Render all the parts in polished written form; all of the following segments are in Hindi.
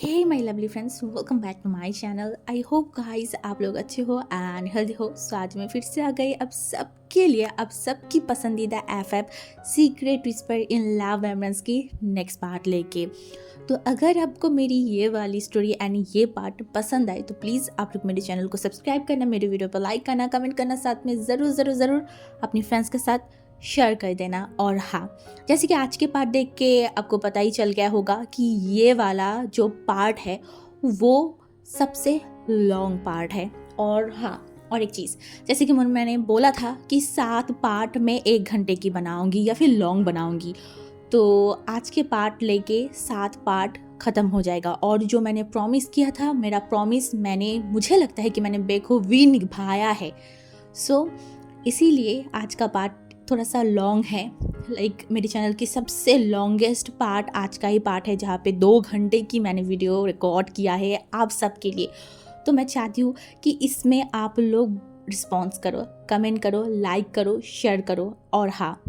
Hey my lovely friends, welcome back to my channel. I hope guys आप लोग अच्छे हो एंड हेल्दी हो। सो आज मैं फिर से आ गई अब सबके लिए, अब सबकी पसंदीदा F secret whisper in love memories की नेक्स्ट पार्ट लेके। तो अगर आपको मेरी ये वाली स्टोरी एंड ये पार्ट पसंद आए तो प्लीज़ आप लोग मेरे चैनल को सब्सक्राइब करना, मेरे वीडियो पर लाइक करना, कमेंट करना, साथ में ज़रूर ज़रूर ज़रूर अपनी फ्रेंड्स के साथ शेयर कर देना। और हाँ, जैसे कि आज के पार्ट देख के आपको पता ही चल गया होगा कि ये वाला जो पार्ट है वो सबसे लॉन्ग पार्ट है। और हाँ, और एक चीज़, जैसे कि मैंने बोला था कि 7 पार्ट में 1 घंटे की बनाऊंगी या फिर लॉन्ग बनाऊंगी, तो आज के पार्ट लेके 7 पार्ट ख़त्म हो जाएगा। और जो मैंने प्रॉमिस किया था, मेरा प्रॉमिस मुझे लगता है कि मैंने बेखूबी निभाया है। सो इसीलिए आज का पार्ट थोड़ा सा लॉन्ग है। मेरे चैनल की सबसे लॉन्गेस्ट पार्ट आज का ही पार्ट है, जहाँ पे 2 घंटे की मैंने वीडियो रिकॉर्ड किया है आप सबके लिए। तो मैं चाहती हूँ कि इसमें आप लोग रिस्पॉन्स करो, कमेंट करो, लाइक करो, शेयर करो। और हाँ,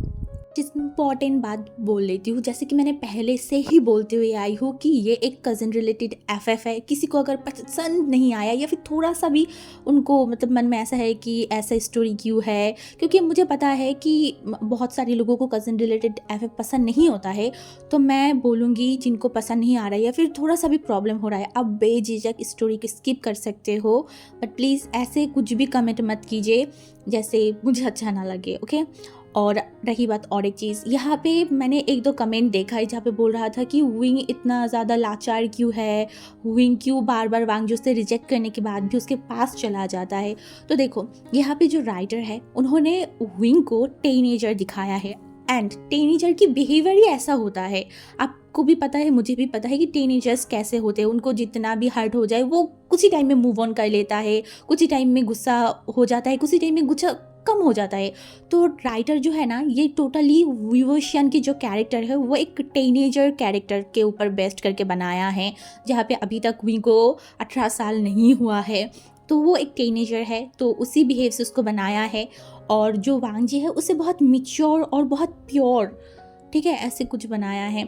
इम्पॉर्टेंट बात बोल लेती हूँ, जैसे कि मैंने पहले से ही बोलते हुए आई हूँ कि ये एक कज़न रिलेटेड एफएफ है। किसी को अगर पसंद नहीं आया या फिर थोड़ा सा भी उनको मतलब मन में ऐसा है कि ऐसा स्टोरी क्यों है, क्योंकि मुझे पता है कि बहुत सारे लोगों को कज़न रिलेटेड एफएफ पसंद नहीं होता है, तो मैं बोलूँगी जिनको पसंद नहीं आ रहा है या फिर थोड़ा सा भी प्रॉब्लम हो रहा है, आप बेझिझक स्टोरी को स्किप कर सकते हो। बट प्लीज़ ऐसे कुछ भी कमेंट मत कीजिए जैसे मुझे अच्छा ना लगे, ओके। और रही बात और एक चीज़, यहाँ पे मैंने 1-2 कमेंट देखा है जहाँ पे बोल रहा था कि विंग इतना ज़्यादा लाचार क्यों है, विंग क्यों बार बार वांगजू से रिजेक्ट करने के बाद भी उसके पास चला जाता है। तो देखो, यहाँ पे जो राइटर है उन्होंने विंग को टीनेजर दिखाया है एंड टीनेजर की बिहेवियर ही ऐसा होता है। आपको भी पता है, मुझे भी पता है कि टीनेजर्स कैसे होते हैं। उनको जितना भी हर्ट हो जाए वो कुछ ही टाइम में मूव ऑन कर लेता है, कुछ ही टाइम में गुस्सा हो जाता है, कुछ ही टाइम में गुस्सा कम हो जाता है। तो राइटर जो है ना, ये टोटली विवोशियन की जो कैरेक्टर है वो एक टीनेजर कैरेक्टर के ऊपर बेस्ड करके बनाया है, जहाँ पे अभी तक विंग को 18 साल नहीं हुआ है। तो वो एक टीनेजर है, तो उसी बिहेव से उसको बनाया है। और जो वांगजी है उसे बहुत मिच्योर और बहुत प्योर, ठीक है, ऐसे कुछ बनाया है।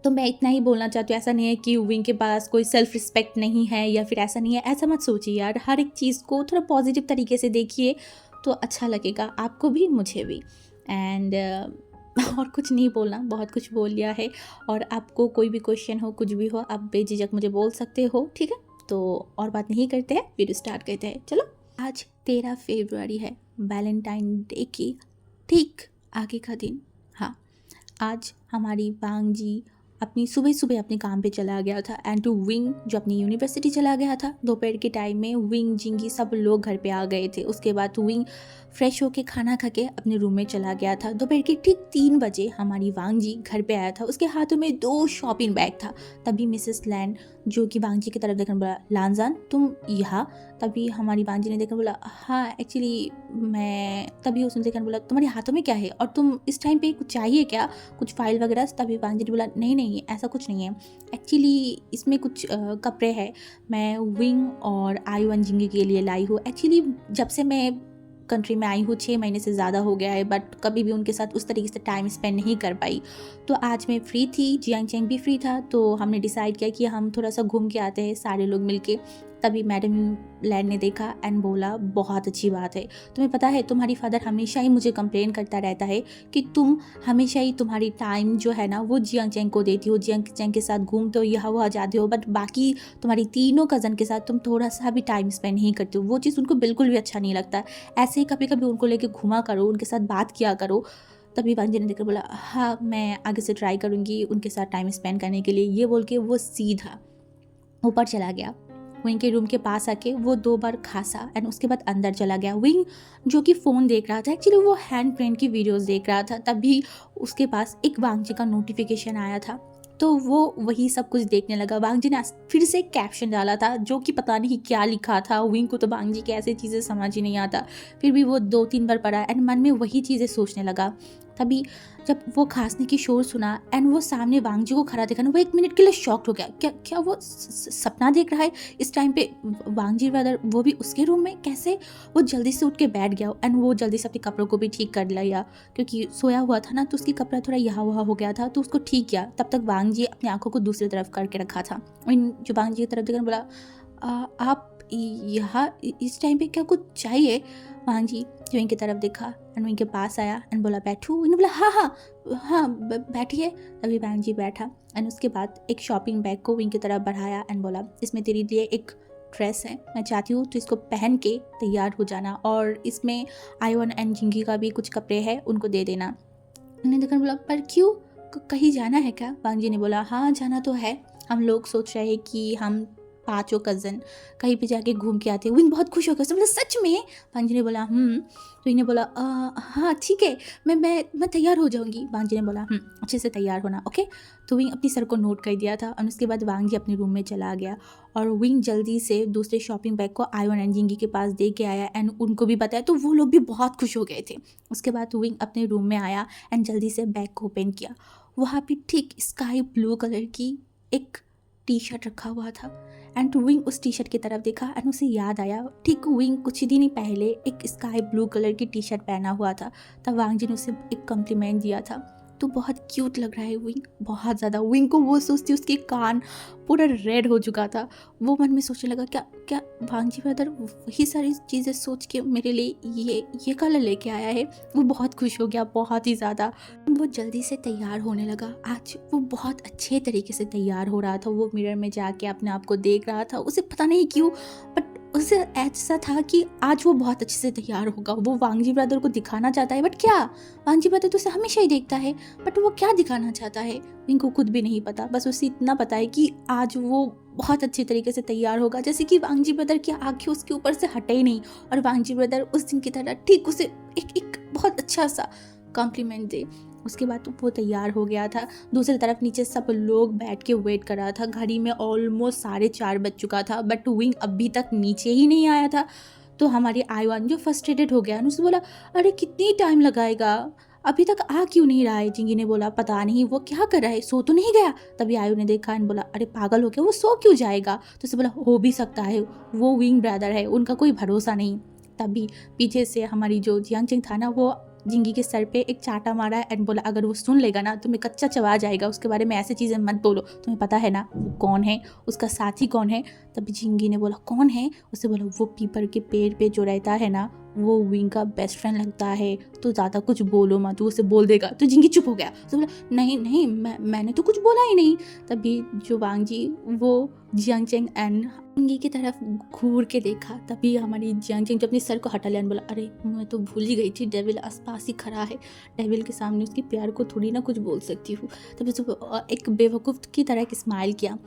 तो मैं इतना ही बोलना चाहती हूँ। ऐसा नहीं है कि विंग के पास कोई सेल्फ रिस्पेक्ट नहीं है या फिर ऐसा नहीं है, ऐसा मत सोचिए यार। हर एक चीज़ को थोड़ा पॉजिटिव तरीके से देखिए तो अच्छा लगेगा आपको भी, मुझे भी। एंड और कुछ नहीं बोलना, बहुत कुछ बोल लिया है। और आपको कोई भी क्वेश्चन हो, कुछ भी हो, आप बेझिझक मुझे बोल सकते हो, ठीक है। तो और बात नहीं करते हैं, वीडियो स्टार्ट करते हैं, चलो। आज 13 फरवरी है, वैलेंटाइन डे की ठीक आगे का दिन। हाँ, आज हमारी वांगजी सुबह सुबह अपने काम पे चला गया था एंड टू विंग जो अपनी यूनिवर्सिटी चला गया था। दोपहर के टाइम में विंग जिंगी सब लोग घर पे आ गए थे। उसके बाद विंग फ्रेश होके खाना खा के अपने रूम में चला गया था। दोपहर के ठीक 3 बजे हमारी वांगजी घर पे आया था। उसके हाथों में 2 शॉपिंग बैग था। तभी मिसेस लैन जो कि वांगजी की तरफ देखकर बोला, लानजान तुम यहाँ? तभी हमारी वांगजी ने देखकर बोला, हाँ एक्चुअली मैं। तभी उसने देखकर बोला, तुम्हारे हाथों में क्या है और तुम इस टाइम पे कुछ चाहिए क्या, कुछ फाइल वगैरह? तभी वांगजी ने बोला, नहीं नहीं ऐसा कुछ नहीं है, एक्चुअली इसमें कुछ कपड़े हैं, मैं विंग और आयुवन जिंगी के लिए लाई हूँ। एक्चुअली जब से मैं कंट्री में आई हूँ 6 महीने से ज़्यादा हो गया है, बट कभी भी उनके साथ उस तरीके से टाइम स्पेंड नहीं कर पाई। तो आज मैं फ्री थी, जियांग चैंग भी फ्री था, तो हमने डिसाइड किया कि हम थोड़ा सा घूम के आते हैं सारे लोग मिलके। तभी मैडम लैन ने देखा एंड बोला, बहुत अच्छी बात है। तुम्हें पता है तुम्हारी फादर हमेशा ही मुझे कंप्लेन करता रहता है कि तुम हमेशा ही तुम्हारी टाइम जो है ना वो जियांग चैंग को देती हो, जियांग चैंग के साथ घूमते हो, यहाँ वहाँ जाते हो, बट बाकी तुम्हारी तीनों कज़न के साथ तुम थोड़ा सा भी टाइम स्पेंड नहीं करते हो। वो चीज़ उनको बिल्कुल भी अच्छा नहीं लगता। ऐसे ही कभी कभी उनको लेके घुमा करो, उनके साथ बात किया करो। तभी वांगजी ने देखकर बोला, हाँ मैं आगे से ट्राई करूँगी उनके साथ टाइम स्पेंड करने के लिए। ये बोल के वो सीधा ऊपर चला गया। विंग के रूम के पास आके वो 2 बार खांसा एंड उसके बाद अंदर चला गया। विंग जो कि फ़ोन देख रहा था, एक्चुअली वो हैंड प्रिंट की वीडियोस देख रहा था। तभी उसके पास एक वांगजी का नोटिफिकेशन आया था, तो वो वही सब कुछ देखने लगा। वांगजी ने फिर से कैप्शन डाला था जो कि पता नहीं क्या लिखा था। विंग को तो वांगजी की ऐसी चीज़ें समझ ही नहीं आता, फिर भी वो 2-3 बार पढ़ा एंड मन में वही चीज़ें सोचने लगा। तभी जब वो खांसने की शोर सुना एंड वो सामने वांग जी को खड़ा देखा ना, वो 1 मिनट के लिए शॉक्ड हो गया। क्या क्या वो सपना देख रहा है इस टाइम पे? वांग जी ब्रदर वो भी उसके रूम में कैसे? वो जल्दी से उठ के बैठ गया एंड वो जल्दी से अपने कपड़ों को भी ठीक कर लिया, क्योंकि सोया हुआ था ना, तो उसकी कपड़ा थोड़ा यहाँ वहाँ हो गया था, तो उसको ठीक किया। तब तक वांग जी अपनी आंखों को दूसरी तरफ करके रखा था। जो वांग जी की तरफ देखकर बोला, आप यहाँ इस टाइम पे क्या कुछ चाहिए? वांग जी विंग की तरफ देखा एंड विंग के पास आया एंड बोला बैठूं? विंग ने बोला हाँ हाँ हाँ बैठिए। तभी वांग जी बैठा एंड उसके बाद एक शॉपिंग बैग को विंग की तरफ बढ़ाया एंड बोला, इसमें तेरे लिए एक ड्रेस है, मैं चाहती हूँ तो इसको पहन के तैयार हो जाना, और इसमें आयवन एंड जिंगी का भी कुछ कपड़े हैं, उनको दे देना। उन्होंने देखकर बोला, पर क्यों, कहीं जाना है क्या? वांग जी ने बोला, हाँ जाना तो है, हम लोग सोच रहे हैं कि हम 5 कज़न कहीं पे जाके घूम के आते हैं। विंग बहुत खुश हो गया, उसने बोला सच में? वांग जी ने बोला तो विंग ने बोला हाँ ठीक है, मैं तैयार हो जाऊंगी। वांग जी ने बोला अच्छे से तैयार होना, ओके। तो विंग अपनी सर को नोट कर दिया था और उसके बाद वांग जी अपने रूम में चला गया और विंग जल्दी से दूसरे शॉपिंग बैग को आयवन एंड जिंगी के पास दे के आया एंड उनको भी बताया, तो वो लोग भी बहुत खुश हो गए थे। उसके बाद विंग अपने रूम में आया एंड जल्दी से बैग को ओपन किया। वहाँ पे ठीक स्काई ब्लू कलर की एक टी शर्ट रखा हुआ था एंड विंग उस टी शर्ट की तरफ देखा एंड उसे याद आया, ठीक विंग कुछ ही दिन पहले एक स्काई ब्लू कलर की टी शर्ट पहना हुआ था। तब वांग जी ने उसे एक कम्प्लीमेंट दिया था, तो बहुत क्यूट लग रहा है विंग, बहुत ज़्यादा। विंग को वो सोचती उसके कान पूरा रेड हो चुका था। वो मन में सोचने लगा, क्या क्या वांग जी ब्रदर वही सारी चीज़ें सोच के मेरे लिए ये कलर लेके आया है। वो बहुत खुश हो गया, बहुत ही ज़्यादा। वो जल्दी से तैयार होने लगा। आज वो बहुत अच्छे तरीके से तैयार हो रहा था। वो मिरर में जाके अपने आप को देख रहा था। उसे पता नहीं क्यों, बट उसे ऐसा था कि आज वो बहुत अच्छे से तैयार होगा। वो वांग जी ब्रदर को दिखाना चाहता है, बट क्या? वांग जी ब्रदर तो उसे हमेशा ही देखता है, बट वो क्या दिखाना चाहता है इनको खुद भी नहीं पता। बस उसे इतना पता है कि आज वो बहुत अच्छे तरीके से तैयार होगा, जैसे कि वांग जी ब्रदर की आंखें उसके ऊपर से हटे ही नहीं और वांग जी ब्रदर उस दिन की तरह ठीक उसे एक बहुत अच्छा सा कॉम्प्लीमेंट दे। उसके बाद तो वो तैयार हो गया था। दूसरी तरफ नीचे सब लोग बैठ के वेट कर रहा था। घड़ी में ऑलमोस्ट 4:30 बज चुका था, बट विंग अभी तक नीचे ही नहीं आया था। तो हमारी आयवान जो फ्रस्ट्रेटेड हो गया, उसने बोला, अरे कितनी टाइम लगाएगा, अभी तक आ क्यों नहीं रहा है? जिंगी ने बोला, पता नहीं वो क्या कर रहा है, सो तो नहीं गया? तभी आयु ने देखा एंड बोला, अरे पागल हो गया, वो सो क्यों जाएगा? तो उसे बोला, हो भी सकता है, वो विंग ब्रदर है, उनका कोई भरोसा नहीं। तभी पीछे से हमारी जो जियांगचिंग था ना, वो जिंगी के सर पे एक चाटा मारा एंड बोला, अगर वो सुन लेगा ना तुम्हें कच्चा चबा जाएगा, उसके बारे में ऐसी चीज़ें मत बोलो, तुम्हें पता है ना वो कौन है, उसका साथी कौन है? तभी जिंगी ने बोला, कौन है? उसे बोला, वो पीपल के पेड़ पे जो रहता है ना, वो विंग का बेस्ट फ्रेंड लगता है, तो ज़्यादा कुछ बोलो मत, तो उसे बोल देगा। तो जिंगी चुप हो गया। तो बोला, नहीं नहीं मैंने तो कुछ बोला ही नहीं। तभी जो वांग जी वो जियांगचेंग एंड जिंगी की तरफ घूर के देखा। तभी हमारी जियांगचेंग जो अपने सर को हटा लिया, बोला, अरे मैं तो भूल ही गई थी, डेविल आसपास ही खड़ा है, डेविल के सामने उसके प्यार को थोड़ी ना कुछ बोल सकती हूँ। तभी एक बेवकूफ़ की तरह एक स्माइल किया।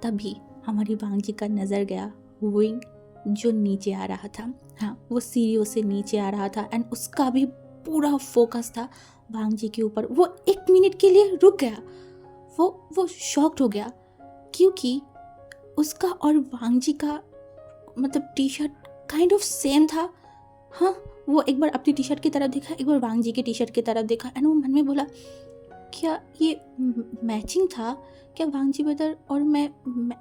तभी हमारी वांग जी का नज़र गया विंग जो नीचे आ रहा था। हाँ, वो सीढ़ियों से नीचे आ रहा था एंड उसका भी पूरा फोकस था वांग जी के ऊपर। वो 1 मिनट के लिए रुक गया। वो शॉक्ड हो गया, क्योंकि उसका और वांग जी का मतलब T shirt kind of same था। हाँ, वो एक बार अपनी टी शर्ट की तरफ देखा, एक बार वांग जी की टी शर्ट की तरफ देखा एंड वो मन में बोला, क्या ये मैचिंग था? क्या वांग जी ब्रदर और मैं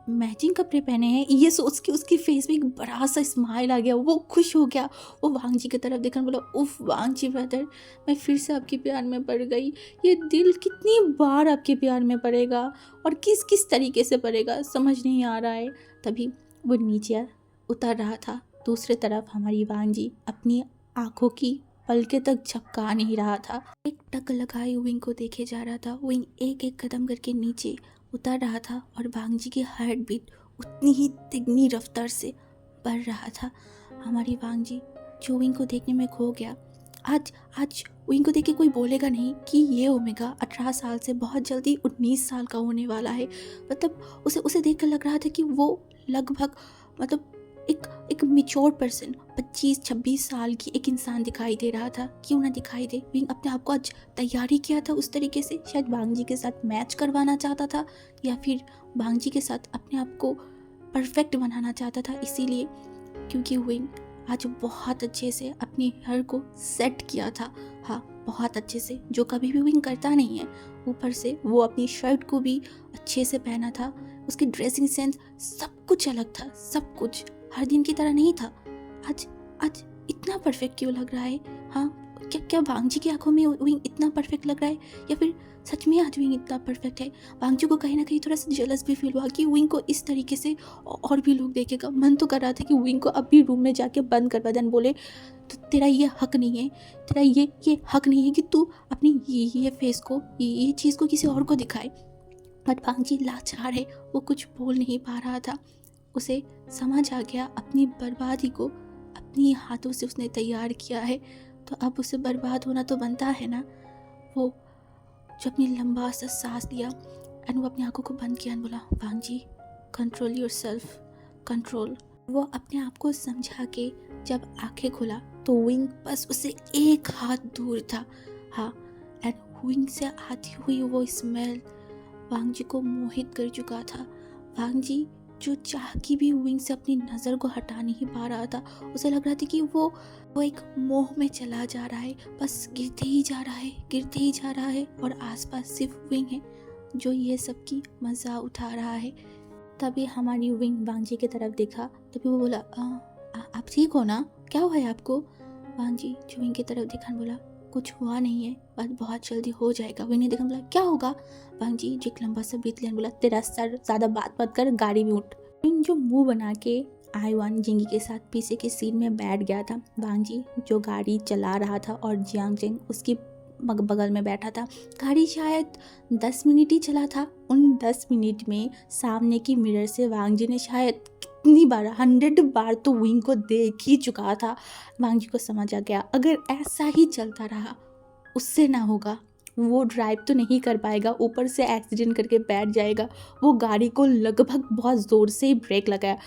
मैचिंग कपड़े पहने हैं? ये सोच के उसकी फेस में एक बड़ा सा स्माइल आ गया। वो खुश हो गया। वो वांग जी की तरफ देखकर बोला, उफ वांग जी ब्रदर, मैं फिर से आपके प्यार में पड़ गई। ये दिल कितनी बार आपके प्यार में पड़ेगा और किस किस तरीके से पड़ेगा, समझ नहीं आ रहा है। तभी वो नीचे उतर रहा था। दूसरी तरफ हमारी वांग जी अपनी आँखों की पलके तक झपका नहीं रहा था। एक टक लगाए विंग को देखे जा रहा था। विंग एक एक कदम करके नीचे उतर रहा था और वांग जी की हार्ट बीट उतनी ही तिगनी रफ्तार से बढ़ रहा था। हमारी वांग जी जो विंग को देखने में खो गया। आज विंग को देख के कोई बोलेगा नहीं कि ये ओमेगा 18 साल से बहुत जल्दी 19 साल का होने वाला है। मतलब उसे देख कर लग रहा था कि वो लगभग मतलब एक मेच्योर पर्सन 25-26 साल की एक इंसान दिखाई दे रहा था। क्यों ना दिखाई दे, विंग अपने आप को आज तैयारी किया था उस तरीके से, शायद वांग जी के साथ मैच करवाना चाहता था या फिर वांग जी के साथ अपने आप को परफेक्ट बनाना चाहता था। इसीलिए क्योंकि विंग आज बहुत अच्छे से अपनी हेयर को सेट किया था। हाँ, बहुत अच्छे से, जो कभी भी विंग करता नहीं है। ऊपर से वो अपनी शर्ट को भी अच्छे से पहना था। उसकी ड्रेसिंग सेंस सब कुछ अलग था, सब कुछ हर दिन की तरह नहीं था। आज आज इतना परफेक्ट क्यों लग रहा है? हाँ, क्या वांगजी की आंखों में विंग इतना परफेक्ट लग रहा है, या फिर सच में आज विंग इतना परफेक्ट है? वांगजी को कहीं ना कहीं थोड़ा सा जेलस भी फील हुआ कि विंग को इस तरीके से और भी लोग देखेगा। मन तो कर रहा था कि विंग को अभी रूम में जाके बंद करवा दें, बोले तो तेरा ये हक नहीं है, तेरा ये हक नहीं है कि तू अपनी ये फेस को, ये चीज़ को किसी और को दिखाए। बट वांगजी लाचार है, वो कुछ बोल नहीं पा रहा था। उसे समझ आ गया अपनी बर्बादी को अपनी हाथों से उसने तैयार किया है, तो अब उसे बर्बाद होना तो बनता है ना। वो जो अपनी लंबा सा सांस लिया एंड वो अपनी आंखों को बंद किया एंड बोला, वांगजी कंट्रोल योर सेल्फ, कंट्रोल। वो अपने आप को समझा के जब आंखें खोला तो विंग बस उसे एक हाथ दूर था। हाँ, एंड विंग से आती हुई वो स्मेल वांगजी को मोहित कर चुका था। वांगजी जो चाह की भी विंग से अपनी नज़र को हटा नहीं पा रहा था। उसे लग रहा था कि वो एक मोह में चला जा रहा है, बस गिरते ही जा रहा है, गिरते ही जा रहा है, और आसपास सिर्फ विंग है जो ये सब की मज़ा उठा रहा है। तभी हमारी विंग वांगजी की तरफ देखा, तभी वो बोला, आप ठीक हो ना? क्या हुआ है आपको? वांगजी जो विंग की तरफ देखा बोला, कुछ हुआ नहीं है, बस बहुत जल्दी हो जाएगा। विंग ने देखा बोला, क्या होगा? वांगजी जो एक लंबा सा ब्रीथ लिया बोला, तेरा सर, ज़्यादा बात मत कर, गाड़ी में उठ। विंग जो मुंह बना के आईवान जिंगी के साथ पीछे के सीट में बैठ गया था। वांगजी जो गाड़ी चला रहा था और जियांग जेंग उसकी बगल में बैठा था। गाड़ी शायद 10 मिनट ही चला था। उन 10 मिनट में सामने की मिरर से वांगजी ने शायद कितनी बार, 100 बार तो विंग को देख ही चुका था। वांगजी को समझ आ गया, अगर ऐसा ही चलता रहा उससे ना होगा, वो ड्राइव तो नहीं कर पाएगा, ऊपर से एक्सीडेंट करके बैठ जाएगा। वो गाड़ी को लगभग बहुत ज़ोर से ही ब्रेक लगाया।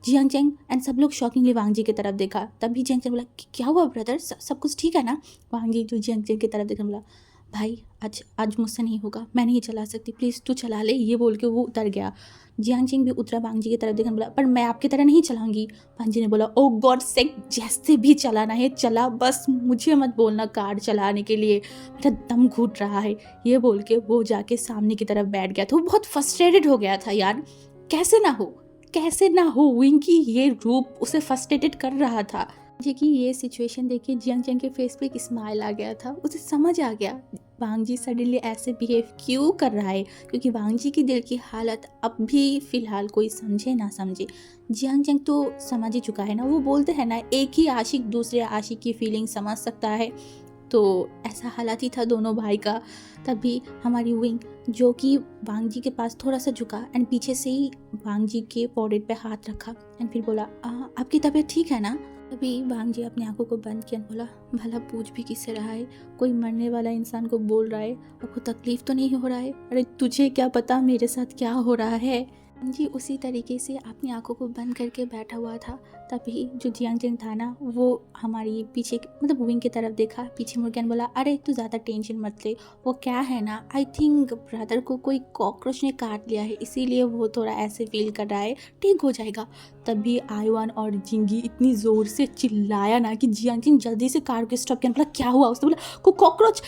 जियांग चेंग एंड सब लोग शॉकिंगली वांगजी की तरफ देखा। तभी जियांग चेंग बोला, क्या हुआ ब्रदर, सब कुछ ठीक है ना? वांगजी जो जियांग चेंग की तरफ देखा बोला, भाई आज मुझसे नहीं होगा, मैं नहीं चला सकती, प्लीज़ तू चला ले। ये बोल के वो उतर गया। जियांग चेंग भी उतरा वांगजी की तरफ देखा बोला, पर मैं आपकी तरह नहीं चलाऊंगी। वांगजी ने बोला, ओ गॉड सेक, जैसे भी चलाना है चला, बस मुझे मत बोलना कार चलाने के लिए, मेरा दम घुट रहा है। ये बोल के वो जाके सामने की तरफ बैठ गया था। वो बहुत फ्रस्ट्रेटेड हो गया था यार, कैसे ना हो विंग की ये रूप उसे फ्रस्ट्रेटेड कर रहा था। जी की ये सिचुएशन देखिए जियांग चेंग के फेस पे एक स्माइल आ गया था। उसे समझ आ गया वांगजी सडनली ऐसे बिहेव क्यों कर रहा है, क्योंकि वांगजी की दिल की हालत अब भी फिलहाल कोई समझे ना समझे, जियांग चेंग तो समझ ही चुका है ना। वो बोलते हैं ना, एक ही आशिक दूसरे आशिक की फीलिंग समझ सकता है। तो ऐसा हालात ही था दोनों भाई का। तभी हमारी विंग जो कि वांगजी के पास थोड़ा सा झुका एंड पीछे से ही वांगजी के फोrehead पे हाथ रखा एंड फिर बोला, आपकी तबीयत ठीक है ना? तभी वांगजी अपनी आंखों को बंद किया बोला, भला पूछ भी किससे रहा है? कोई मरने वाला इंसान को बोल रहा है, आपको तकलीफ तो नहीं हो रहा है? अरे तुझे क्या पता मेरे साथ क्या हो रहा है? जी उसी तरीके से अपनी आंखों को बंद करके बैठा हुआ था। तभी जो जियांग चेंग था ना, वो हमारी पीछे मतलब विंग की तरफ देखा, पीछे मुड़ के बोला, अरे तू ज़्यादा टेंशन मत ले, वो क्या है ना, आई थिंक ब्रदर को कोई कॉकरोच ने काट लिया है, इसीलिए वो थोड़ा ऐसे फील कर रहा है, ठीक हो जाएगा। तभी आईवान और जिंगी इतनी ज़ोर से चिल्लाया ना कि जियांग चेंग जल्दी से कार को स्टॉप किया। बोला, क्या हुआ? उसने बोला, को कॉकरोच,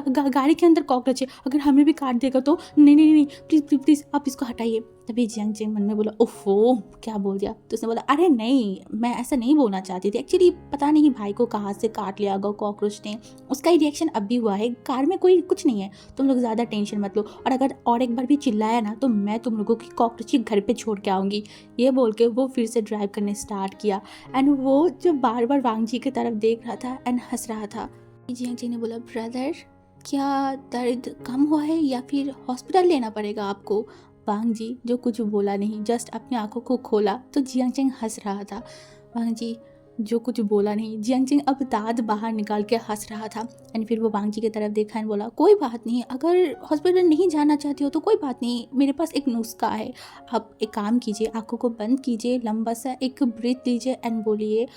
गाड़ी के अंदर कॉकरोच है, अगर हमें भी काट देगा तो। नहीं प्लीज़ प्लीज़ प्लीज़ आप इसको हटाइए। तभी जियांग चेंग मन में बोला, ओफो क्या बोल दिया? तो उसने बोला, अरे नहीं, मैं ऐसा नहीं बोलना चाहती थी, एक्चुअली पता नहीं भाई को कहाँ से काट लिया होगा कॉकरोच ने, उसका ही रिएक्शन अब भी हुआ है, कार में कोई कुछ नहीं है, तुम लोग ज़्यादा टेंशन मत लो, और अगर और एक बार भी चिल्लाया ना तो मैं तुम लोगों की कॉकरोच के घर पे छोड़ के आऊँगी। ये बोल के वो फिर से ड्राइव करने स्टार्ट किया एंड वो जो बार बार वांगजी की तरफ देख रहा था एंड हंस रहा था। जियांग चेंग ने बोला, ब्रदर क्या दर्द कम हुआ है या फिर हॉस्पिटल लेना पड़ेगा आपको? वांगजी जो कुछ बोला नहीं, जस्ट अपनी आंखों को खोला तो जियांग चेंग हंस रहा था। वांगजी जो कुछ बोला नहीं, जियांग चेंग अब दांत बाहर निकाल के हंस रहा था एंड फिर वो वांगजी की तरफ देखा एंड बोला, कोई बात नहीं, अगर हॉस्पिटल नहीं जाना चाहती हो तो कोई बात नहीं, मेरे पास एक नुस्खा है। आप एक काम कीजिए, आंखों को बंद कीजिए, लंबा सा एक ब्रीथ लीजिए एंड बोलिए,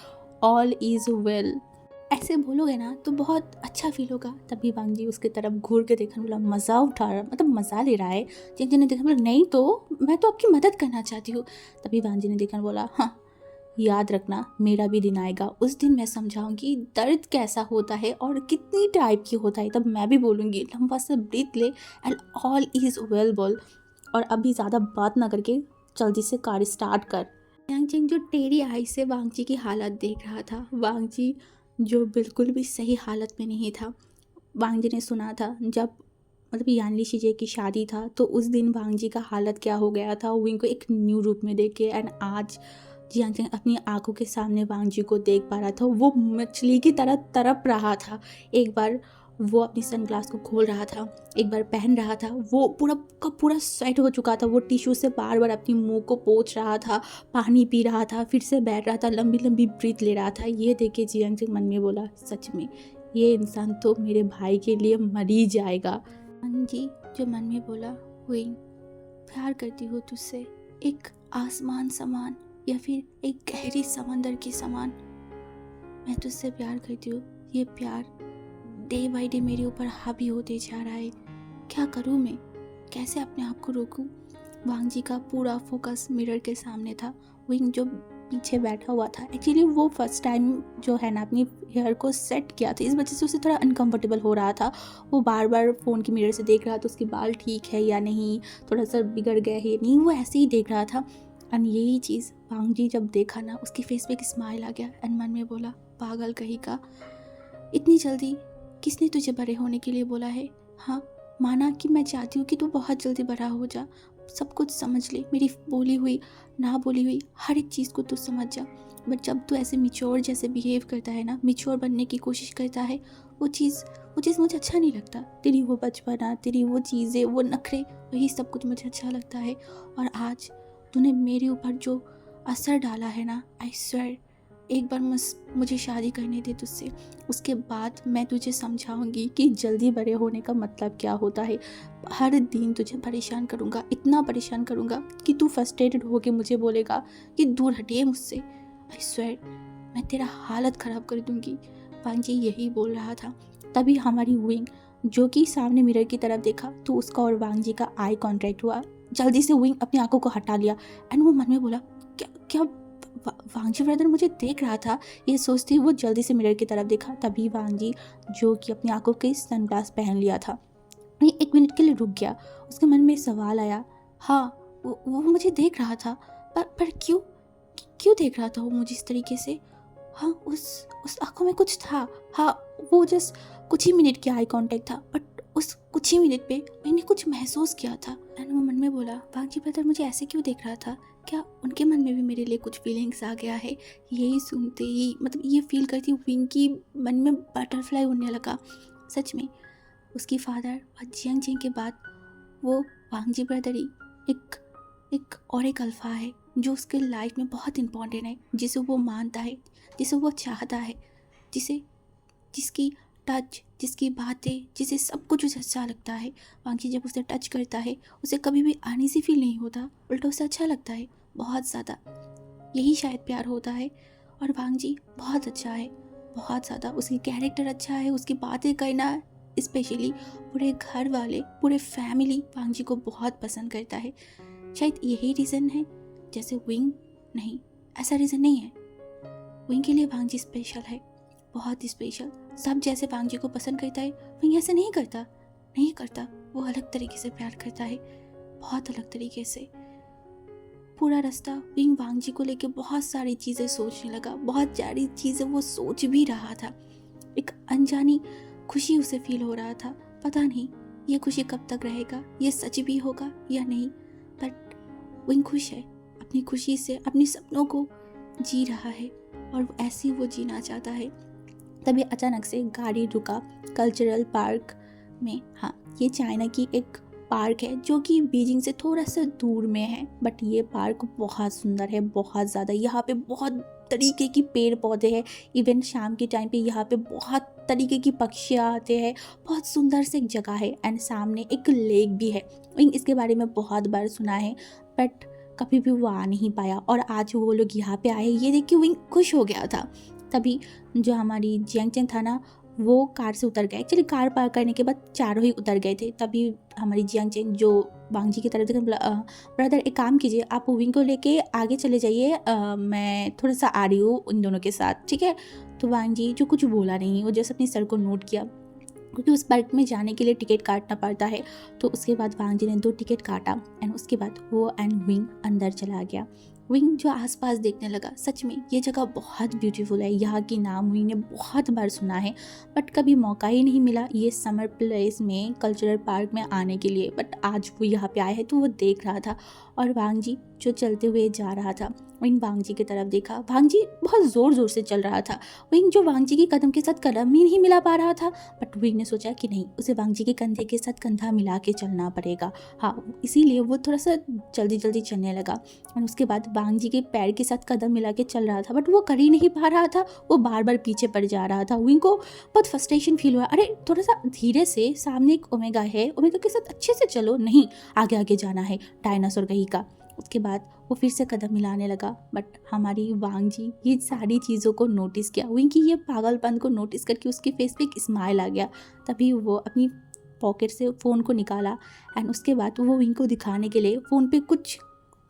ऑल इज़ वेल। ऐसे बोलोगे ना तो बहुत अच्छा फील होगा। तभी वांगजी उसकी तरफ घूर के देखा, बोला, मज़ा उठा रहा, मतलब मज़ा ले रहा है? जिन ने देखा बोला, नहीं तो मैं तो आपकी मदद करना चाहती हूँ। तभी वांगजी ने देखा बोला, हाँ याद रखना मेरा भी दिन आएगा, उस दिन मैं समझाऊंगी दर्द कैसा होता है और कितनी टाइप की होता है, तब मैं भी बोलूँगी लंबा सा ब्रीथ ले एंड ऑल इज़ वेल बोल। और अभी ज़्यादा बात ना करके जल्दी से कार स्टार्ट कर। यांग चेंग जो टेढ़ी आई से वांगजी की हालत देख रहा था, वांगजी जो बिल्कुल भी सही हालत में नहीं था। वांगजी ने सुना था जब मतलब यानली शीजे की शादी था तो उस दिन वांगजी का हालत क्या हो गया था, विंग को एक न्यू रूप में देखे। एंड आज जियांग चेंग अपनी आंखों के सामने वांगजी को देख पा रहा था, वो मछली की तरह तड़प रहा था। एक बार वो अपनी सनग्लास को खोल रहा था, एक बार पहन रहा था, वो पूरा का पूरा स्वेट हो चुका था, वो टिश्यू से बार बार अपनी मुंह को पोंछ रहा था, पानी पी रहा था, फिर से बैठ रहा था, लंबी लंबी ब्रीथ ले रहा था। ये देख के जियांग चेंग मन में बोला सच में ये इंसान तो मेरे भाई के लिए मर ही जाएगा। जी जो मन में बोला, विंग प्यार करती हूँ तुझसे, एक आसमान समान या फिर एक गहरी समंदर के समान मैं तुझसे प्यार करती हूँ। ये प्यार डे बाय डे मेरे ऊपर हावी होते जा रहा है, क्या करूँ मैं, कैसे अपने आप को रोकूँ। वांगजी का पूरा फोकस मिरर के सामने था, विंग जो पीछे बैठा हुआ था। एक्चुअली वो फर्स्ट टाइम जो है ना अपनी हेयर को सेट किया था, इस वजह से उसे थोड़ा अनकंफर्टेबल हो रहा था। वो बार बार फ़ोन की मिरर से देख रहा था उसके बाल ठीक है या नहीं, थोड़ा सा बिगड़ गए है नहीं, वो ऐसे ही देख रहा था। एंड यही चीज़ वांगजी जब देखा ना, उसके फेस पे एक स्माइल आ गया एंड मन में बोला पागल कहीं का, इतनी जल्दी किसने तुझे बड़े होने के लिए बोला है। हाँ माना कि मैं चाहती हूँ कि तू बहुत जल्दी बड़ा हो जा, सब कुछ समझ ले, मेरी बोली हुई ना बोली हुई हर एक चीज़ को तू समझ जा। बट जब तू ऐसे मिच्योर जैसे बिहेव करता है ना, मिच्योर बनने की कोशिश करता है, वो चीज़ मुझे अच्छा नहीं लगता। तेरी वो बचपना, तेरी वो चीज़ें, वो नखरे, वही सब कुछ मुझे अच्छा लगता है। और आज तूने मेरे ऊपर जो असर डाला है ना, आई स्वेयर एक बार मुझे शादी करने दे तुझसे, उसके बाद मैं तुझे समझाऊंगी कि जल्दी बड़े होने का मतलब क्या होता है। हर दिन तुझे परेशान करूँगा, इतना परेशान करूँगा कि तू फ्रस्ट्रेटेड होके मुझे बोलेगा कि दूर हटिए मुझसे। आई स्वेयर मैं तेरा हालत ख़राब कर दूँगी। वांगजी यही बोल रहा था, तभी हमारी विंग जो कि सामने मिरर की तरफ देखा तो उसका और वांगजी का आई कॉन्टैक्ट हुआ। जल्दी से विंग अपनी आंखों को हटा लिया एंड वो मन में बोला क्या क्या वांगजी ब्रदर मुझे देख रहा था। ये सोचती वो जल्दी से मिरर की तरफ देखा, तभी वांगजी जो कि अपनी आंखों के सनग्लास पहन लिया था, ये 1 मिनट के लिए रुक गया। उसके मन में सवाल आया, हाँ वो मुझे देख रहा था, पर क्यों क्यों देख रहा था वो मुझे इस तरीके से। हाँ उस आंखों में कुछ था। हाँ वो जस्ट कुछ ही मिनट की आई कांटेक्ट था, बट उस कुछ ही मिनट पे मैंने कुछ महसूस किया था। एंड वो मन में बोला वांगजी ब्रदर मुझे ऐसे क्यों देख रहा था, क्या उनके मन में भी मेरे लिए कुछ फीलिंग्स आ गया है। यही सुनते ही मतलब ये फील करती विंग की मन में बटरफ्लाई उड़ने लगा। सच में उसकी फादर और जियांग चेंग के बाद वो वांगजी ब्रदर ही एक और एक अल्फा है जो उसके लाइफ में बहुत इम्पोर्टेंट है, जिसे वो मानता है, जिसे वो चाहता है, जिसकी टच, जिसकी बातें, जिसे सब कुछ उसे अच्छा लगता है। वांगजी जब उसे टच करता है उसे कभी भी अनईजी फील नहीं होता, उल्टा उसे अच्छा लगता है बहुत ज़्यादा। यही शायद प्यार होता है। और वांगजी बहुत अच्छा है, बहुत ज़्यादा। उसकी कैरेक्टर अच्छा है, उसकी बातें करना, स्पेशली पूरे घर वाले, पूरे फैमिली वांगजी को बहुत पसंद करता है। शायद यही रीज़न है। जैसे विंग नहीं, ऐसा रीज़न नहीं है। विंग के लिए वांगजी स्पेशल है, बहुत ही स्पेशल। सब जैसे वांगजी को पसंद करता है, विंग ऐसे नहीं करता। वो अलग तरीके से प्यार करता है, बहुत अलग तरीके से। पूरा रास्ता विंग वांगजी को लेके बहुत सारी चीज़ें सोचने लगा, बहुत सारी चीज़ें वो सोच भी रहा था। एक अनजानी खुशी उसे फील हो रहा था, पता नहीं ये खुशी कब तक रहेगा, ये सच भी होगा या नहीं। बट विंग खुश है, अपनी खुशी से अपने सपनों को जी रहा है और ऐसे वो जीना चाहता है। तभी अचानक से गाड़ी रुका कल्चरल पार्क में। हाँ ये चाइना की एक पार्क है जो कि बीजिंग से थोड़ा सा दूर में है, बट ये पार्क बहुत सुंदर है, बहुत ज़्यादा। यहाँ पे बहुत तरीके की पेड़ पौधे हैं, इवन शाम के टाइम पे यहाँ पे बहुत तरीके की पक्षियाँ आते हैं। बहुत सुंदर से एक जगह है एंड सामने एक लेक भी है। इसके बारे में बहुत बार सुना है बट कभी भी वो आ नहीं पाया, और आज वो लोग यहाँ पे आए, ये देख के विंग खुश हो गया था। तभी जो हमारी जियांग चेंग था ना, वो कार से उतर गए। एक्चुअली कार पार्क करने के बाद चारों ही उतर गए थे। तभी हमारी जियांग चेन जो वांग जी की तरफ देखकर बोला, ब्रदर एक काम कीजिए, आप विंग को लेके आगे चले जाइए, मैं थोड़ा सा आ रही हूँ उन दोनों के साथ, ठीक है। तो वांग जी जो कुछ बोला नहीं, वो जैसे अपनी सर को नोट किया, क्योंकि उस पार्क में जाने के लिए टिकट काटना पड़ता है। तो उसके बाद वांग जी ने 2 टिकट काटा एंड उसके बाद वो एंड विंग अंदर चला गया। विंग जो आसपास देखने लगा, सच में ये जगह बहुत ब्यूटीफुल है। यहाँ की नाम विंग ने बहुत बार सुना है, बट कभी मौका ही नहीं मिला ये समर प्लेस में कल्चरल पार्क में आने के लिए। बट आज वो यहाँ पे आया है तो वो देख रहा था। और वांग जी जो चलते हुए जा रहा था, विंग वांग जी की तरफ देखा। वांग जी बहुत ज़ोर ज़ोर से चल रहा था। विंग जो वांग जी की कदम के साथ कदम ही नहीं मिला पा रहा था, बट विंग ने सोचा कि नहीं, उसे वांग जी के कंधे के साथ कंधा मिला के चलना पड़ेगा। हाँ, इसीलिए वो थोड़ा सा जल्दी जल्दी चलने लगा। और उसके बाद वांग जी के पैर के साथ कदम मिला के चल रहा था, बट वो कर ही नहीं पा रहा था। वो बार बार पीछे पड़ जा रहा था। विंग को बहुत फ्रस्ट्रेशन फील हुआ। अरे थोड़ा सा धीरे से, सामने एक ओमेगा है, ओमेगा के साथ अच्छे से चलो, नहीं आगे आगे जाना है डायनासोर कहीं का। उसके बाद वो फिर से कदम मिलाने लगा, बट हमारी वांग जी ये सारी चीज़ों को नोटिस किया। विंग की ये पागलपन को नोटिस करके उसके फेस पे एक स्माइल आ गया। तभी वो अपनी पॉकेट से फ़ोन को निकाला एंड उसके बाद वो विंग को दिखाने के लिए फ़ोन पे कुछ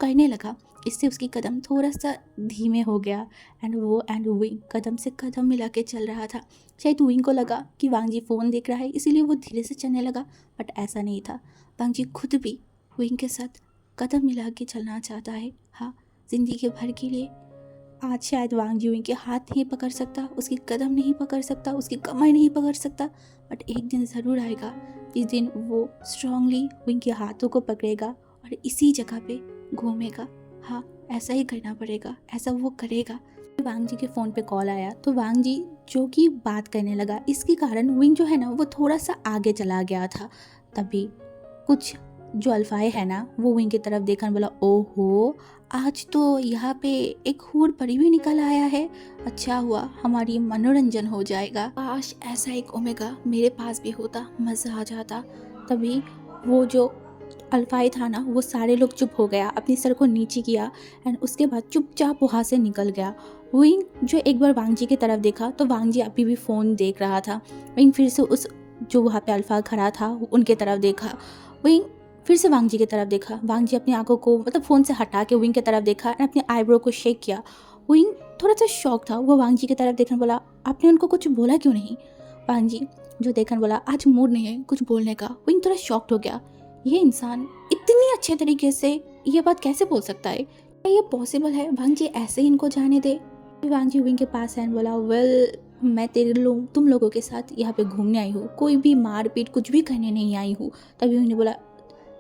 करने लगा। इससे उसकी कदम थोड़ा सा धीमे हो गया एंड विंग कदम से कदम मिला के चल रहा था। शायद विंग को लगा कि वांग जी फ़ोन देख रहा है, इसीलिए वो धीरे से चलने लगा, बट ऐसा नहीं था। वांग जी खुद भी विंग के साथ कदम मिला के चलना चाहता है, हाँ, ज़िंदगी भर के लिए। आज शायद वांग जी विंग के हाथ नहीं पकड़ सकता, उसकी कदम नहीं पकड़ सकता, उसकी कमर नहीं पकड़ सकता, बट एक दिन ज़रूर आएगा जिस दिन वो स्ट्रांगली विंग के हाथों को पकड़ेगा और इसी जगह पे घूमेगा। हाँ, ऐसा ही करना पड़ेगा, ऐसा वो करेगा। वांग जी के फ़ोन पे कॉल आया तो वांग जी जो कि बात करने लगा, इसके कारण विंग जो है ना वो थोड़ा सा आगे चला गया था। तभी कुछ जो अल्फाए है ना वो विंग की तरफ देखा, बोला ओहो, आज तो यहाँ पे एक हूर परी भी निकल आया है। अच्छा हुआ, हमारी मनोरंजन हो जाएगा। काश ऐसा एक ओमेगा मेरे पास भी होता, मज़ा आ जाता। तभी वो जो अल्फाई था ना, वो सारे लोग चुप हो गया, अपनी सर को नीचे किया एंड उसके बाद चुपचाप वहाँ से निकल गया। विंग जो एक बार वांग जी की तरफ देखा तो वांग जी अभी भी फ़ोन देख रहा था। विंग फिर से उस जो वहाँ पे अल्फा खड़ा था उनके तरफ देखा। विंग फिर से वांग जी की तरफ देखा। वांग जी अपनी आंखों को मतलब फ़ोन से हटा के विंग की तरफ देखा और अपने आईब्रो को शेक किया। विंग थोड़ा सा शॉक था। वो वांग जी की तरफ देखने बोला, आपने उनको कुछ बोला क्यों नहीं? वांग जी जो देखने बोला, आज मूड नहीं है कुछ बोलने का। विंग थोड़ा शॉक्ड हो गया, ये इंसान इतनी अच्छे तरीके से ये बात कैसे बोल सकता है? क्या ये पॉसिबल है? वांग जी ऐसे ही इनको जाने दे? वांग जी विंग के पास है बोला, वेल मैं तुम लोगों के साथ यहाँ पे घूमने आई हूँ, कोई भी मारपीट कुछ भी करने नहीं आई हूँ। तभी उन्होंने बोला,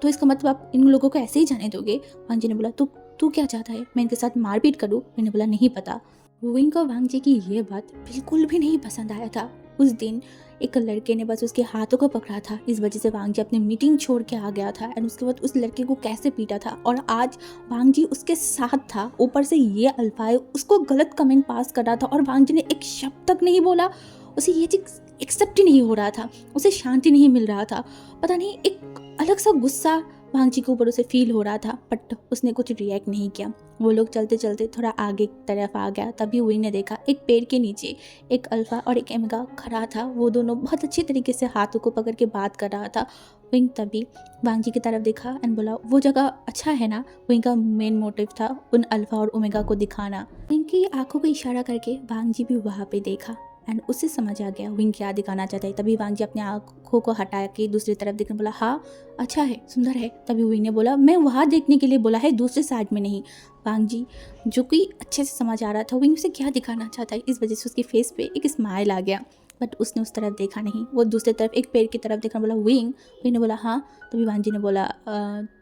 तो इसका मतलब आप इन लोगों को ऐसे ही जाने दोगे? वांग जी ने बोला, तू क्या चाहता है, मैं इनके साथ मारपीट करूँ? मैंने बोला नहीं पता। विंग को वांग जी की ये बात बिल्कुल भी नहीं पसंद आया था। उस दिन एक लड़के ने बस उसके हाथों को पकड़ा था, इस वजह से वांग जी अपनी मीटिंग छोड़ के आ गया था एंड उसके बाद उस लड़के को कैसे पीटा था। और आज वांग जी उसके साथ था, ऊपर से ये अल्फाए उसको गलत कमेंट पास कर रहा था और वांग जी ने एक शब्द तक नहीं बोला। उसे ये चीज़ एक्सेप्ट ही नहीं हो रहा था, उसे शांति नहीं मिल रहा था। पता नहीं एक अलग सा गुस्सा वांग जी के ऊपर उसे फील हो रहा था, बट उसने कुछ रिएक्ट नहीं किया। वो लोग चलते चलते थोड़ा आगे की तरफ आ गया। तभी विंग ने देखा एक पेड़ के नीचे एक अल्फा और एक ओमेगा खड़ा था। वो दोनों बहुत अच्छे तरीके से हाथों को पकड़ के बात कर रहा था। विंग तभी वांग जी की तरफ देखा एंड बोला, वो जगह अच्छा है ना? विंग का मेन मोटिव था उन अल्फा और ओमेगा को दिखाना। विंग की आंखों को इशारा करके वांग जी भी वहाँ पे देखा एंड उससे समझ आ गया विंग क्या दिखाना चाहता है। तभी वांग जी अपने आंखों को हटा के दूसरी तरफ देखने बोला, हाँ अच्छा है, सुंदर है। तभी विंग ने बोला, मैं वहाँ देखने के लिए बोला है, दूसरे साइड में नहीं। वांग जी जो कि अच्छे से समझ आ रहा था विंग उसे क्या दिखाना चाहता है, इस वजह से उसके फेस पे एक स्माइल आ गया, बट उसने उस तरफ देखा नहीं। वो दूसरी तरफ एक पेड़ की तरफ देखना बोला, विंग ने बोला हाँ। तभी वांग जी ने बोला,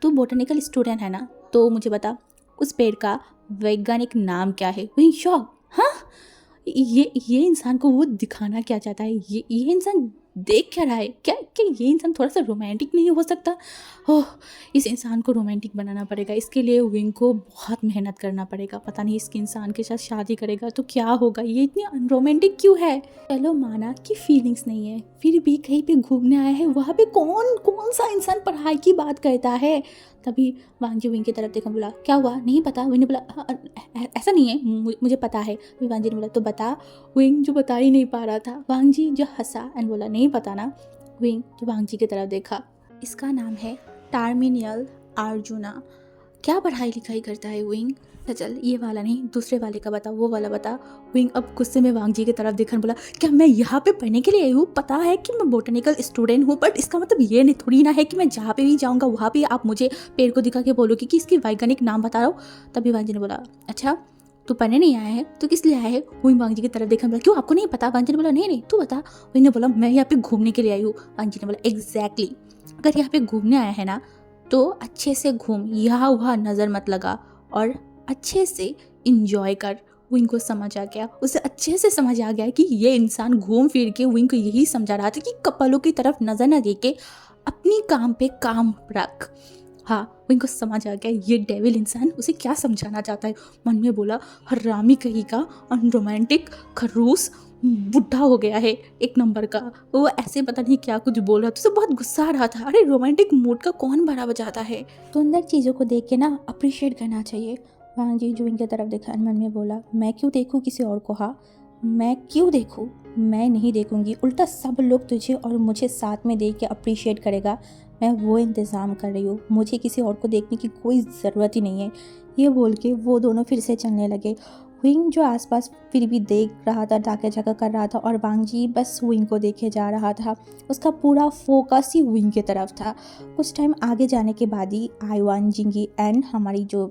तू बोटनिकल स्टूडेंट है ना, तो मुझे बता उस पेड़ का वैज्ञानिक नाम क्या है? विंग शॉक, हाँ ये इंसान को वो दिखाना क्या चाहता है? ये इंसान देख क्या रहा है? क्या क्या ये इंसान थोड़ा सा रोमांटिक नहीं हो सकता? ओह, इस इंसान को रोमांटिक बनाना पड़ेगा। इसके लिए विंग को बहुत मेहनत करना पड़ेगा। पता नहीं इसके इंसान के साथ शादी करेगा तो क्या होगा, ये इतनी अनरोमांटिक क्यों है? चलो माना कि फीलिंग्स नहीं है, फिर भी कहीं पे घूमने आया है, वहाँ पे कौन कौन सा इंसान पढ़ाई की बात करता है? तभी वांग जी विंग की तरफ देखा, बोला क्या हुआ, नहीं पता? विंग ने बोला ऐसा नहीं है, मुझे पता है। फिर वांग जी ने बोला तो बता। विंग जो बता ही नहीं पा रहा था, वांग जी जो हंसा एंड बोला नहीं पता ना। विंग जो वांग जी की तरफ देखा, इसका नाम है टार्मिनियल अर्जुना। क्या पढ़ाई लिखाई करता है विंग? चल ये वाला नहीं, दूसरे वाले का बता, वो वाला बता। विंग अब गुस्से में वांग जी की तरफ देखकर बोला क्या मैं यहाँ पे पढ़ने के लिए आई हूँ? पता है कि मैं बोटेनिकल स्टूडेंट हूँ, बट इसका मतलब ये नहीं थोड़ी ना है कि मैं जहाँ पे भी जाऊँगा वहाँ पे आप मुझे पेड़ को दिखा के बोलोगे कि इसकी वैज्ञानिक नाम बता रहा हूँ। तभी वांग जी ने बोला अच्छा तू पढ़ने नहीं आया है तो किस लिए आया है? विंग वांग जी की तरफ देखा, बोला क्यों आपको नहीं पता? वांग जी ने बोला नहीं नहीं तू बता। विंग ने बोला मैं यहाँ पे घूमने के लिए आई हूँ। वांग जी ने बोला एग्जैक्टली, अगर यहाँ पे घूमने आया है ना तो अच्छे से घूम, यहाँ वहाँ नज़र मत लगा और अच्छे से इंजॉय कर। विंग को समझ आ गया, उसे अच्छे से समझ आ गया कि ये इंसान घूम फिर के विंग को यही समझा रहा था कि कपलों की तरफ नजर न दे के अपनी काम पे काम रख। हाँ, विंग को समझ आ गया ये डेविल इंसान उसे क्या समझाना चाहता है। मन में बोला हरामी कहीं का, अनरोमांटिक खरूस बुढ़ा हो गया है एक नंबर का। वो ऐसे पता नहीं क्या कुछ बोल रहा था, उसे बहुत गुस्सा आ रहा था। अरे रोमांटिक मूड का कौन बड़ा बजाता है? सुंदर चीज़ों को देख के ना अप्रिशिएट करना चाहिए। वांग जी जो इनके तरफ देखा, मन में बोला मैं क्यों देखूं किसी और को? हाँ मैं क्यों देखूं? मैं नहीं देखूंगी, उल्टा सब लोग तुझे और मुझे साथ में देख के अप्रिशिएट करेगा। मैं वो इंतज़ाम कर रही हूँ, मुझे किसी और को देखने की कोई ज़रूरत ही नहीं है। ये बोल के वो दोनों फिर से चलने लगे। विंग जो आसपास फिर भी देख रहा था, डाके झाका कर रहा था और वांग जी बस विंग को देखे जा रहा था। उसका पूरा फोकस ही विंग की तरफ था। कुछ टाइम आगे जाने के बाद ही आईवान जिंगी एंड हमारी जो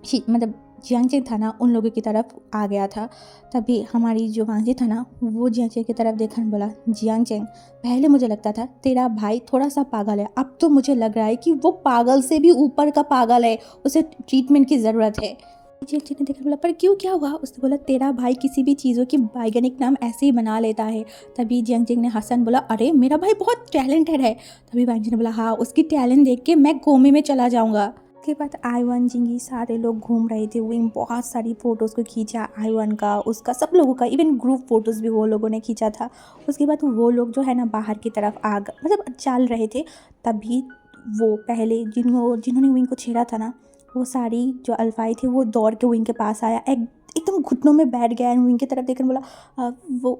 मतलब जियांगचेंग था ना, उन लोगों की तरफ आ गया था। तभी हमारी जो वांग जी था ना, वो जियांगचेंग की तरफ देखा, बोला जियांगचेंग पहले मुझे लगता था तेरा भाई थोड़ा सा पागल है, अब तो मुझे लग रहा है कि वो पागल से भी ऊपर का पागल है, उसे ट्रीटमेंट की ज़रूरत है। जियांगचेंग ने देखा, बोला पर क्यों, क्या हुआ? उसने बोला तेरा भाई किसी भी चीज़ों की वैज्ञानिक नाम ऐसे ही बना लेता है। तभी जियांगचेंग ने हसन बोला अरे मेरा भाई बहुत टैलेंटेड है। तभी वांग जी ने बोला हाँ उसकी टैलेंट देख के मैं कोमे में चला जाऊँगा। उसके बाद आईवान जिंगी सारे लोग घूम रहे थे। विंग बहुत सारी फ़ोटोज़ को खींचा, आईवान का, उसका, सब लोगों का, इवन ग्रुप फ़ोटोज़ भी वो लोगों ने खींचा था। उसके बाद वो लोग जो है ना बाहर की तरफ मतलब चल रहे थे। तभी वो पहले जिन्होंने विंग को छेड़ा था ना, वो सारी जो अल्फाई थी वो दौड़ के विंग के पास आया, एकदम घुटनों में बैठ गया एंड विंग की तरफ देखकर बोला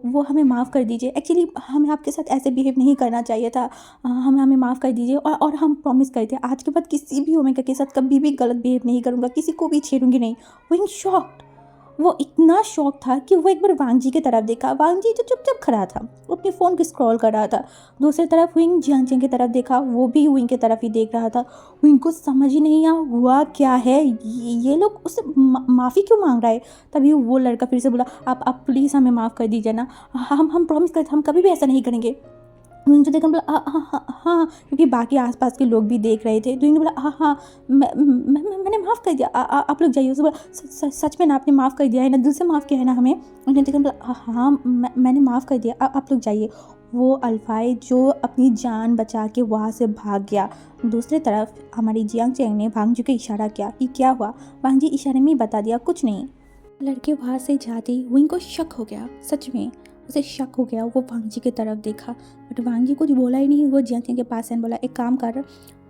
वो हमें माफ़ कर दीजिए, एक्चुअली हमें आपके साथ ऐसे बिहेव नहीं करना चाहिए था, हमें माफ़ कर दीजिए और हम प्रॉमिस करते हैं आज के बाद किसी भी ओमेगा के साथ कभी भी गलत बिहेव नहीं करूँगा, किसी को भी छेड़ूंगी नहीं। विंग शॉक्ड, वो इतना शौक था कि वो एक बार वांग जी की तरफ देखा। वांग जी जो चुपचाप खड़ा था, वो अपने फ़ोन को स्क्रॉल कर रहा था। दूसरी तरफ विंग जियांगचेंग की तरफ देखा, वो भी विंग की तरफ ही देख रहा था। विंग को समझ ही नहीं आया हुआ क्या है, ये लोग उससे माफ़ी क्यों मांग रहा है। तभी वो लड़का फिर से बोला आप प्लीज़ हमें माफ़ कर दीजिए ना, हम प्रॉमिस करते हम कभी भी ऐसा नहीं करेंगे। विंग जो देखा, बोला हाँ हाँ हाँ, क्योंकि बाकी आसपास के लोग भी देख रहे थे। तो विंग ने बोला हाँ हाँ मैंने माफ़ कर दिया, आप लोग जाइए। उसने बोला सच में ना आपने माफ़ कर दिया है ना, दिल से माफ़ किया है ना हमें? उन्होंने देखा, बोला हाँ मैंने माफ़ कर दिया, आप लोग जाइए। वो अल्फाई जो अपनी जान बचा के वहाँ से भाग गया। दूसरी तरफ हमारी जियांगचेंग ने वांग जी को इशारा किया कि क्या हुआ। वांग जी इशारे में ही बता दिया कुछ नहीं। लड़के वहाँ से जाते ही विंग को शक हो गया, सच में उसे शक हो गया। वो वांग जी की तरफ देखा बट वांग जी कुछ बोला ही नहीं। वो जियांगचेंग के पास है, बोला एक काम कर,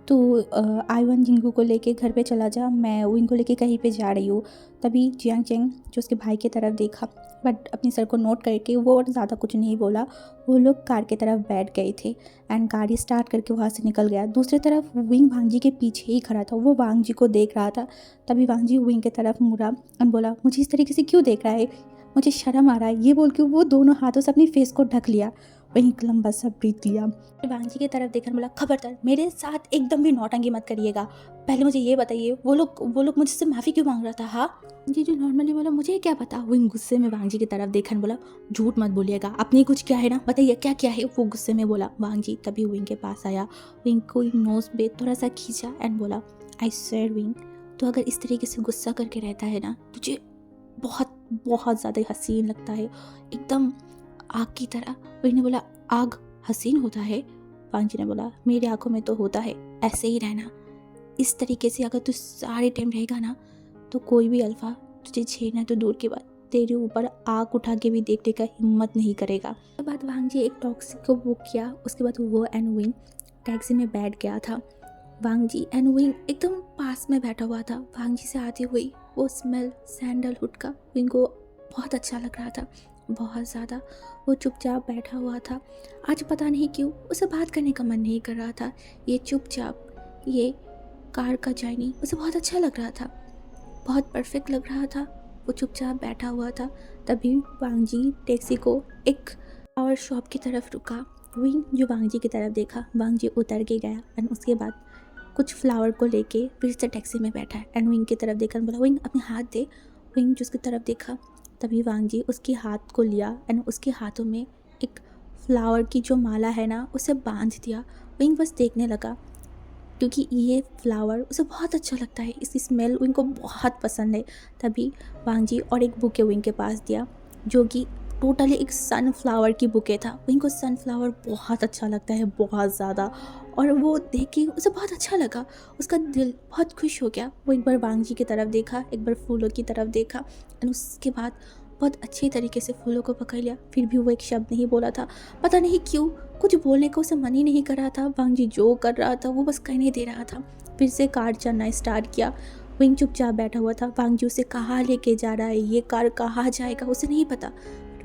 तो आईवन जिंगू को लेके घर पे चला जा, मैं विंग को लेके कहीं पे जा रही हूँ। तभी जियांगचेंग जो उसके भाई की तरफ देखा बट अपनी सर को नोट करके वो और ज़्यादा कुछ नहीं बोला। वो लोग कार की तरफ बैठ गए थे एंड गाड़ी स्टार्ट करके वहाँ से निकल गया। दूसरी तरफ विंग वांग जी के पीछे ही खड़ा था, वो वांग जी को देख रहा था। तभी वांग जी विंग की तरफ मुड़ा और बोला मुझे इस तरीके से क्यों देख रहा है, मुझे शर्म आ रहा है। ये बोल के वो दोनों हाथों से अपनी फेस को ढक लिया। वहीं एक लंबा सा ब्रीथ लिया। वांग जी की तरफ देखकर बोला खबरदार मेरे साथ एकदम भी नौटंकी मत करिएगा, पहले मुझे ये बताइए वो लोग मुझसे माफ़ी क्यों मांग रहा था? हाँ जी जो नॉर्मली बोला मुझे क्या पता। विंग गुस्से में वांग जी की तरफ देखकर बोला झूठ मत बोलिएगा, आपने कुछ किया है ना, बताइए क्या किया है। वो गुस्से में बोला। वांग जी तभी विंग के पास आया, विंग को नोज पे थोड़ा सा खींचा एंड बोला आई स्वेयर विंग, तो अगर इस तरीके से गुस्सा करके रहता है ना, तुझे बहुत बहुत ज़्यादा हसीन लगता है, एकदम आग की तरह। विंग ने बोला आग? हसीन होता है। वांग जी ने बोला मेरी आंखों में तो होता है, ऐसे ही रहना। इस तरीके से अगर तू सारे टाइम रहेगा ना तो कोई भी अल्फा तुझे छेड़ना तो दूर की बात, तेरे ऊपर आँख उठा के भी देखने का हिम्मत नहीं करेगा। उसके बाद वांग जी एक टैक्सी को बुक किया। उसके बाद वो एंड विंग टैक्सी में बैठ गया था। वांग जी एंड विंग एकदम पास में बैठा हुआ था। वांग जी से आती हुई वो स्मेल सैंडलवुड का विंग को बहुत अच्छा लग रहा था, बहुत ज़्यादा। वो चुपचाप बैठा हुआ था। आज पता नहीं क्यों उसे बात करने का मन नहीं कर रहा था। ये चुपचाप ये कार का जाइनी उसे बहुत अच्छा लग रहा था, बहुत परफेक्ट लग रहा था। वो चुपचाप बैठा हुआ था। तभी वांग जी टैक्सी को एक फ्लावर शॉप की तरफ रुका। विंग जो वांग जी की तरफ देखा, वांग जी उतर के गया एंड उसके बाद कुछ फ्लावर को लेके फिर से टैक्सी में बैठा एंड विंग की तरफ देखकर बोला विंग अपने हाथ दे। विंग जिसकी तरफ देखा तभी वांग जी उसके हाथ को लिया एंड उसके हाथों में एक फ्लावर की जो माला है ना उसे बांध दिया। विंग बस देखने लगा क्योंकि ये फ्लावर उसे बहुत अच्छा लगता है, इसकी स्मेल विंग को बहुत पसंद है। तभी वांग जी और एक बुके विंग के पास दिया जो कि टोटली एक सनफ्लावर की बुके था। विंग को सनफ्लावर बहुत अच्छा लगता है, बहुत ज़्यादा। और वो देख के उसे बहुत अच्छा लगा, उसका दिल बहुत खुश हो गया। वो एक बार वांग जी की तरफ देखा, एक बार फूलों की तरफ देखा और उसके बाद बहुत अच्छी तरीके से फूलों को पकड़ लिया। फिर भी वो एक शब्द नहीं बोला था। पता नहीं क्यों कुछ बोलने को उसे मन ही नहीं कर रहा था। वांग जी जो कर रहा था वो बस कहने दे रहा था। फिर से कार चलना स्टार्ट किया। विंग चुपचाप बैठा हुआ था। वांग जी उसे कहाँ लेके जा रहा है, ये कार कहाँ जाएगा उसे नहीं पता।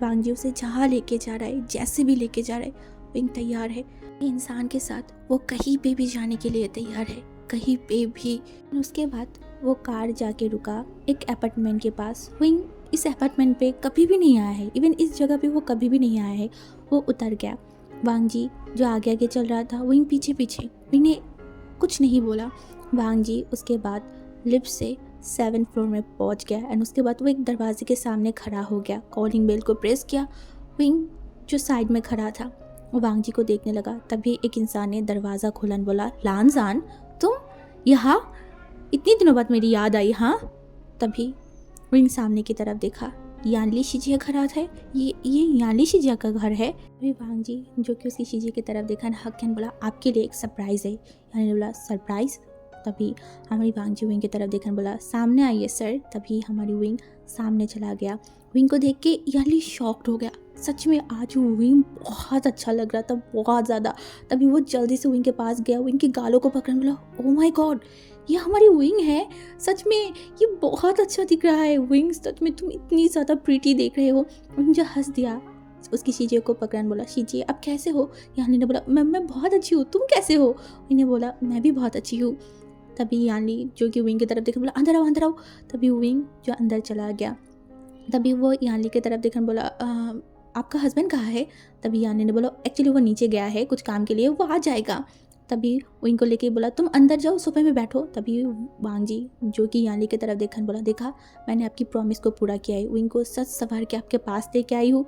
वांग जी उसे जहाँ लेके जा रहा है, जैसे भी लेके जा रहा है, विंग तैयार है। इंसान के साथ वो कहीं पे भी जाने के लिए तैयार है, कहीं पे भी। उसके बाद वो कार जाके रुका एक अपार्टमेंट के पास। विंग इस अपार्टमेंट पे कभी भी नहीं आया है, इवन इस जगह पे वो कभी भी नहीं आया है। वो उतर गया। वांग जी जो आगे आगे चल रहा था, विंग पीछे पीछे। विंग ने कुछ नहीं बोला। वांग जी उसके बाद लिफ्ट से 7th फ्लोर में पहुंच गया एंड उसके बाद वो एक दरवाजे के सामने खड़ा हो गया। कॉलिंग बेल को प्रेस किया। विंग जो साइड में खड़ा था वो वांग जी को देखने लगा। तभी एक इंसान ने दरवाज़ा खोला और बोला लानजान तुम यहाँ, इतनी दिनों बाद मेरी याद आई हाँ। तभी विंग सामने की तरफ देखा, यानली शिजिया खड़ा था। ये यानली शिजिया का घर है। अभी वांग जी जो कि उसकी शिजिया की तरफ देखा हक्कन बोला आपके लिए एक सरप्राइज़ है। यानी बोला सरप्राइज़। तभी हमारी वांग जी विंग की तरफ देखकर बोला सामने आइए सर। तभी हमारी विंग सामने चला गया। विंग को देख के यानली शॉक्ड हो गया। सच में आज विंग बहुत अच्छा लग रहा था, बहुत ज़्यादा। तभी वो जल्दी से विंग के पास गया, विंग के गालों को पकड़ बोला ओह माय गॉड ये हमारी विंग है, सच में ये बहुत अच्छा दिख रहा है। विंग सच में तुम इतनी ज़्यादा प्रीटी देख रहे हो। मुझे हंस दिया। उसकी शीजिए को पकड़न बोला शीजिए अब कैसे हो। यानी ने बोला मैं बहुत अच्छी हूँ, तुम कैसे हो। इन्हें बोला मैं भी बहुत अच्छी हूँ। तभी यानी जो कि विंग की तरफ देखकर बोला अंदर आओ अंदर आओ। तभी विंग जो अंदर चला गया। तभी वो यानी की तरफ देखकर बोला आपका हस्बैंड कहाँ है। तभी यानी ने बोला एक्चुअली वो नीचे गया है कुछ काम के लिए, वो आ जाएगा। तभी वो इनको लेके बोला तुम अंदर जाओ सोफे में बैठो। तभी वांग जी जो कि यानी की तरफ देखकर बोला देखा मैंने आपकी प्रॉमिस को पूरा किया है, वो इनको सच सवार के आपके पास लेके आई हूँ।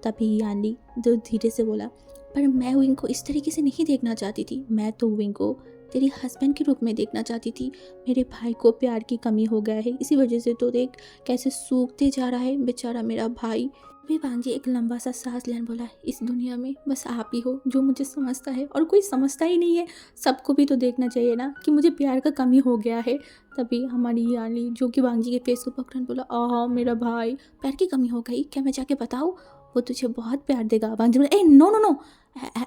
तभी यानी जो धीरे से बोला पर मैं विंग को इस तरीके से नहीं देखना चाहती थी, मैं तो विंग को तेरे हस्बैंड के रूप में देखना चाहती थी। मेरे भाई को प्यार की कमी हो गया है, इसी वजह से तो देख कैसे सूखते जा रहा है बेचारा मेरा भाई। भी वांग जी एक लंबा सा सांस लेने बोला इस दुनिया में बस आप ही हो जो मुझे समझता है और कोई समझता ही नहीं है। सबको भी तो देखना चाहिए ना कि मुझे प्यार का कमी हो गया है। तभी हमारी यानी जो कि वांग जी के फेस को पकड़न बोला आह मेरा भाई प्यार की कमी हो गई क्या, मैं जाके बताऊँ, वो तुझे बहुत प्यार देगा। वांग जी बोला ए नो नो नो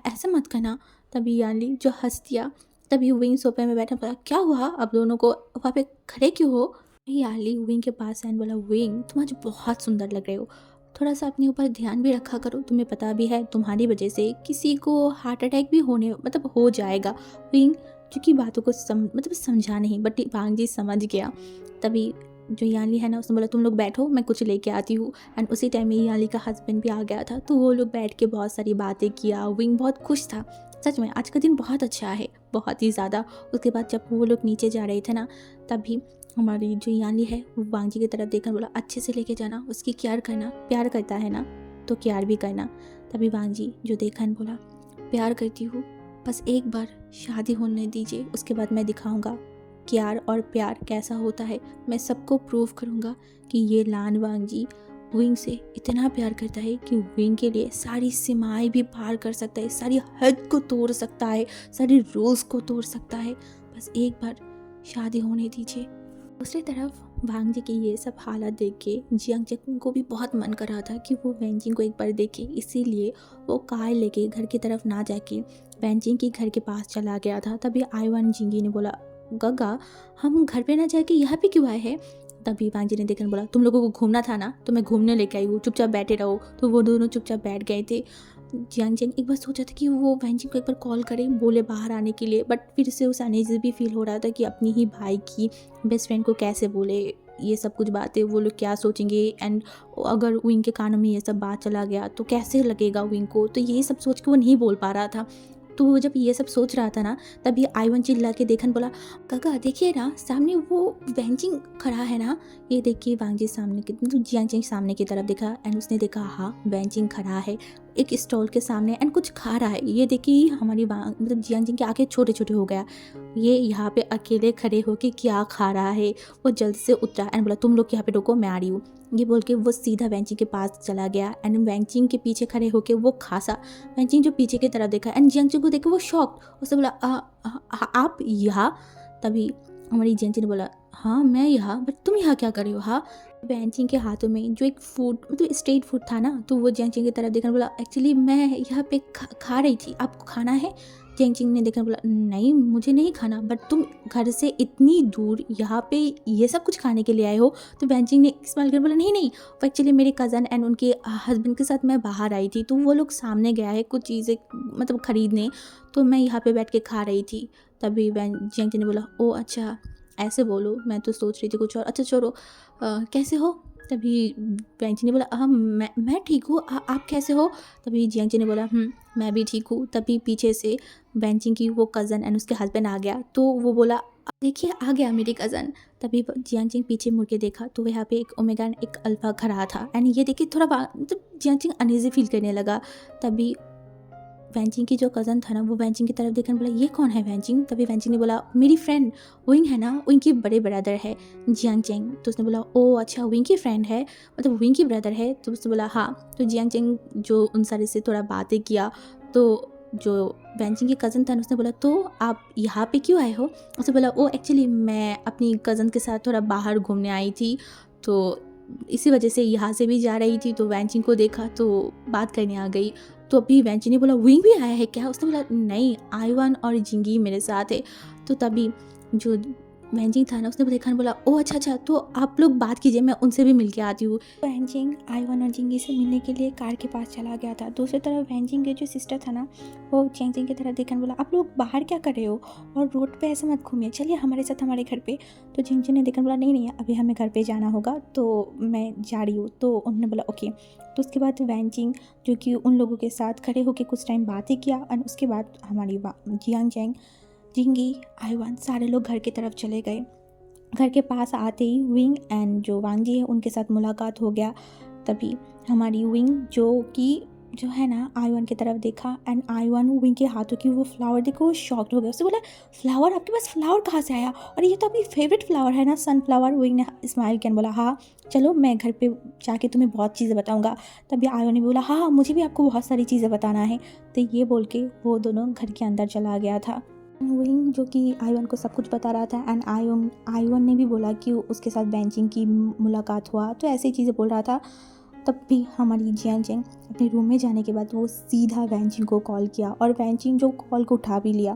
ऐसे मत करना। तभी यानी जो हंस दिया। तभी विंग सोफे में बैठा बोला क्या हुआ अब दोनों को वहाँ पे खड़े क्यों हो। याली विंग के पास आए बोला विंग तुम आज बहुत सुंदर लग रहे हो, थोड़ा सा अपने ऊपर ध्यान भी रखा करो, तुम्हें पता भी है तुम्हारी वजह से किसी को हार्ट अटैक भी होने मतलब हो जाएगा। विंग क्योंकि बातों को समझा नहीं बट वांग जी समझ गया। तभी जो याली है ना उसने बोला तुम लोग बैठो मैं कुछ लेके आती हूँ। एंड उसी टाइम में याली का हस्बैंड भी आ गया था तो वो लोग बैठ के बहुत सारी बातें किया। विंग बहुत खुश था, सच में आज का दिन बहुत अच्छा है, बहुत ही ज़्यादा। उसके बाद जब वो लोग नीचे जा रहे थे ना तभी हमारी जो यानी है वो वांग जी की तरफ देखकर बोला अच्छे से लेके जाना, उसकी केयर करना, प्यार करता है ना तो केयर भी करना। तभी वांग जी जो देखा बोला प्यार करती हूँ, बस एक बार शादी होने दीजिए, उसके बाद मैं दिखाऊंगा केयर और प्यार कैसा होता है। मैं सबको प्रूव करूँगा कि ये लान वांग जी विंग से इतना प्यार करता है कि विंग के लिए सारी सीमाएं भी पार कर सकता है, सारी हद को तोड़ सकता है, सारी रूल्स को तोड़ सकता है। बस एक बार शादी होने दीजिए। दूसरी तरफ वांग जी की ये सब हालत देख के जियांग चेंग को भी बहुत मन कर रहा था कि वो वेंजिंग को एक बार देखे, इसीलिए वो कार लेके घर की तरफ ना जाके वेंजिंग के घर के पास चला गया था। तभी आईवान जिंगी ने बोला, गगा हम घर पे ना जाके यहाँ पे क्यों आए हैं? तभी वांग जी ने देखकर बोला, तुम लोगों को घूमना था ना, तो मैं घूमने लेके आई हूँ, चुपचाप बैठे रहो। तो वो दोनों चुपचाप बैठ गए थे। जियांग चेंग एक बार सोचा था कि वो वेंजिंग को एक बार कॉल करे, बोले बाहर आने के लिए, बट फिर से उसे अनईजी भी फील हो रहा था कि अपनी ही भाई की बेस्ट फ्रेंड को कैसे बोले ये सब कुछ बातें, वो लोग क्या सोचेंगे, एंड अगर विंग के कानों में ये सब बात चला गया तो कैसे लगेगा विंग को। तो यही सब सोच के वो नहीं बोल पा रहा था। तो वो जब ये सब सोच रहा था ना, तभी आईवन चिल्ला के देखन बोला, काका देखिए ना सामने वो वेंजिंग खड़ा है ना। ये देखिए वांग जी सामने की, मतलब जियांग चेंग सामने की तरफ देखा एंड उसने देखा हाँ वेंजिंग खड़ा है एक स्टॉल के सामने एंड कुछ खा रहा है। ये देखिए हमारी मतलब जियांग चेंग की आंखें छोटे छोटे हो गया, ये यहाँ पे अकेले खड़े होके क्या खा रहा है। वो जल्दी से उतरा एंड बोला, तुम लोग यहाँ पे रुको, मैं आ रही हूँ। ये बोल के वो सीधा वेंचिंग के पास चला गया एंड वेंचिंग के पीछे खड़े होके वो खासा वेंचिंग जो पीछे की तरफ देखा एंड जियांग चेंग को देख के वो शॉक, उससे बोला आप यहाँ? तभी हमारी जियांग चेंग ने बोला, हाँ मैं यहाँ, बट तुम यहाँ क्या कर रहे हो? हाँ। वेंचिंग के हाथों में जो एक फूड मतलब स्ट्रीट फूड था ना, तो वो जियांग चेंग की तरफ देखकर बोला, एक्चुअली मैं यहाँ पे खा रही थी, आपको खाना है? जियांग चेंग ने देखकर बोला, नहीं मुझे नहीं खाना, बट तुम घर से इतनी दूर यहाँ पे ये सब कुछ खाने के लिए आए हो? तो वेंचिंग ने स्माइल कर बोला, नहीं नहीं, वो एक्चुअली मेरे कज़न एंड उनके हस्बैंड के साथ मैं बाहर आई थी, तो वो लोग सामने गया है कुछ चीज़ें मतलब ख़रीदने, तो मैं यहाँ पे बैठ के खा रही थी। तभी जियांग चेंग ने बोला, ओ अच्छा ऐसे बोलो, मैं तो सोच रही थी कुछ और। अच्छा छोड़ो, कैसे हो? तभी वेंची ने बोला, हाँ मैं ठीक हूँ, आप कैसे हो? तभी जियांग चेंग ने बोला, मैं भी ठीक हूँ। तभी पीछे से वेंचिंग की वो कज़न एंड उसके हस्बैंड आ गया, तो वो बोला, देखिए आ गया मेरी कज़न। तभी जियांग चेंग पीछे मुड़ के देखा तो वहाँ पे एक ओमेगा एंड एक अल्फा खड़ा था एंड ये देखिए थोड़ा मतलब जियांग चेंग अनईजी फील करने लगा। तभी वेंचिंग की जो कज़न था ना, वो वेंचिंग की तरफ देखने बोला, ये कौन है वेंचिंग? तभी वेंचिंग ने बोला, मेरी फ्रेंड विंग है ना, विंग की बड़े ब्रदर है जियांग चेंग। तो उसने बोला, ओ अच्छा विंग की फ्रेंड है, मतलब विंग की ब्रदर है? तो उसने बोला हाँ। तो जियांग चेंग जो उन सारे से थोड़ा बातें किया, तो जो वेंचिंग की कज़न था उसने बोला, तो आप यहाँ पे क्यों आए हो? उसने बोला, ओ एक्चुअली मैं अपनी कज़न के साथ थोड़ा बाहर घूमने आई थी, तो इसी वजह से यहाँ से भी जा रही थी, तो वेंचिंग को देखा तो बात करने आ गई। तो अभी वेंची ने बोला, विंग भी आया है क्या? उसने बोला, नहीं आईवान और जिंगी मेरे साथ है। तो तभी जो वेंचिंग था ना, उसने देखा बोला, ओ अच्छा तो आप लोग बात कीजिए, मैं उनसे भी मिल के आती हूँ। वेंचिंग आईवान और जिंगी से मिलने के लिए कार के पास चला गया था। दूसरी तरफ वेंचिंग के जो सिस्टर था ना, वो जियांग चेंग की तरफ देखकर बोला, आप लोग बाहर क्या कर रहे हो और रोड पे ऐसे मत घूमिए, चलिए हमारे साथ हमारे घर पे। तो जियांग चेंग ने देखकर बोला, नहीं अभी हमें घर पे जाना होगा, तो मैं जा रही हूँ। तो उन्होंने बोला ओके। तो उसके बाद वेंचिंग जो कि उन लोगों के साथ खड़े होकर कुछ टाइम बातें किया और उसके बाद हमारी जियांग चेंग, जिंगी, आईवान सारे लोग घर की तरफ चले गए। घर के पास आते ही विंग एंड जो वांग जी है उनके साथ मुलाकात हो गया। तभी हमारी विंग जो है ना, आईवान की तरफ देखा एंड आईवान विंग के हाथों की वो फ्लावर देखो, वो शॉक्ड हो गया। उससे बोला, फ्लावर? आपके पास फ्लावर कहाँ से आया? और ये तो आपकी फेवरेट फ्लावर है ना, सनफ्लावर। विंग ने स्माइल किया, बोला हाँ चलो मैं घर पे जाके तुम्हें बहुत चीज़ें बताऊँगा। तभी आईवान ने बोला, हाँ मुझे भी आपको बहुत सारी चीज़ें बताना है। तो ये बोल के वो दोनों घर के अंदर चला गया था। विंग जो कि आईवान को सब कुछ बता रहा था एंड आईवान ने भी बोला कि उसके साथ वेंचिंग की मुलाकात हुआ, तो ऐसी चीज़ें बोल रहा था। तब भी हमारी जियांग चेंग अपने रूम में जाने के बाद वो सीधा वेंचिंग को कॉल किया और वेंचिंग जो कॉल को उठा भी लिया।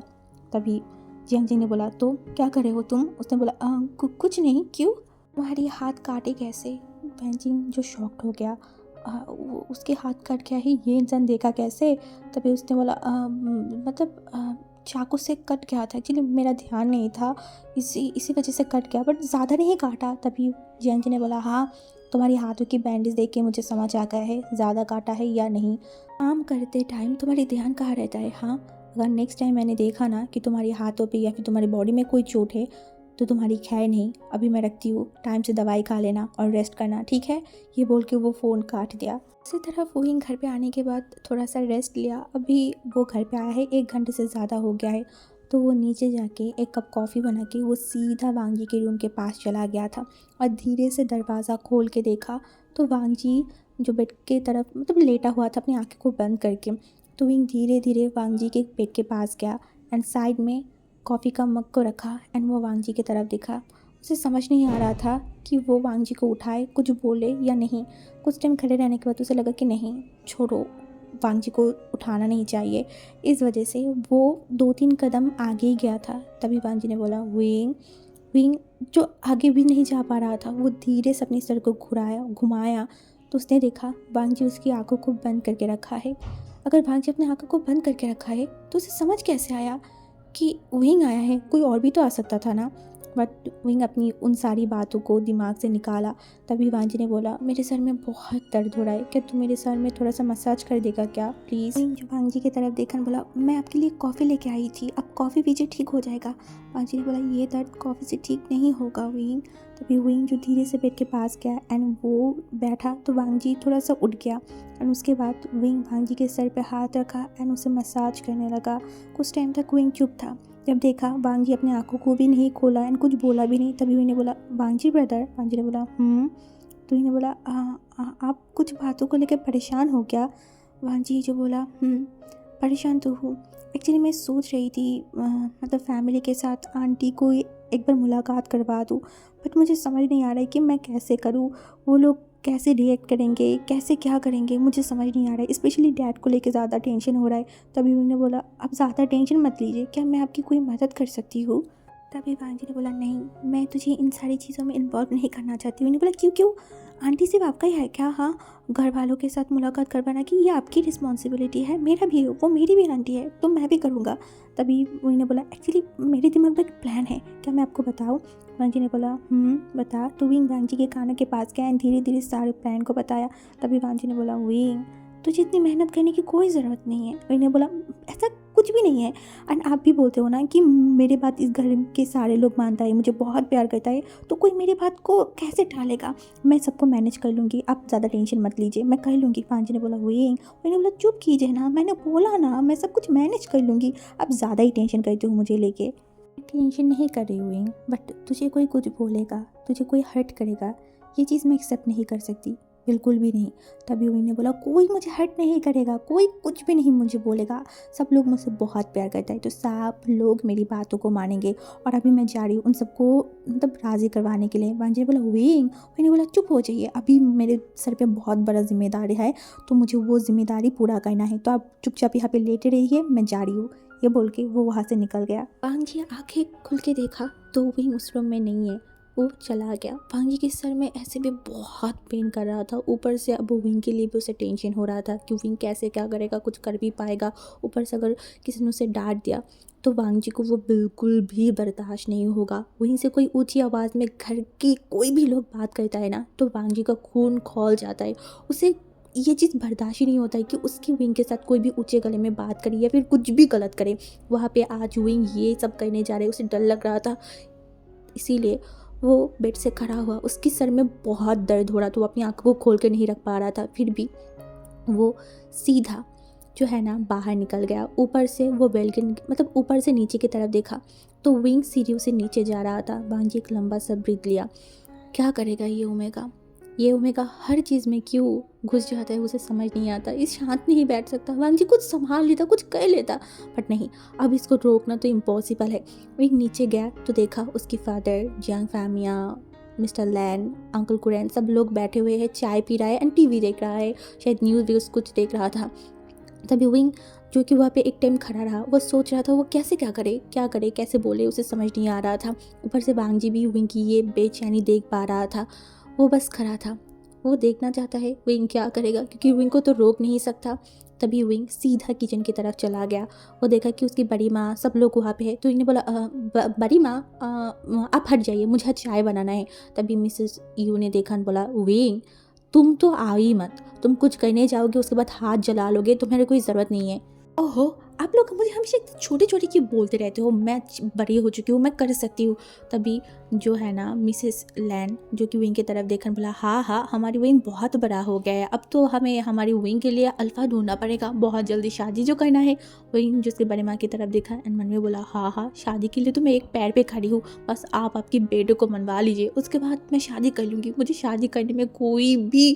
तभी जियांग चेंग ने बोला, तो क्या कर रहे हो तुम? उसने बोला, कुछ नहीं। क्यों? तुम्हारी हाथ काटे कैसे? वेंचिंग जो शॉक्ड हो गया, उसके हाथ कट गया है, ये इंसान देखा कैसे? तभी उसने बोला, मतलब चाकू से कट गया था, एक्चुअली मेरा ध्यान नहीं था, इसी वजह से कट गया, बट ज़्यादा नहीं काटा। तभी जियांग चेंग ने बोला, हाँ तुम्हारी हाथों की बैंडेज देख के मुझे समझ आ गया है ज़्यादा काटा है या नहीं। काम करते टाइम तुम्हारी ध्यान कहाँ रहता है? हाँ, अगर नेक्स्ट टाइम मैंने देखा ना कि तुम्हारे हाथों पे या फिर तुम्हारी बॉडी में कोई चोट है तो तुम्हारी खैर नहीं। अभी मैं रखती हूँ, टाइम से दवाई खा लेना और रेस्ट करना, ठीक है? ये बोल के वो फ़ोन काट दिया। उसी तरफ वही घर पे आने के बाद थोड़ा सा रेस्ट लिया। अभी वो घर पे आया है 1 घंटे से ज़्यादा हो गया है, तो वो नीचे जाके एक कप कॉफ़ी बना के वो सीधा वांग जी के रूम के पास चला गया था और धीरे से दरवाज़ा खोल के देखा तो वांग जी जो बेड के तरफ मतलब लेटा हुआ था अपनी आँखें को बंद करके। तो विंग धीरे धीरे वांग जी के बेड के पास गया एंड साइड में कॉफ़ी का मग को रखा एंड वो वांग जी की तरफ देखा। उसे समझ नहीं आ रहा था कि वो वांग जी को उठाए, कुछ बोले या नहीं। कुछ टाइम खड़े रहने के बाद उसे लगा कि नहीं, छोड़ो, वांग जी को उठाना नहीं चाहिए। इस वजह से वो 2-3 कदम आगे ही गया था। तभी वांग जी ने बोला विंग। विंग जो आगे भी नहीं जा पा रहा था, वो धीरे से अपने सर को घुमाया तो उसने देखा वांग जी उसकी आंखों को बंद करके रखा है। अगर वांग जी अपने आंखों को बंद करके रखा है तो उसे समझ कैसे आया कि विंग आया है? कोई और भी तो आ सकता था ना। बट विंग अपनी उन सारी बातों को दिमाग से निकाला। तभी वांग जी ने बोला मेरे सर में बहुत दर्द हो रहा है, क्या तू मेरे सर में थोड़ा सा मसाज कर देगा क्या प्लीज़। विंग जो वांग जी की तरफ देखा बोला मैं आपके लिए कॉफ़ी लेके आई थी, अब कॉफ़ी पीजिए, ठीक हो जाएगा। वांग जी ने बोला ये दर्द कॉफ़ी से ठीक नहीं होगा विंग। तभी विंग जो धीरे से बेड के पास गया एंड वो बैठा तो वांग जी थोड़ा सा उठ गया एंड उसके बाद विंग वांग जी के सर पे हाथ रखा एंड उसे मसाज करने लगा। कुछ टाइम तक विंग चुप था। जब देखा वांग जी अपने आंखों को भी नहीं खोला एंड कुछ बोला भी नहीं, तभी विंग ने बोला वांग जी ब्रदर। वांग जी ने बोला तो विंग ने बोला आप कुछ बातों को लेकर परेशान हो क्या? वांग जी जो बोला परेशान तो हूँ। एक्चुअली मैं सोच रही थी मतलब फैमिली के साथ आंटी को एक बार मुलाकात करवा दूँ, बट मुझे समझ नहीं आ रहा है कि मैं कैसे करूँ। वो लोग कैसे रिएक्ट करेंगे, कैसे क्या करेंगे, मुझे समझ नहीं आ रहा है। स्पेशली डैड को लेके ज़्यादा टेंशन हो रहा है। तभी उन्होंने बोला आप ज़्यादा टेंशन मत लीजिए, क्या मैं आपकी कोई मदद कर सकती हूँ? तभी वांग जी ने बोला नहीं, मैं तुझे इन सारी चीज़ों में इन्वॉल्व नहीं करना चाहती हूँ। उन्होंने बोला क्यों क्यों? आंटी सिर्फ आपका ही है क्या? हाँ, घर वालों के साथ मुलाकात करवाना कि ये आपकी रिस्पॉन्सिबिलिटी है। मेरा भी, वो मेरी भी आंटी है तो मैं भी करूँगा। तभी उन्होंने बोला एक्चुअली मेरे दिमाग में एक प्लान है, क्या मैं आपको बताऊँ? वांग जी ने बोला बता। तो विंग वांग जी के कानों के पास गया एंड धीरे धीरे सारे प्लान को बताया। तभी वांग जी ने बोला विंग तुझे इतनी मेहनत करने की कोई ज़रूरत नहीं है। विंग ने बोला ऐसा कुछ भी नहीं है, एंड आप भी बोलते हो ना कि मेरे बात इस घर के सारे लोग मानता है, मुझे बहुत प्यार करता है, तो कोई मेरे बात को कैसे टालेगा? मैं सबको मैनेज कर लूँगी, आप ज़्यादा टेंशन मत लीजिए, मैं कर लूँगी। वांग जी ने बोला विंग। मैंने बोला चुप कीजिए ना, मैंने बोला ना मैं सब कुछ मैनेज कर लूँगी, आप ज़्यादा ही टेंशन करते हो मुझे लेके। टेंशन नहीं कर रही हुई, बट तुझे कोई कुछ बोलेगा, तुझे कोई हर्ट करेगा, ये चीज़ मैं एक्सेप्ट नहीं कर सकती, बिल्कुल भी नहीं। तभी विंग ने बोला कोई मुझे हर्ट नहीं करेगा, कोई कुछ भी नहीं मुझे बोलेगा, सब लोग मुझसे बहुत प्यार करता है, तो सब लोग मेरी बातों को मानेंगे। और अभी मैं जा रही हूँ उन सबको मतलब राज़ी करवाने के लिए। वांग जी ने बोला विंग ने बोला चुप हो जाइए, अभी मेरे सर पे बहुत बड़ा जिम्मेदारी है, तो मुझे वो जिम्मेदारी पूरा करना है, तो आप चुपचाप यहाँ पे लेटे रहिए, मैं जा रही हूँ। ये बोल के वो वहाँ से निकल गया। वांग जी आंखें खुल के देखा तो विंग उस रूम में नहीं है, वो चला गया। वांग जी के सर में ऐसे भी बहुत पेन कर रहा था, ऊपर से अब विंग के लिए भी उसे टेंशन हो रहा था कि विंग कैसे क्या करेगा, कुछ कर भी पाएगा। ऊपर से अगर किसी ने उसे डांट दिया तो वांग जी को वो बिल्कुल भी बर्दाश्त नहीं होगा। वहीं से कोई ऊंची आवाज़ में घर की कोई भी लोग बात करता है ना तो वांग जी का खून खौल जाता है। उसे ये चीज़ बर्दाश्त ही नहीं होता है कि उसकी विंग के साथ कोई भी ऊंचे गले में बात करे या फिर कुछ भी गलत करे। वहाँ पे आज विंग ये सब करने जा रहे, उसे डर लग रहा था, इसीलिए वो बेड से खड़ा हुआ। उसके सर में बहुत दर्द हो रहा था, वो अपनी आंखों को खोल के नहीं रख पा रहा था, फिर भी वो सीधा जो है ना बाहर निकल गया। ऊपर से वो बेल्कनी मतलब ऊपर से नीचे की तरफ देखा तो विंग सीढ़ियों से नीचे जा रहा था। वांग जी एक लंबा सा ब्रीथ लिया, क्या करेगा ये ओमेगा हर चीज़ में क्यों घुस जाता है, उसे समझ नहीं आता। इस शांत नहीं बैठ सकता। वांग जी कुछ संभाल लेता, कुछ कर लेता, बट नहीं, अब इसको रोकना तो इम्पॉसिबल है। वो एक नीचे गया तो देखा उसकी फादर, जियांग फैमिया, मिस्टर लैन, अंकल कुरैन सब लोग बैठे हुए हैं, चाय पी रहा है एंड टीवी देख रहा है, शायद न्यूज़ व्यूज़ कुछ देख रहा था। तभी विंग जो कि वहाँ पे एक टाइम खड़ा रहा, वो सोच रहा था वो कैसे क्या करे कैसे बोले, उसे समझ नहीं आ रहा था। ऊपर से वांग जी भी विंग की ये बेचैनी देख पा रहा था। वो बस खड़ा था, वो देखना चाहता है विंग क्या करेगा, क्योंकि विंग को तो रोक नहीं सकता। तभी विंग सीधा किचन की तरफ चला गया। वो देखा कि उसकी बड़ी माँ सब लोग वहाँ पे है, तो इन्हें बोला बड़ी माँ आप हट जाइए, मुझे चाय बनाना है। तभी मिसेस यू ने देखा और बोला विंग तुम तो आओ ही मत, तुम कुछ करने जाओगे उसके बाद हाथ जला लोगे, तुम्हारी कोई ज़रूरत नहीं है। ओहो आप लोग मुझे हमेशा छोटे छोटे क्यों बोलते रहते हो, मैं बड़ी हो चुकी हूँ, मैं कर सकती हूँ। तभी जो है ना मिसेस लैन जो कि विंग की तरफ देखकर बोला, हाँ हाँ हमारी विंग बहुत बड़ा हो गया है, अब तो हमें हमारी विंग के लिए अल्फ़ा ढूंढना पड़ेगा, बहुत जल्दी शादी जो करना है। विंग जो उसके बड़े माँ की तरफ देखा एंड मन में बोला, हाँ हाँ शादी के लिए तो मैं एक पैर पे खड़ी हूँ, बस आप आपकी बेटे को मनवा लीजिए, उसके बाद मैं शादी कर लूँगी, मुझे शादी करने में कोई भी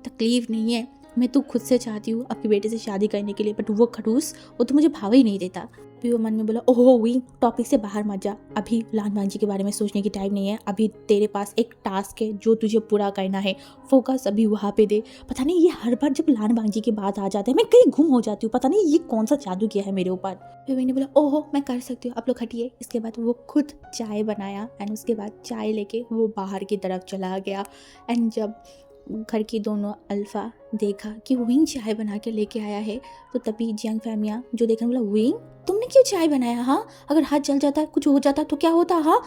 तकलीफ़ नहीं है। मैं तो खुद से चाहती हूँ आपके बेटे से शादी करने के लिए, बट वो खड़ूस वो तो मुझे भाव ही नहीं देता। फिर वो मन में बोला, ओहो विंग टॉपिक से बाहर मत जा, अभी लान जी के बारे में सोचने की टाइम नहीं है, अभी तेरे पास एक टास्क है जो तुझे पूरा करना है, फोकस अभी वहाँ पे दे। पता नहीं ये हर बार जब लान जी की बात आ जाता है मैं कहीं गुम हो जाती हूँ, पता नहीं ये कौन सा जादू किया है मेरे ऊपर। फिर मैंने बोला, ओहो मैं कर सकती हूँ, आप लोग हटिए। इसके बाद वो खुद चाय बनाया एंड उसके बाद चाय लेके वो बाहर की तरफ चला गया। एंड जब घर की दोनों अल्फ़ा देखा कि विंग चाय बना के लेके आया है, तो तभी जियांग फैमिया जो देखने बोला, विंग तुमने क्यों चाय बनाया, हाँ अगर हाथ जल जाता कुछ हो जाता तो क्या होता, हाँ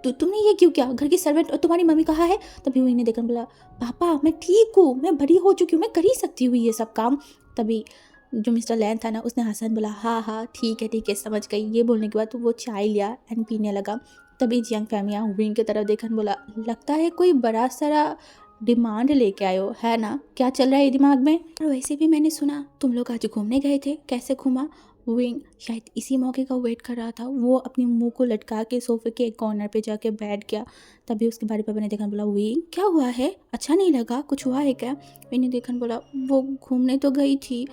तो तुमने ये क्यों किया, घर की सर्वेंट और तुम्हारी मम्मी कहाँ है। तभी विंग ने देखकर बोला, पापा मैं ठीक हूँ, मैं बड़ी हो चुकी हूँ, मैं कर ही सकती हूँ ये सब काम। तभी जो मिस्टर लैन था ना उसने हसन बोला, हाँ हाँ ठीक है समझ गई। ये बोलने के बाद तो वो चाय लिया एंड पीने लगा। तभी जियांग फैमिया विंग की तरफ देखकर बोला, लगता है कोई बड़ा सारा डिमांड लेके आए हो, है ना, क्या चल रहा है दिमाग में। और वैसे भी मैंने सुना तुम लोग आज घूमने गए थे, कैसे घूमा। विंग शायद इसी मौके का वेट कर रहा था, वो अपने मुंह को लटका के सोफे के एक कॉर्नर पे जाके बैठ गया। तभी उसके बारे पापा ने देखा, बोला, विंग क्या हुआ है, अच्छा नहीं लगा, कुछ हुआ है क्या। विंग ने देखा बोला, वो घूमने तो गई थी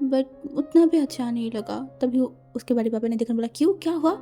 बट उतना भी अच्छा नहीं लगा। तभी उसके बारे पापा ने देखा बोला, क्यों क्या हुआ।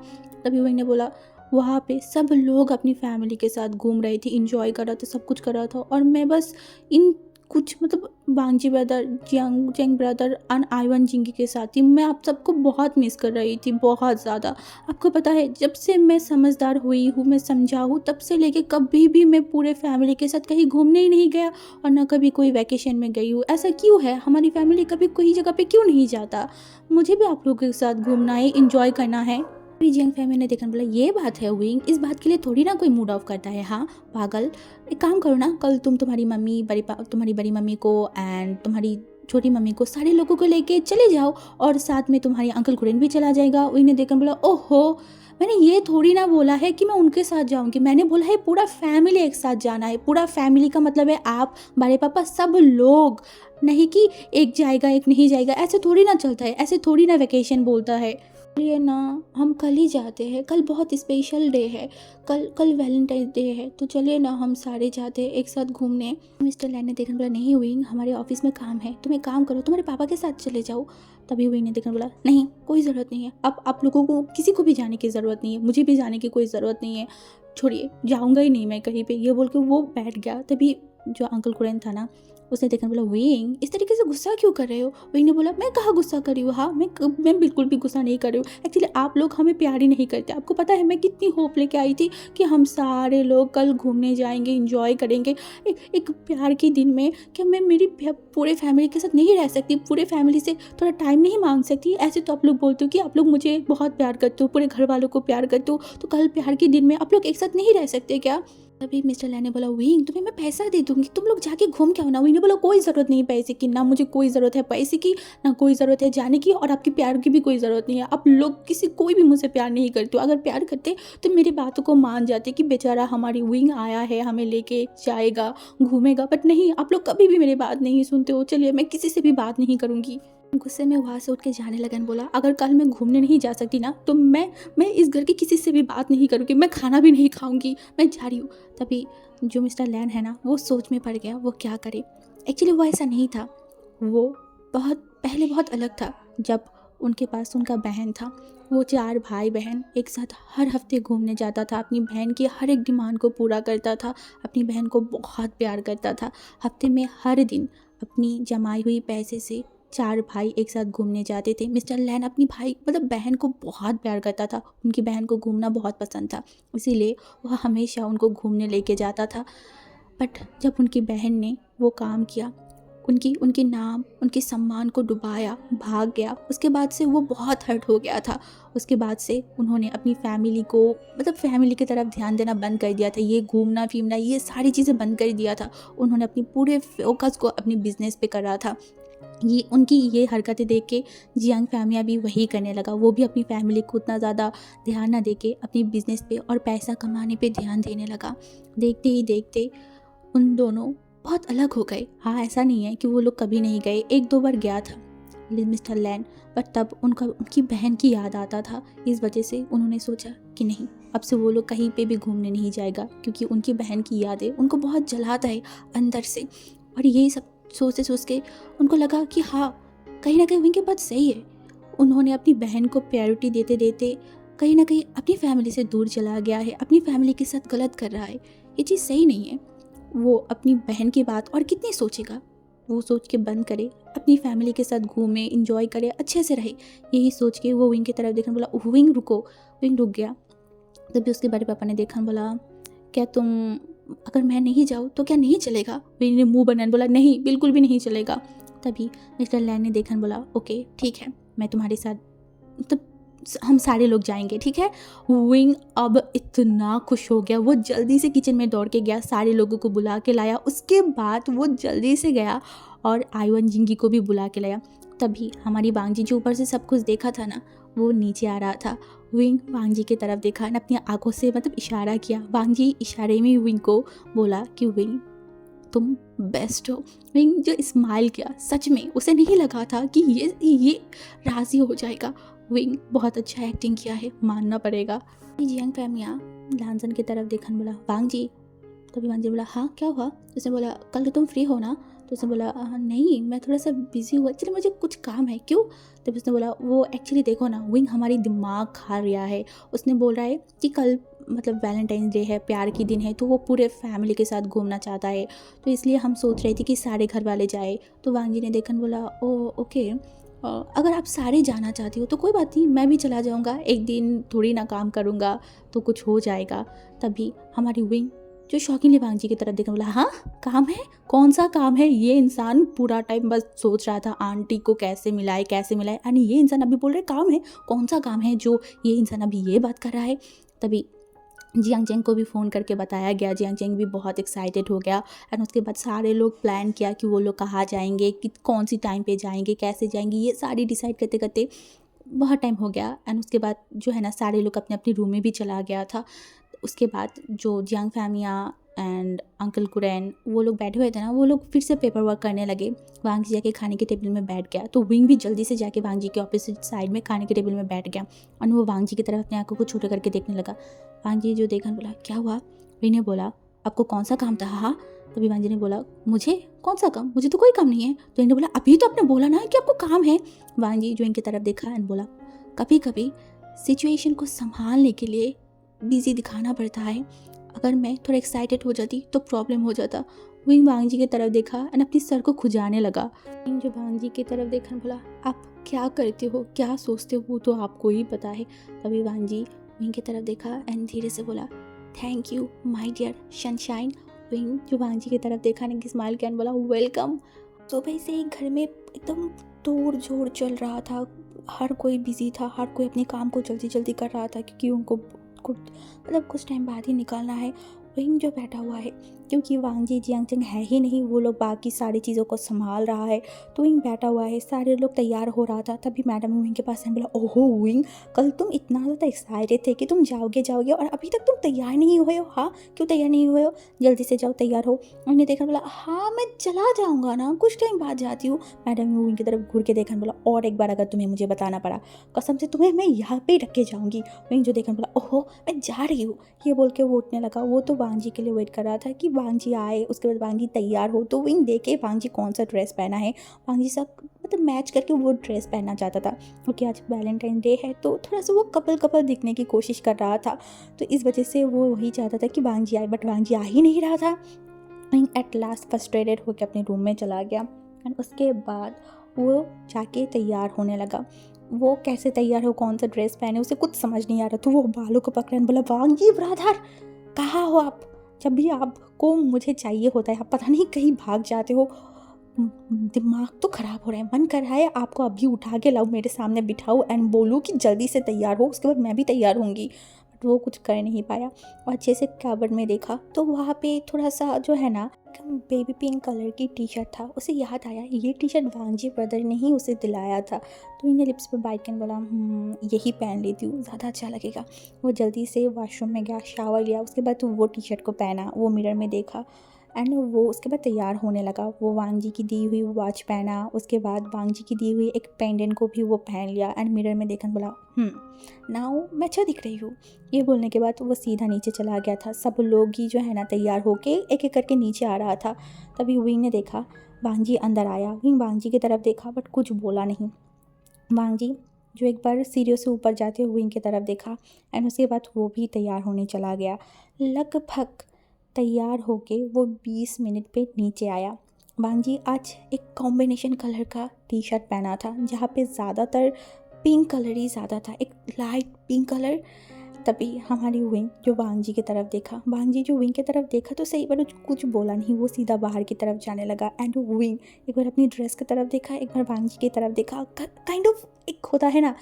तभी विंग ने बोला, वहाँ पे सब लोग अपनी फैमिली के साथ घूम रही थी, इंजॉय कर रहा था, सब कुछ कर रहा था, और मैं बस इन कुछ मतलब बांजी ब्रदर, जेंग ब्रदर एंड आइवन जिंगी के साथ थी। मैं आप सबको बहुत मिस कर रही थी, बहुत ज़्यादा। आपको पता है जब से मैं समझदार हुई हूँ, मैं समझा हूँ, तब से लेके कभी भी मैं पूरे फैमिली के साथ कहीं घूमने ही नहीं गया और ना कभी कोई वैकेशन में गई हूँ। ऐसा क्यों है, हमारी फैमिली कभी कोई जगह पे क्यों नहीं जाता। मुझे भी आप लोगों के साथ घूमना है, इंजॉय करना है। जियांग फैमिली ने देखा बोला, ये बात है विंग, इस बात के लिए थोड़ी ना कोई मूड ऑफ करता है, हाँ पागल। एक काम करो ना, कल तुम तुम्हारी मम्मी तुम्हारी बड़ी मम्मी को एंड तुम्हारी छोटी मम्मी को, सारे लोगों को लेके चले जाओ, और साथ में तुम्हारी अंकल कुरेन भी चला जाएगा। विंग ने देखकर बोला, ओहो मैंने ये थोड़ी ना बोला है कि मैं उनके साथ जाऊंगी, मैंने बोला है पूरा फैमिली एक साथ जाना है। पूरा फैमिली का मतलब है आप, बड़े पापा, सब लोग, नहीं कि एक जाएगा एक नहीं जाएगा, ऐसे थोड़ी ना चलता है, ऐसे थोड़ी ना वेकेशन बोलता है। ये ना हम कल ही जाते हैं, कल बहुत स्पेशल डे है, कल वैलेंटाइन डे है, तो चलिए ना हम सारे जाते हैं एक साथ घूमने। मिस्टर लैन ने देखकर बोला, नहीं विंग हमारे ऑफिस में काम है, तुम एक काम करो तुम्हारे पापा के साथ चले जाओ। तभी विंग ने देखकर बोला, नहीं कोई ज़रूरत नहीं है, अब आप लोगों को किसी को भी जाने की ज़रूरत नहीं है, मुझे भी जाने की कोई ज़रूरत नहीं है, छोड़िए जाऊँगा ही नहीं मैं कहीं पर। ये बोल के वो बैठ गया। तभी जो अंकल कुरेन था ना उसने देखकर बोला, विंग इस तरीके से गुस्सा क्यों कर रहे हो। विंग ने बोला, मैं कहाँ गुस्सा कर रही हूँ, हाँ मैं बिल्कुल भी गुस्सा नहीं कर रही हूँ। एक्चुअली आप लोग हमें प्यार ही नहीं करते। आपको पता है मैं कितनी होप लेके आई थी कि हम सारे लोग कल घूमने जाएंगे, इंजॉय करेंगे, एक प्यार के दिन में। क्या मैं मेरी पूरे फैमिली के साथ नहीं रह सकती, पूरे फैमिली से थोड़ा टाइम नहीं मांग सकती। ऐसे तो आप लोग बोलते हो कि आप लोग मुझे बहुत प्यार करते हो, पूरे घर वालों को प्यार करते हो, तो कल प्यार के दिन में आप लोग एक साथ नहीं रह सकते क्या। तभी मिस्टर लैन ने बोला, विंग तुम्हें मैं पैसा दे दूंगी, तुम लोग जाके घूम के आओ ना। विंग ने बोला, कोई ज़रूरत नहीं पैसे की, ना मुझे कोई ज़रूरत है पैसे की, ना कोई ज़रूरत है जाने की, और आपके प्यार की भी कोई ज़रूरत नहीं है। आप लोग किसी कोई भी मुझसे प्यार नहीं करते हो। अगर प्यार करते तो मेरी बातों को मान जाते कि बेचारा हमारी विंग आया है, हमें लेके जाएगा, घूमेगा, बट नहीं, आप लोग कभी भी मेरी बात नहीं सुनते हो। चलिए मैं किसी से भी बात नहीं करूँगी। गुस्से में वहाँ से उठ के जाने लगा, बोला, अगर कल मैं घूमने नहीं जा सकती ना तो मैं इस घर की किसी से भी बात नहीं करूँगी, मैं खाना भी नहीं खाऊंगी, मैं जा रही हूँ। तभी जो मिस्टर लैन है ना वो सोच में पड़ गया, वो क्या करे। एक्चुअली वो ऐसा नहीं था, वो बहुत अलग था। जब उनके पास उनका बहन था, वो 4 भाई बहन एक साथ हर हफ्ते घूमने जाता था, अपनी बहन की हर एक डिमांड को पूरा करता था, अपनी बहन को बहुत प्यार करता था। हफ्ते में हर दिन अपनी जमाई हुई पैसे से 4 भाई एक साथ घूमने जाते थे। मिस्टर लैन अपनी भाई मतलब बहन को बहुत प्यार करता था, उनकी बहन को घूमना बहुत पसंद था, इसीलिए वह हमेशा उनको घूमने लेके जाता था। बट जब उनकी बहन ने वो काम किया, उनके नाम, उनके सम्मान को डुबाया, भाग गया, उसके बाद से वो बहुत हर्ट हो गया था। उसके बाद से उन्होंने अपनी फैमिली को मतलब फैमिली की तरफ ध्यान देना बंद कर दिया था, ये घूमना फिरना ये सारी चीज़ें बंद कर दिया था। उन्होंने अपनी पूरे फोकस को अपनी बिजनेस पे करा था। ये उनकी ये हरकतें देख के जियांग फैमिया भी वही करने लगा। वो भी अपनी फैमिली को उतना ज़्यादा ध्यान ना दे के अपनी बिजनेस पे और पैसा कमाने पे ध्यान देने लगा। देखते ही देखते उन दोनों बहुत अलग हो गए। हाँ, ऐसा नहीं है कि वो लोग कभी नहीं गए, एक दो बार गया था मिस्टर लैन, पर तब उनकी बहन की याद आता था। इस वजह से उन्होंने सोचा कि नहीं, अब से वो लोग कहीं पे भी घूमने नहीं जाएगा, क्योंकि उनकी बहन की यादें उनको बहुत जलाता है अंदर से। और यही सब सोचते सोचते उनको लगा कि हाँ, कहीं ना कहीं उनके बात सही है। उन्होंने अपनी बहन को प्रायोरिटी देते देते कहीं ना कहीं अपनी फैमिली से दूर चला गया है, अपनी फैमिली के साथ गलत कर रहा है। ये चीज़ सही नहीं है। वो अपनी बहन की बात और कितनी सोचेगा, वो सोच के बंद करे, अपनी फैमिली के साथ घूमे, इंजॉय करे, अच्छे से रहे। यही सोच के वो विंग की तरफ देखने बोला, विंग रुको। विंग रुक गया। तभी उसके बड़े पापा ने देखा, बोला क्या तुम, अगर मैं नहीं जाऊँ तो क्या नहीं चलेगा? विंग ने मुंह बनाने बोला, नहीं, बिल्कुल भी नहीं चलेगा। तभी मिस्टर लैन ने देखा, बोला ओके ठीक है, मैं तुम्हारे साथ, मतलब हम सारे लोग जाएंगे, ठीक है। विंग अब इतना खुश हो गया, वो जल्दी से किचन में दौड़ के गया, सारे लोगों को बुला के लाया। उसके बाद वो जल्दी से गया और आईवन जिंगी को भी बुला के लाया। तभी हमारी वांगजी जो ऊपर से सब कुछ देखा था ना, वो नीचे आ रहा था। विंग वांगजी की तरफ देखा और अपनी आंखों से मतलब इशारा किया। वांगजी इशारे में विंग को बोला कि विंग तुम बेस्ट हो। विंग जो स्माइल किया, सच में उसे नहीं लगा था कि ये राज़ी हो जाएगा। विंग बहुत अच्छा एक्टिंग किया है, मानना पड़ेगा। जियांग फैमिया लांजन की तरफ देखा, बोला वांग जी। तभी वांग जी बोला हाँ क्या हुआ? उसने बोला कल तो तुम फ्री हो ना? तो उसने बोला नहीं, मैं थोड़ा सा बिजी हुआ, एक्चुअली मुझे कुछ काम है। क्यों? तभी उसने बोला वो एक्चुअली देखो ना, विंग हमारी दिमाग खा रहा है। उसने बोल रहा है कि कल मतलब वैलेंटाइन डे है, प्यार की दिन है, तो वो पूरे फैमिली के साथ घूमना चाहता है, तो इसलिए हम सोच रहे थे कि सारे घर वाले जाए। तो वांग जी ने देखन बोला ओ ओके, अगर आप सारे जाना चाहती हो तो कोई बात नहीं, मैं भी चला जाऊंगा, एक दिन थोड़ी ना काम करूंगा तो कुछ हो जाएगा। तभी हमारी विंग जो शौकीन वांग जी की तरफ देखने बोला हाँ काम है? कौन सा काम है? ये इंसान पूरा टाइम बस सोच रहा था आंटी को कैसे मिलाए एंड ये इंसान अभी बोल रहे काम है। कौन सा काम है जो ये इंसान अभी ये बात कर रहा है? तभी जियांग चेंग को भी फ़ोन करके बताया गया। जियांग चेंग भी बहुत एक्साइटेड हो गया एंड उसके बाद सारे लोग प्लान किया कि वो लोग कहाँ जाएंगे, कि कौन सी टाइम पे जाएंगे, कैसे जाएंगे, ये सारी डिसाइड करते करते बहुत टाइम हो गया। एंड उसके बाद जो है ना, सारे लोग अपने अपनी रूम में भी चला गया था। उसके बाद जो Jiang Famia and uncle Curran वो लोग बैठे हुए थे ना, वो लोग फिर से पेपर वर्क करने लगे। वांग जी जाके खाने के टेबल में बैठ गया, तो विंग भी जल्दी से जाके वांग जी के ऑपोजिट साइड में खाने के टेबल में बैठ गया और वो वांग जी की तरफ अपनी आंखों को छोटे करके देखने लगा। वांग जी जो देखा, बोला क्या हुआ? विंग ने बोला आपको कौन सा काम था? हाँ। तभी वांग जी ने बोला मुझे कौन सा काम? मुझे तो कोई काम नहीं है। तो इन्होंने बोला अभी तो आपने बोला ना कि आपको काम है। वांग जी जो इनकी तरफ देखा एंड बोला कभी कभी सिचुएशन को संभालने के लिए बिजी दिखाना पड़ता है। अगर मैं थोड़ा एक्साइटेड हो जाती तो प्रॉब्लम हो जाता। विंग वांग जी की तरफ देखा एंड अपनी सर को खुजाने लगा। विंग जो वांग जी की तरफ देखा, बोला आप क्या करते हो, क्या सोचते हो, वो तो आपको ही पता है। तभी वांग जी विंग की तरफ देखा एंड धीरे से बोला thank you my dear sunshine. Wing Jo Wang जी की तरफ देखा ने स्माइल किया, बोला वेलकम। सुबह से ही घर में एकदम तोड़ जोड़ चल रहा था, हर कोई बिजी था, हर कोई अपने काम को जल्दी जल्दी कर रहा था, क्योंकि उनको मतलब कुछ टाइम बाद ही निकालना है। विंग जो बैठा हुआ है, क्योंकि वांग जी जियांग चेंग है ही नहीं, वो लोग बाकी सारी चीज़ों को संभाल रहा है, तो विंग बैठा हुआ है। सारे लोग तैयार हो रहा था। तभी मैडम विंग के पास है, बोला ओहो विंग, कल तुम इतना ज़्यादा एक्साइटेड थे कि तुम जाओगे और अभी तक तुम तैयार नहीं हुए हो। हाँ क्यों तैयार नहीं हुए हो? जल्दी से जाओ, तैयार हो। उन्होंने देखा, बोला हाँ मैं चला जाऊँगा ना, कुछ टाइम बाद जाती हूँ। मैडम विंग की तरफ घूर के देखा, बोला और एक बार अगर तुम्हें मुझे बताना पड़ा, कसम से तुम्हें मैं यहाँ पे रख के जाऊँगी। विंग जो देखा, बोला ओहो मैं जा रही हूँ। ये बोल के वो उठने लगा। वो तो वांग जी के लिए वेट कर रहा था कि वांग जी आए, उसके बाद वांग जी तैयार हो। तो विंग देखे वांग जी कौन सा ड्रेस पहना है, वांग जी सब मतलब मैच करके वो ड्रेस पहनना चाहता था, क्योंकि आज वैलेंटाइन डे है, तो थोड़ा सा वो कपल दिखने की कोशिश कर रहा था। तो इस वजह से वो वही चाहता था कि वांग जी आए, बट वांग जी आ ही नहीं रहा था। विंग एट लास्ट फ्रस्ट्रेटेड होकर अपने रूम में चला गया एंड उसके बाद वो जाके तैयार होने लगा। वो कैसे तैयार हो, कौन सा ड्रेस पहने, उसे कुछ समझ नहीं आ रहा। तो वो बालों को पकड़ा, बोला वांग जी ब्रदर कहाँ हो आप? जब भी आपको मुझे चाहिए होता है आप पता नहीं कहीं भाग जाते हो। दिमाग तो ख़राब हो रहा है, मन कर रहा है आपको अभी उठा के लाऊं, मेरे सामने बिठाऊं एंड बोलूं कि जल्दी से तैयार हो, उसके बाद मैं भी तैयार होंगी। बट वो कुछ कर नहीं पाया और अच्छे से कैबिन में देखा तो वहाँ पे थोड़ा सा जो है ना बेबी पिंक कलर की टी शर्ट था। उसे याद आया ये टी शर्ट वांगजी ब्रदर ने ही उसे दिलाया था। तो इन्हें लिप्स पे बाइट कर बोला यही पहन लेती हूँ, ज़्यादा अच्छा लगेगा। वो जल्दी से वॉशरूम में गया, शावर लिया, उसके बाद वो टी शर्ट को पहना, वो मिरर में देखा एंड वो उसके बाद तैयार होने लगा। वो वांगजी की दी हुई वॉच पहना, उसके बाद वांगजी की दी हुई एक पेंडेंट को भी वो पहन लिया एंड मिरर में देखकर बोला नाउ मैं अच्छा दिख रही हूँ। ये बोलने के बाद वो सीधा नीचे चला गया था। सब लोग ही जो है ना तैयार होके एक एक करके नीचे आ रहा था। तभी विंग ने देखा वांगजी अंदर आया। विंग वांगजी की तरफ देखा बट कुछ बोला नहीं। वांगजी जो एक बार सीढ़ियों से ऊपर जाते हुए विंग की तरफ देखा एंड उसके बाद वो भी तैयार होने चला गया। लगभग तैयार होके वो 20 मिनट पे नीचे आया। वांगजी आज एक कॉम्बिनेशन कलर का टी शर्ट पहना था जहाँ पे ज़्यादातर पिंक कलर ही ज़्यादा था, एक लाइट पिंक कलर। तभी हमारी विंग जो वांगजी की तरफ देखा, वांगजी जो विंग की तरफ देखा तो सही बार कुछ बोला नहीं, वो सीधा बाहर की तरफ जाने लगा। एंड विंग एक बार अपनी ड्रेस की तरफ देखा, एक बार वांगजी की तरफ देखा। काइंड ऑफ एक होता है ना,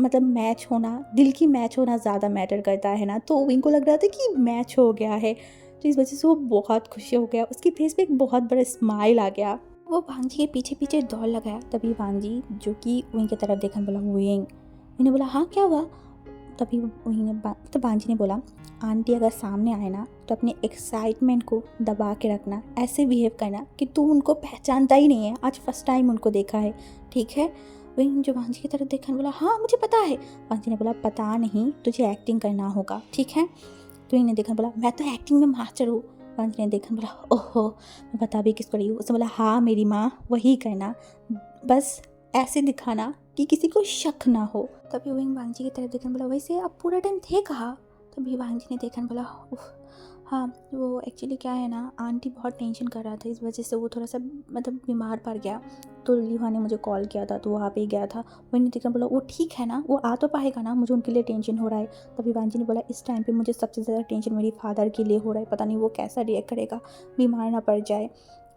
मतलब मैच होना, दिल की मैच होना ज़्यादा मैटर करता है ना। तो विंग को लग रहा था कि मैच हो गया है, तो इस वजह से वो बहुत खुश हो गया। उसकी फेस पे एक बहुत बड़ा स्माइल आ गया। वो वांगजी के पीछे पीछे दौड़ लगाया। तभी वांगजी जो कि विंग की तरफ देखा बोला विंग। मैंने बोला हाँ क्या हुआ। तभी वहीं ने तो बांजी ने बोला आंटी अगर सामने आए ना तो अपने एक्साइटमेंट को दबा के रखना, ऐसे बिहेव करना कि तू उनको पहचानता ही नहीं है, आज फर्स्ट टाइम उनको देखा है, ठीक है। वहीं जो बांजी की तरफ देखा बोला हाँ मुझे पता है। बांजी ने बोला पता नहीं, तुझे एक्टिंग करना होगा, ठीक है। तो इन्हें देखा बोला मैं तो एक्टिंग में मास्टर हूँ। बांजी ने देखा बोला ओहो मैं बता भी किसको रही हूँ। उसने बोला हाँ मेरी माँ, वही करना, बस ऐसे दिखाना कि किसी को शक ना हो। तभी विंग वांगजी की तरफ देखने बोला वैसे अब पूरा टाइम थे कहाँ। तभी वांगजी ने देखने बोला उफ हाँ वो एक्चुअली क्या है ना, आंटी बहुत टेंशन कर रहा था, इस वजह से वो थोड़ा सा मतलब बीमार पड़ गया। तो लिहा ने मुझे कॉल किया था तो वहाँ पे गया था। वहीं ने देखना बोला वो ठीक है ना, वो आ तो पाएगा ना, मुझे उनके लिए टेंशन हो रहा है। तभी वांगजी ने बोला इस टाइम पे मुझे सबसे ज़्यादा टेंशन मेरी फादर के लिए हो रहा है, पता नहीं वो कैसा रिएक्ट करेगा, बीमार ना पड़ जाए।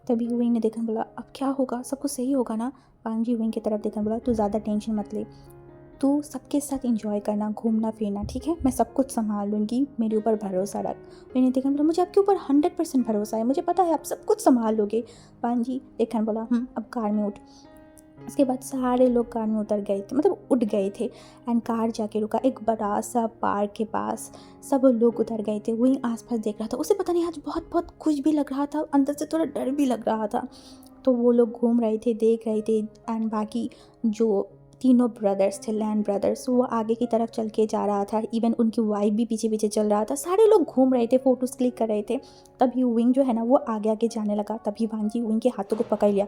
तभी विंग ने देखा बोला अब क्या होगा, सब कुछ सही होगा ना। वांगजी विंग की तरफ देखा बोला तू ज़्यादा टेंशन मत ले, तू सबके साथ एंजॉय करना, घूमना फिरना, ठीक है, मैं सब कुछ संभाल लूँगी, मेरे ऊपर भरोसा रख। मैंने देखा बोला मुझे आपके ऊपर 100% भरोसा है, मुझे पता है आप सब कुछ संभाल लोगे। वांगजी देखा बोला अब कार में उठ। उसके बाद सारे लोग कार में उतर गए थे, मतलब उठ गए थे एंड कार जाके रुका एक बड़ा सा पार्क के पास। सब लोग उतर गए थे। वहीं आसपास देख रहा था, उसे पता नहीं आज बहुत बहुत खुश भी लग रहा था, अंदर से थोड़ा डर भी लग रहा था। तो वो लोग घूम रहे थे, देख रहे थे एंड बाकी जो तीनों ब्रदर्स थे, लैंड ब्रदर्स, वो आगे की तरफ चल के जा रहा था। इवन उनकी वाइफ भी पीछे पीछे चल रहा था। सारे लोग घूम रहे थे, फोटोज़ क्लिक कर रहे थे। तभी विंग जो है ना वो आगे आगे जाने लगा। तभी वांगजी विंग के हाथों को पकड़ लिया।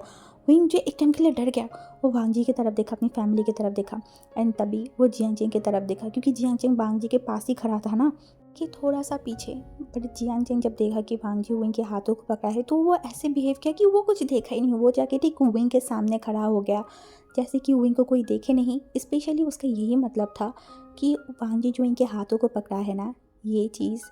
विंग जो एक टाइम के लिए डर गया, वो वांगजी की तरफ देखा, अपनी फैमिली की तरफ देखा एंड तभी वो जियांगजेंग की तरफ देखा, क्योंकि जियांगजेंग वांगजी के पास ही खड़ा था ना, कि थोड़ा सा पीछे। बट जियांगजेंग जब देखा कि वांगजी विंग के हाथों को पकड़ा है तो वो ऐसे बिहेव किया कि वो कुछ देखा ही नहीं। वो जाके ठीक विंग के सामने खड़ा हो गया जैसे कि विंग को कोई देखे नहीं। स्पेशली उसका यही मतलब था कि वांगजी जो इनके हाथों को पकड़ा है ना, ये चीज़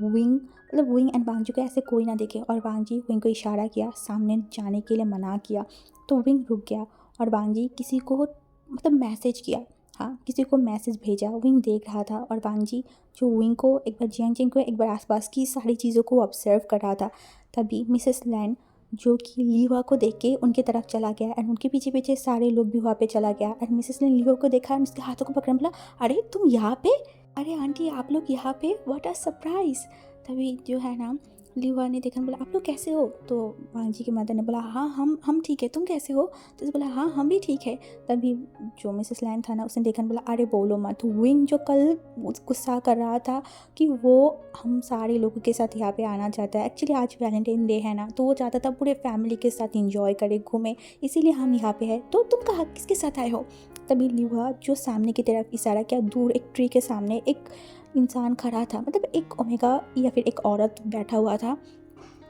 विंग मतलब विंग एंड वांगजी को ऐसे कोई ना देखे। और वांगजी विंग को इशारा किया, सामने जाने के लिए मना किया। तो विंग रुक गया और वांगजी किसी को मतलब मैसेज किया, हाँ किसी को मैसेज भेजा। विंग देख रहा था और वांगजी जो विंग को एक बार जियांगजेंग को एक बार आसपास की सारी चीज़ों को ऑब्जर्व कर रहा था। तभी मिसेस लैन जो कि लीवा को देख के उनकी तरफ चला गया एंड उनके पीछे पीछे सारे लोग भी वहाँ पे चला गया। एंड मिसेस ने लीवा को देखा, उसके हाथों को पकड़ा, बोला अरे तुम यहाँ पे, अरे आंटी आप लोग यहाँ पे, व्हाट अ सरप्राइज। तभी जो है ना लीवा ने देखा, बोला आप लोग कैसे हो। तो वांगजी की मदर ने बोला हाँ हम ठीक है, तुम कैसे हो। तो उसने बोला हाँ हम भी ठीक है। तभी जो मिसेस लैन था ना उसने देखा, बोला अरे बोलो मत। विंग जो कल गुस्सा कर रहा था कि वो हम सारे लोगों के साथ यहाँ पे आना चाहता है, एक्चुअली आज वैलेंटाइन डे है ना, तो वो चाहता था पूरे फैमिली के साथ इंजॉय करे, घूमे, इसीलिए हम यहाँ पे है। तो तुम कहाँ किसके साथ आए हो। तभी लीवा जो सामने की तरफ इशारा किया, दूर एक ट्री के सामने एक इंसान खड़ा था, मतलब एक ओमेगा या फिर एक औरत बैठा हुआ था,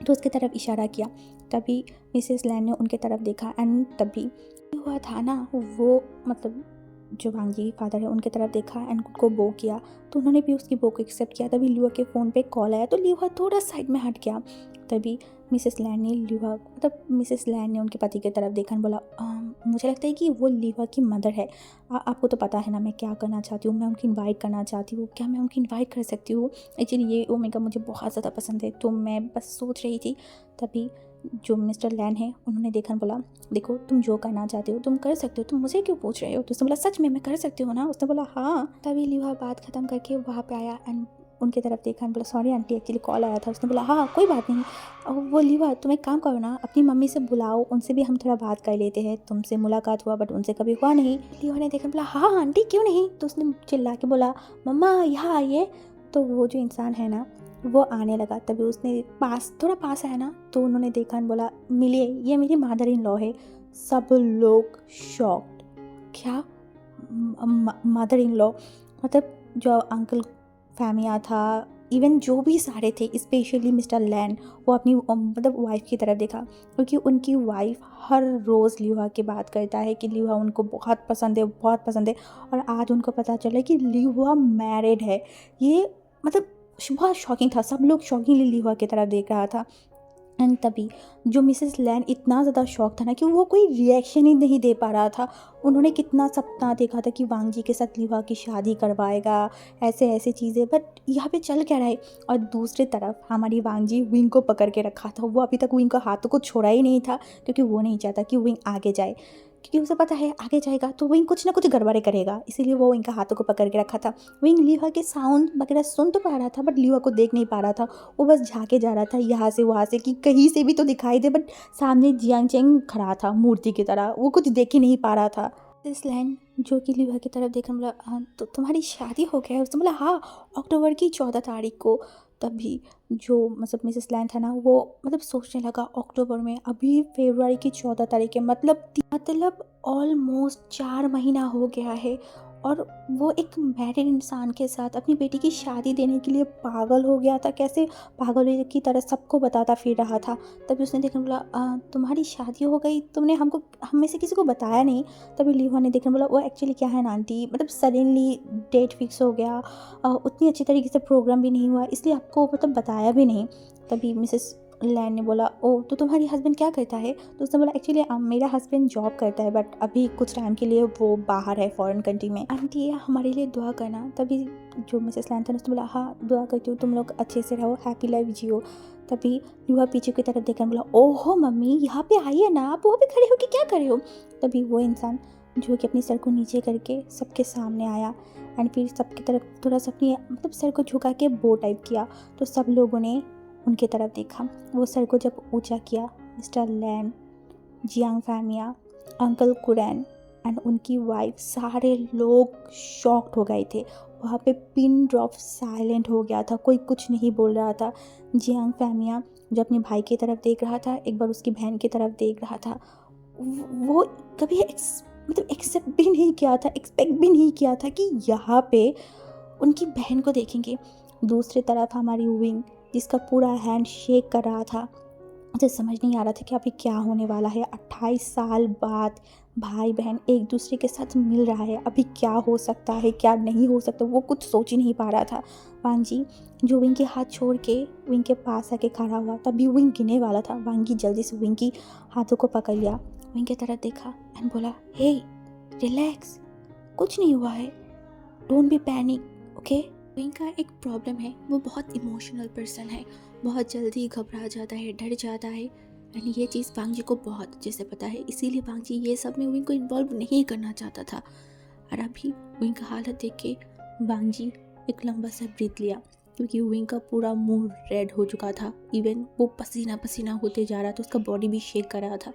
तो उसकी तरफ इशारा किया। तभी मिसेस लैन ने उनके तरफ देखा एंड तभी हुआ था ना वो मतलब जो वांगजी फादर है उनके तरफ देखा एंड उनको बो किया, तो उन्होंने भी उसकी बो को एक्सेप्ट किया। तभी लीवा के फ़ोन पे कॉल आया तो लीवा थोड़ा साइड में हट गया। तभी मिसेस लैन ने लीवा मतलब मिसेस लैन ने उनके पति की तरफ देखा बोला मुझे लगता है कि वो लिवा की मदर है। आपको तो पता है ना मैं क्या करना चाहती हूँ, मैं उनकी इनवाइट करना चाहती हूँ, क्या मैं उनकी इनवाइट कर सकती हूँ? एक्चुअली ये ओमेगा मुझे बहुत ज़्यादा पसंद है, तो मैं बस सोच रही थी। तभी जो मिस्टर लैन है उन्होंने देखा, बोला देखो तुम जो करना चाहते हो तुम कर सकते हो, तुम मुझे क्यों पूछ रहे हो? तो उसने बोला सच में मैं कर सकती हूँ ना? उसने बोला हाँ। तभी लिवा बात ख़त्म करके वहाँ पे आया एंड उनकी तरफ देखा एंड बोला सॉरी आंटी, एक्चुअली कॉल आया था। उसने बोला हाँ कोई बात नहीं। और वो लिवा तुम एक काम करो ना, अपनी मम्मी से बुलाओ, उनसे भी हम थोड़ा बात कर लेते हैं। तुमसे मुलाकात हुआ बट उनसे कभी हुआ नहीं। लिवा ने देखा, बोला हाँ आंटी क्यों नहीं। तो उसने चिल्ला के बोला मम्मा यहाँ आइए। तो वो जो इंसान है ना वो आने लगा। तभी उसने थोड़ा पास आया ना, तो उन्होंने देखा और बोला मिलिए, ये मेरी मदर इन लॉ है। सब लोग शॉक्ड। क्या मदर इन लॉ? मतलब जो अंकल फैमिया था, इवन जो भी सारे थे, स्पेशली मिस्टर लैन, वो अपनी मतलब वाइफ की तरफ देखा, क्योंकि उनकी वाइफ हर रोज़ लिवा की बात करता है कि लिवा उनको बहुत पसंद है, बहुत पसंद है। और आज उनको पता चला कि लिवा मैरिड है। ये मतलब बहुत शॉकिंग था। सब लोग शॉकिंगली लिवा की तरफ देख रहा था। एंड तभी जो मिसेस लैन इतना ज़्यादा शॉक था ना कि वो कोई रिएक्शन ही नहीं दे पा रहा था। उन्होंने कितना सपना देखा था कि वांग जी के साथ लिवा की शादी करवाएगा, ऐसे ऐसे चीज़ें, बट यहाँ पे चल क्या रहा है? और दूसरी तरफ हमारी वांग जी विंग को पकड़ के रखा था। वो अभी तक विंग का हाथों को छोड़ा ही नहीं था, क्योंकि वो नहीं चाहता कि विंग आगे जाए, क्योंकि उसे पता है आगे जाएगा तो विंग कुछ ना कुछ गड़बड़े करेगा। इसीलिए वो विंग का हाथों को पकड़ के रखा था। विंग लिवा के साउंड वगैरह सुन तो पा रहा था बट लिवा को देख नहीं पा रहा था। वो बस झाके जा रहा था यहाँ से वहाँ से कि कहीं से भी तो दिखाई दे, बट सामने जियांग चेंग खड़ा था मूर्ति की तरह, वो कुछ देख ही नहीं पा रहा था। इस लाइन जो कि लिवा की तरफ देखा, बोला हाँ तो तुम्हारी शादी हो गया है? उसने बोला हाँ, अक्टूबर की 14 तारीख को। तभी जो मतलब मिसेस लैन था ना वो मतलब सोचने लगा अक्टूबर में, अभी फरवरी की 14 तारीख है, मतलब ऑलमोस्ट 4 महीना हो गया है। और वो एक मैरिड इंसान के साथ अपनी बेटी की शादी देने के लिए पागल हो गया था। कैसे पागल की तरह सबको बताता फिर रहा था। तभी उसने देखा, बोला तुम्हारी शादी हो गई, तुमने हम में से किसी को बताया नहीं? तभी लिवा ने देखा, बोला वो एक्चुअली क्या है ना आंटी, मतलब सडनली डेट फिक्स हो गया, उतनी अच्छी तरीके से प्रोग्राम भी नहीं हुआ, इसलिए आपको मतलब बताया भी नहीं। तभी मिसेस लैन ने बोला ओ तो तुम्हारी हस्बैंड क्या करता है? तो उसने बोला एक्चुअली मेरा हस्बैंड जॉब करता है बट अभी कुछ टाइम के लिए वो बाहर है, फॉरेन कंट्री में। आंटी हमारे लिए दुआ करना। तभी जो मिसेस लैन था उसने बोला हाँ दुआ करती हूँ, तुम लोग अच्छे से रहो, हैप्पी लाइफ जियो। तभी युवा पीछे की तरफ देखकर बोला ओहो मम्मी यहाँ पे आइए ना, आप वहाँ पे खड़े हो कि क्या कर रहे हो? तभी वो इंसान जो कि अपनी सर को नीचे करके सबके सामने आया एंड फिर सबकी तरफ थोड़ा सा अपनी मतलब सर को झुका के बो टाइप किया। तो सब लोगों ने उनकी तरफ देखा। वो सर को जब ऊंचा किया, Mister Lan, Jiang Famia, uncle Kurain and उनकी वाइफ, सारे लोग शॉक्ड हो गए थे। वहाँ पे पिन ड्रॉप साइलेंट हो गया था, कोई कुछ नहीं बोल रहा था। जियांग फैमिया जो अपने भाई की तरफ देख रहा था, एक बार उसकी बहन की तरफ देख रहा था। वो कभी मतलब एक्सेप्ट भी नहीं किया था, एक्सपेक्ट भी नहीं किया था कि यहाँ पे उनकी बहन को देखेंगे। दूसरी तरफ हमारी विंग जिसका पूरा हैंड शेक कर रहा था, मुझे समझ नहीं आ रहा था कि अभी क्या होने वाला है। 28 साल बाद भाई बहन एक दूसरे के साथ मिल रहा है, अभी क्या हो सकता है क्या नहीं हो सकता, वो कुछ सोच ही नहीं पा रहा था। वांगी जो विंग के हाथ छोड़ के विंग के पास आके खड़ा हुआ, तभी विंग गिरने वाला था। वांगी जल्दी से विंग की हाथों को पकड़ लिया, विंग की तरफ देखा एंड बोला हे रिलैक्स, कुछ नहीं हुआ है, don't be panic okay. Wing का एक प्रॉब्लम है, वो बहुत इमोशनल पर्सन है, बहुत जल्दी घबरा जाता है, डर जाता है एंड ये चीज़ वांग जी को बहुत अच्छे से पता है। इसीलिए वांग जी ये सब में विंग को इन्वॉल्व नहीं करना चाहता था। और अभी विंग का हालत देख के वांग जी एक लंबा सा ब्रीथ लिया, क्योंकि विंग का पूरा मुंह रेड हो चुका था, इवन वो पसीना पसीना होते जा रहा था, उसका बॉडी भी शेक कर रहा था।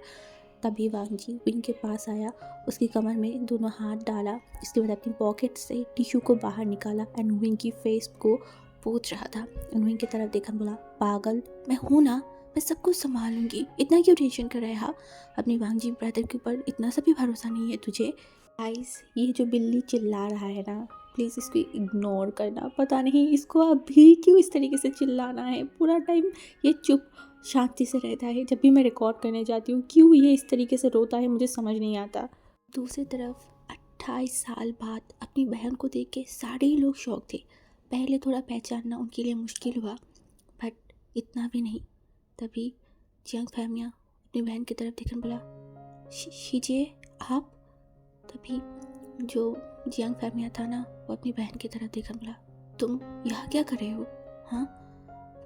तभी वांग जी विंग के पास आया, उसकी कमर में दोनों हाथ डाला, इसके बाद अपनी पॉकेट से टिश्यू को बाहर निकाला एंड विंग की फेस को पूछ रहा था। एंड विंग की तरफ देखा, बोला पागल मैं हूँ ना, मैं सब कुछ संभाल लूँगी, इतना क्यों टेंशन कर रहा है? अपनी वांग जी ब्रदर के ऊपर इतना सा भी भरोसा नहीं है तुझे? गाइस ये जो बिल्ली चिल्ला रहा है ना, प्लीज़ इसको इग्नोर करना। पता नहीं इसको अभी क्यों इस तरीके से चिल्लाना है, पूरा टाइम ये चुप शांति से रहता है। जब भी मैं रिकॉर्ड करने जाती हूँ क्यों ये इस तरीके से रोता है, मुझे समझ नहीं आता। दूसरी तरफ 28 साल बाद अपनी बहन को देख के सारे ही लोग शौक थे। पहले थोड़ा पहचानना उनके लिए मुश्किल हुआ बट इतना भी नहीं। तभी जियांग फैमिया अपनी बहन की तरफ देखकर बोला शीजिए आप? तभी जो जियांग फैमिया था ना, वो अपनी बहन की तरफ देखकर बोला, तुम यहाँ क्या कर रहे हो? हाँ,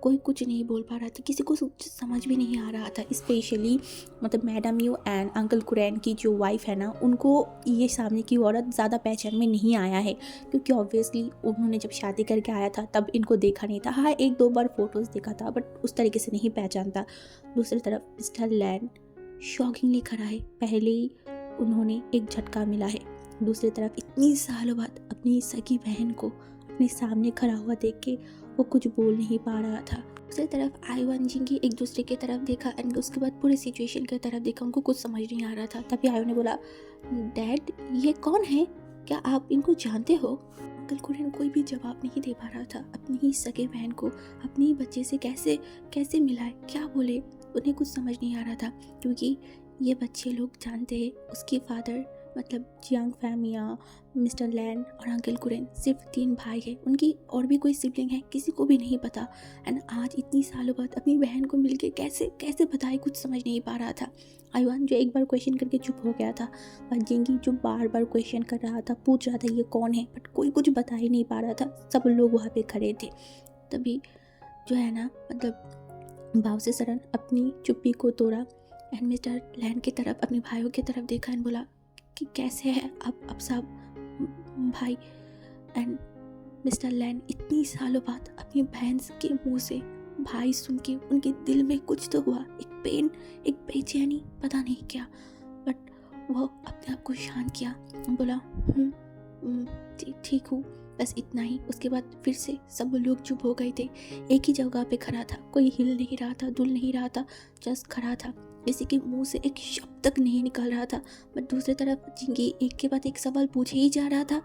कोई कुछ नहीं बोल पा रहा था, किसी को कुछ समझ भी नहीं आ रहा था। स्पेशली मतलब madam you and uncle Curran की जो वाइफ है ना, उनको ये सामने की औरत ज़्यादा पहचान में नहीं आया है, क्योंकि ऑब्वियसली उन्होंने जब शादी करके आया था तब इनको देखा नहीं था। हाँ, एक दो बार फोटोज़ देखा था, बट उस तरीके से नहीं पहचानता। दूसरी तरफ मिस्टर लैन शॉकिंगली खड़ा है। पहले ही उन्होंने एक झटका मिला है, दूसरी तरफ इतनी सालों बाद अपनी सगी बहन को अपने सामने खड़ा हुआ देख के वो कुछ बोल नहीं पा रहा था। दूसरी तरफ आईवान जिंगी एक दूसरे की तरफ देखा एंड उसके बाद पूरी सिचुएशन की तरफ देखा, उनको कुछ समझ नहीं आ रहा था। तभी आयो ने बोला, डैड ये कौन है, क्या आप इनको जानते हो? अंकल कुरैन कोई भी जवाब नहीं दे पा रहा था। अपनी ही सगे बहन को अपने ही बच्चे से कैसे कैसे मिलाए, क्या बोले, उन्हें कुछ समझ नहीं आ रहा था। क्योंकि ये बच्चे लोग जानते हैं उसके फादर मतलब जियांग फैमिया, मिस्टर लैन और अंकल कुरैन सिर्फ 3 भाई हैं, उनकी और भी कोई सिबलिंग है किसी को भी नहीं पता। एंड आज इतनी सालों बाद अपनी बहन को मिलके कैसे कैसे बताए, कुछ समझ नहीं पा रहा था। आईवान जो एक बार क्वेश्चन करके चुप हो गया था, और जिंगी जो बार बार क्वेश्चन कर रहा था, पूछ रहा था ये कौन है, बट कोई कुछ बता ही नहीं पा रहा था। सब लोग वहाँ पे खड़े थे। तभी जो है ना मतलब भाव से सरन अपनी चुप्पी को तोड़ा एंड मिस्टर लैन की तरफ अपने भाइयों की तरफ देखा एंड बोला कि कैसे है अब सब भाई। एंड मिस्टर लैन इतनी सालों बाद अपनी बहन के मुंह से भाई सुन के उनके दिल में कुछ तो हुआ, एक पेन, एक बेचैनी, पता नहीं क्या, बट वो अपने आप को शांत किया, बोला ठीक हूँ, बस इतना ही। उसके बाद फिर से सब लोग चुप हो गए थे। एक ही जगह पे खड़ा था, कोई हिल नहीं रहा था, डुल नहीं रहा था, जस्ट खड़ा था। किसी के मुंह से एक शब्द तक नहीं निकल रहा था। बट दूसरी तरफ जिंगी एक के बाद एक सवाल पूछे ही जा रहा था।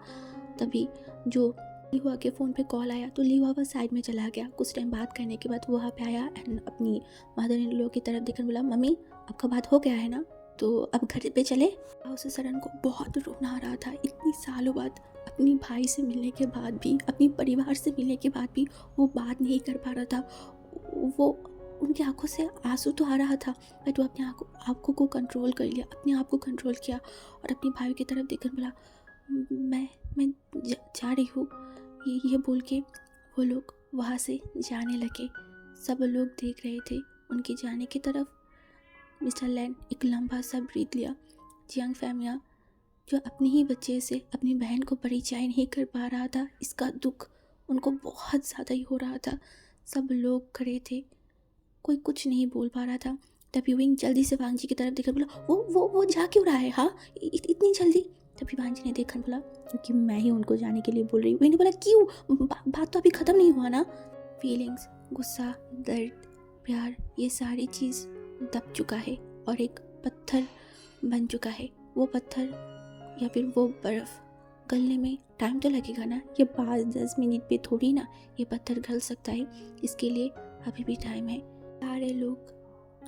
तभी जो लीहुआ के फ़ोन पे कॉल आया तो लीहुआ साइड में चला गया। कुछ टाइम बात करने के बाद वो वहाँ पे आया एंड अपनी मदर इन लॉ की तरफ देखकर बोला, मम्मी आपका बात हो गया है ना, तो अब घर पे चले। उसे सरन को बहुत रोना आ रहा था। इतनी सालों बाद अपनी भाई से मिलने के बाद भी, अपनी परिवार से मिलने के बाद भी वो बात नहीं कर पा रहा था। वो उनकी आंखों से आंसू तो आ रहा था, बट वो अपने आंखों को कंट्रोल कर लिया, अपने आप को कंट्रोल किया और अपनी भाई की तरफ देखकर बोला, मैं जा रही हूँ। ये बोल के वो लोग वहाँ से जाने लगे। सब लोग देख रहे थे उनके जाने की तरफ। मिस्टर लैन एक लंबा सा ब्रीथ लिया। जियांग फैमिया जो अपने ही बच्चे से अपनी बहन को परिचय नहीं कर पा रहा था, इसका दुख उनको बहुत ज़्यादा ही हो रहा था। सब लोग खड़े थे, कोई कुछ नहीं बोल पा रहा था। तभी विंग जल्दी से वांग जी की तरफ देखकर बोला, वो जा क्यों रहा है, हाँ इतनी जल्दी? तभी वांग जी ने देखकर बोला, क्योंकि मैं ही उनको जाने के लिए बोल रही हूँ। विंग ने बोला, क्यों, बात तो अभी ख़त्म नहीं हुआ ना। फीलिंग्स, गुस्सा, दर्द, प्यार, ये सारी चीज़ दब चुका है और एक पत्थर बन चुका है। वो पत्थर या फिर वो बर्फ़ गलने में टाइम तो लगेगा ना, ये 5-10 मिनट पे थोड़ी ना ये पत्थर गल सकता है। इसके लिए अभी भी टाइम है। सारे लोग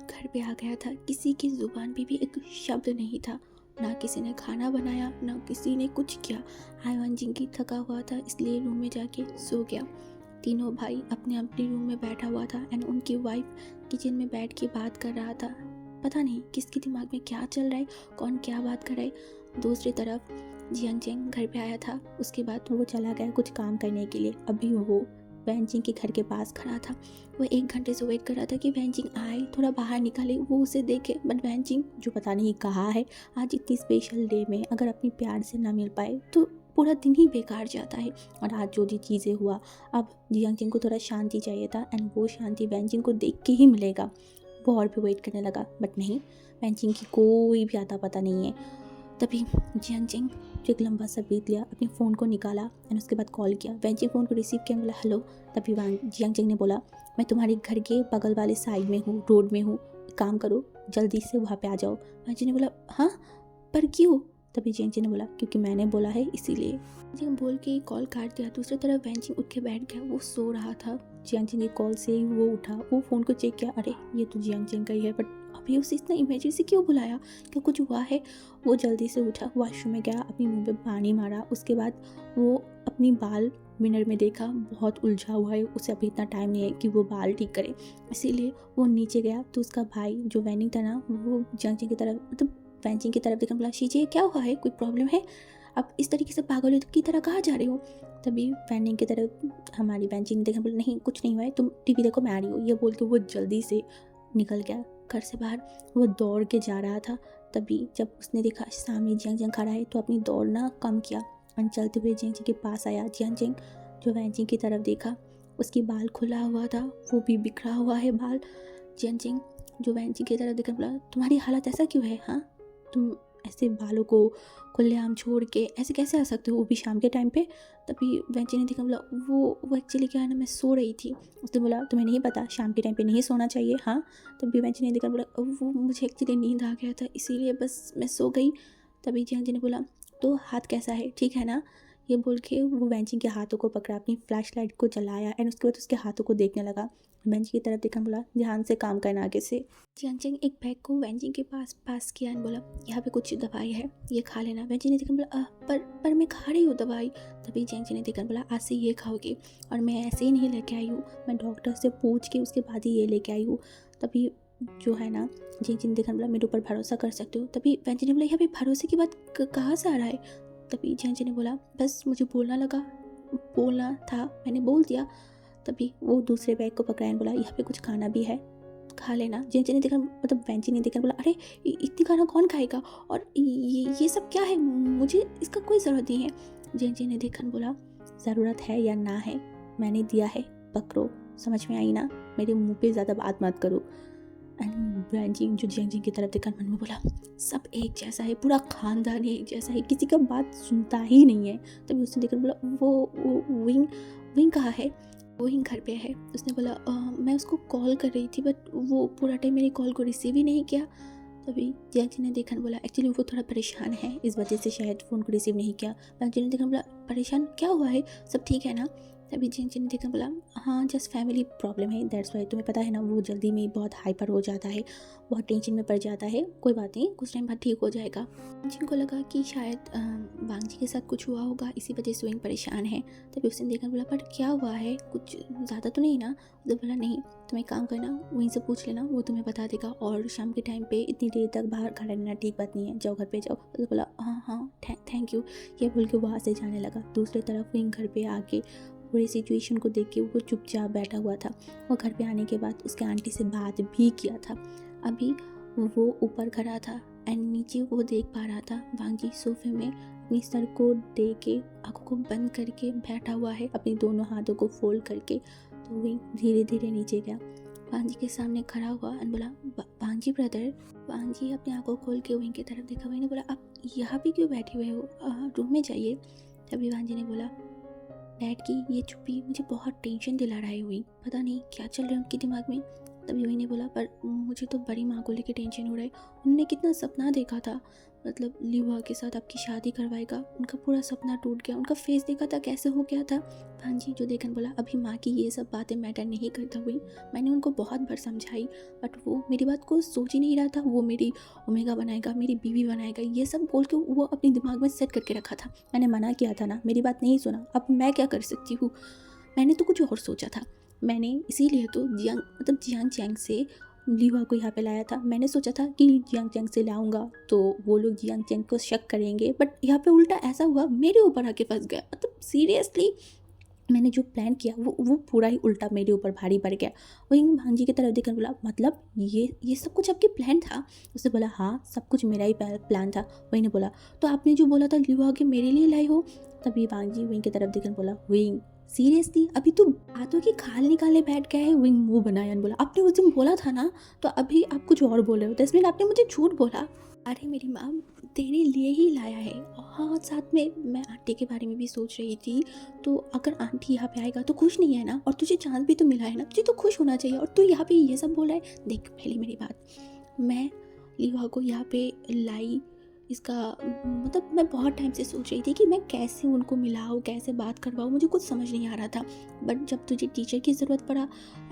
घर पे आ गया था, किसी की ज़ुबान पे भी एक शब्द नहीं था, ना किसी ने खाना बनाया, ना किसी ने कुछ किया। आईवान जिंगी थका हुआ था, इसलिए रूम में जाके सो गया। तीनों भाई अपने अपने रूम में बैठा हुआ था एंड उनकी वाइफ किचन में बैठ के बात कर रहा था। पता नहीं किसके दिमाग में क्या चल रहा है, कौन क्या बात कर रहा है। दूसरी तरफ जियांग चेंग घर पे आया था, उसके बाद वो चला गया कुछ काम करने के लिए। अभी वो वैनजिंग के घर के पास खड़ा था। वो 1 घंटे से वेट कर रहा था कि वैनजिंग आए, थोड़ा बाहर निकाले, वो उसे देखे। बट वैनजिंग जो पता नहीं कहाँ है, आज इतनी स्पेशल डे में अगर अपनी प्यार से ना मिल पाए तो पूरा दिन ही बेकार जाता है। और आज जो जी चीज़ें हुआ, अब जियांग चेंग को थोड़ा शांति चाहिए था एंड वो शांति वैनजिंग को देख के ही मिलेगा। वो और भी वेट करने लगा, बट नहीं, वैनजिंग की कोई भी आता पता नहीं है। तभी जियांग चेंग जो एक लंबा सा ब्रीथ लिया, अपने फ़ोन को निकाला एंड उसके बाद कॉल किया। वैनजिंग फ़ोन को रिसीव किया, बोला हेलो। तभी जियांग चेंग ने बोला, मैं तुम्हारे घर के बगल वाले साइड में हूँ, रोड में हूँ, काम करो जल्दी से वहाँ पे आ जाओ। वैनजिंग ने बोला, हाँ पर क्यों? तभी जियांग चेंग ने बोला, क्योंकि मैंने बोला है इसीलिए। जियांग बोल के कॉल काट दिया। दूसरी तरफ वैनजिंग उठ के बैठ गया, वो सो रहा था। जियांग चेंग की कॉल से ही वो उठा, वो फ़ोन को चेक किया, अरे ये तो जियांग चेंग का ही है, बट अभी उसे इतना इमरजेंसी क्यों बुलाया, क्या कुछ हुआ है? वो जल्दी से उठा, वॉशरूम में गया, अपनी मुंह पे पानी मारा। उसके बाद वो अपनी बाल मिरर में देखा, बहुत उलझा हुआ है, उसे अभी इतना टाइम नहीं है कि वो बाल ठीक करे, इसीलिए वो नीचे गया। तो उसका भाई जो वैनिंग था ना, वो जियांग चेंग की तरफ मतलब वैंचिंग की तरफ देखकर बोला, शीजिए क्या हुआ है, कोई प्रॉब्लम है, आप इस तरीके से पागल की तरह कहाँ जा रहे हो। तभी वैनिंग की तरफ हमारी वैंचिंग ने देखकर बोला, नहीं कुछ नहीं हुआ है, तुम टीवी देखो मैं आ रही हूँ। ये बोल के वो जल्दी से निकल गया घर से बाहर। वो दौड़ के जा रहा था, तभी जब उसने देखा सामने जियांग जियांग खड़ा है तो अपनी दौड़ना कम किया और चलते हुए जियांग जियांग के पास आया। जियांग जियांग जो वैंचिंग की तरफ देखा, उसकी बाल खुला हुआ था, वो भी बिखरा हुआ है बाल। जियांग जियांग जो वैंचिंग की तरफ देखकर बोला, तुम्हारी हालत ऐसा क्यों है, हाँ तुम ऐसे बालों को खुलेआम छोड़ के ऐसे कैसे आ सकते हो, वो भी शाम के टाइम पे। तभी वैंचिंग ने देखा, बोला वो एक्चुअली क्या है ना, मैं सो रही थी। उसने बोला, तुम्हें नहीं पता शाम के टाइम पे नहीं सोना चाहिए, हाँ। तभी वैंचिंग ने देखा, बोला वो मुझे एक्चुअली नींद आ गया था इसीलिए बस मैं सो गई। तभी जियांग जी ने बोला, तो हाथ कैसा है, ठीक है ना। ये बोल के वो वैंचिंग के हाथों को पकड़ा, अपनी फ्लैश लाइट को जलाया एंड उसके बाद उसके हाथों को देखने लगा। वैंचिंग की तरफ देखा, बोला ध्यान से काम करना आगे से। जियांग एक बैग को वैंचिंग के पास किया एंड बोला, यहाँ पे कुछ दवाई है, ये खा लेना। वैंचिंग ने देखा, बोला पर मैं खा रही हूँ दवाई। तभी जियांग ने देखा, बोला आज से ये खाओगी, और मैं ऐसे ही नहीं लेके आई हूँ, मैं डॉक्टर से पूछ के उसके बाद ही ये लेके आई हूँ। तभी जो है ना जियांग ने देखा, बोला मेरे ऊपर भरोसा कर सकते हो। तभी वैंचिंग ने बोला, यहाँ पे भरोसे की बात कहाँ से आ रहा है। तभी जियांग ने बोला, बस मुझे बोलना था, मैंने बोल दिया। तभी वो दूसरे बैग को पकड़ा एंड बोला, यहाँ पे कुछ खाना भी है, खा लेना। जियांग ने देखा, मतलब वैंचिंग ने देखा, बोला अरे इतनी खाना कौन खाएगा, और ये सब क्या है, मुझे इसका कोई ज़रूरत नहीं है। जियांग ने देखा, बोला ज़रूरत है या ना है, मैंने दिया है, पकड़ो, समझ में आई ना, मेरे मुंह पे ज़्यादा बात मत करो। एंड वैंचिंग जो जियांग की तरफ देखा, मन में बोला सब एक जैसा है, पूरा खानदान ही एक जैसा है, किसी का बात सुनता ही नहीं है। तभी उसने देखकर बोला, वो विंग कहाँ है। वो ही घर पे है। उसने बोला मैं उसको कॉल कर रही थी बट वो पूरा टाइम मेरी कॉल को रिसीव ही नहीं किया। तभी जियांग ने देखा, बोला एक्चुअली वो थोड़ा परेशान है, इस वजह से शायद फ़ोन को रिसीव नहीं किया। वैंचिंग ने देखा, बोला परेशान क्या हुआ है, सब ठीक है ना। तभी जियांग ने देखा, बोला हाँ जस्ट फैमिली प्रॉब्लम है, दैट्स वाई, तुम्हें पता है ना वो जल्दी में बहुत हाइपर हो जाता है, बहुत टेंशन में पड़ जाता है, कोई बात नहीं कुछ टाइम बाद ठीक हो जाएगा। जिनको लगा कि शायद वांगजी के साथ कुछ हुआ होगा, इसी वजह से विंग परेशान है। तभी उसने देखा, बोला पर क्या हुआ है, कुछ ज़्यादा तो नहीं ना। उसने बोला नहीं, तुम एक काम करना, वहीं से पूछ लेना, वो तुम्हें बता देगा, और शाम के टाइम पे इतनी देर तक बाहर खड़ा रहना ठीक बात नहीं है, जाओ घर पे जाओ। उसने बोला हाँ थैंक यू। ये बोल के वहाँ से जाने लगा। दूसरी तरफ विंग घर पे आके पूरी सिचुएशन को देख के वो चुपचाप बैठा हुआ था। वो घर पे आने के बाद उसके आंटी से बात भी किया था। अभी वो ऊपर खड़ा था एंड नीचे वो देख पा रहा था वांगजी सोफे में अपनी सर को दे के आंखों को बंद करके बैठा हुआ है, अपनी दोनों हाथों को फोल्ड करके। तो विंग धीरे धीरे नीचे गया, वांगजी के सामने खड़ा हुआ एंड बोला, वांगजी ब्रदर। वांगजी अपनी आंखों खोल के विंग की तरफ देखा। विंग ने बोला, आप यहाँ पे क्यों बैठे हुए हो, रूम में जाइए। तभी वांगजी ने बोला, डैड की ये चुप्पी मुझे बहुत टेंशन दिला रहा है विंग, पता नहीं क्या चल रहा है उनके दिमाग में। तभी विंग ने बोला, पर मुझे तो बड़ी माँ को लेकर टेंशन हो रहा है, उन्होंने कितना सपना देखा था, मतलब लिवा के साथ आपकी शादी करवाएगा, उनका पूरा सपना टूट गया, उनका फेस देखा था कैसे हो गया था। भांजी जो देखन बोला, अभी माँ की ये सब बातें मैटर नहीं करता हुई, मैंने उनको बहुत बार समझाई बट वो मेरी बात को सोच ही नहीं रहा था, वो मेरी ओमेगा बनाएगा, मेरी बीवी बनाएगा, ये सब बोल के वो अपने दिमाग में सेट करके रखा था। मैंने मना किया था ना, मेरी बात नहीं सुना, अब मैं क्या कर सकती हूँ, मैंने तो कुछ और सोचा था। मैंने इसीलिए तो जियांग चैंग से लीवा को यहाँ पे लाया था। मैंने सोचा था कि जियांग चैंग से लाऊंगा तो वो लोग जियांग चैंग को शक करेंगे, बट यहाँ पे उल्टा ऐसा हुआ, मेरे ऊपर आके फंस गया। मतलब सीरियसली मैंने जो प्लान किया वो पूरा ही उल्टा मेरे ऊपर भारी पड़ गया। वही भांजी की तरफ देखकर बोला, मतलब ये सब कुछ आपके प्लान था। उसने बोला, हाँ सब कुछ मेरा ही प्लान था। वही ने बोला, तो आपने जो बोला था लीवा के मेरे लिए लाई हो। तभी भांजी विंग की तरफ देखकर बोला, विंग सीरियसली अभी तो हाथों की खाल निकाले बैठ गया है। विंग मुंह बनाया बोला, आपने उस दिन बोला था ना, तो अभी आप कुछ और बोल रहे हो, 10 मिनट आपने मुझे झूठ बोला। अरे मेरी माँ तेरे लिए ही लाया है। हाँ साथ में मैं आंटी के बारे में भी सोच रही थी, तो अगर आंटी यहाँ पे आएगा तो खुश नहीं है ना, और तुझे चांस भी तो मिला है ना, तुझे तो खुश होना चाहिए, और तू यहाँ पे ये सब बोला है। देख पहले मेरी बात, मैं लीवा को यहाँ पे लाई, इसका मतलब मैं बहुत टाइम से सोच रही थी कि मैं कैसे उनको मिलाऊँ, कैसे बात करवाऊँ, मुझे कुछ समझ नहीं आ रहा था। बट जब तुझे टीचर की ज़रूरत पड़ा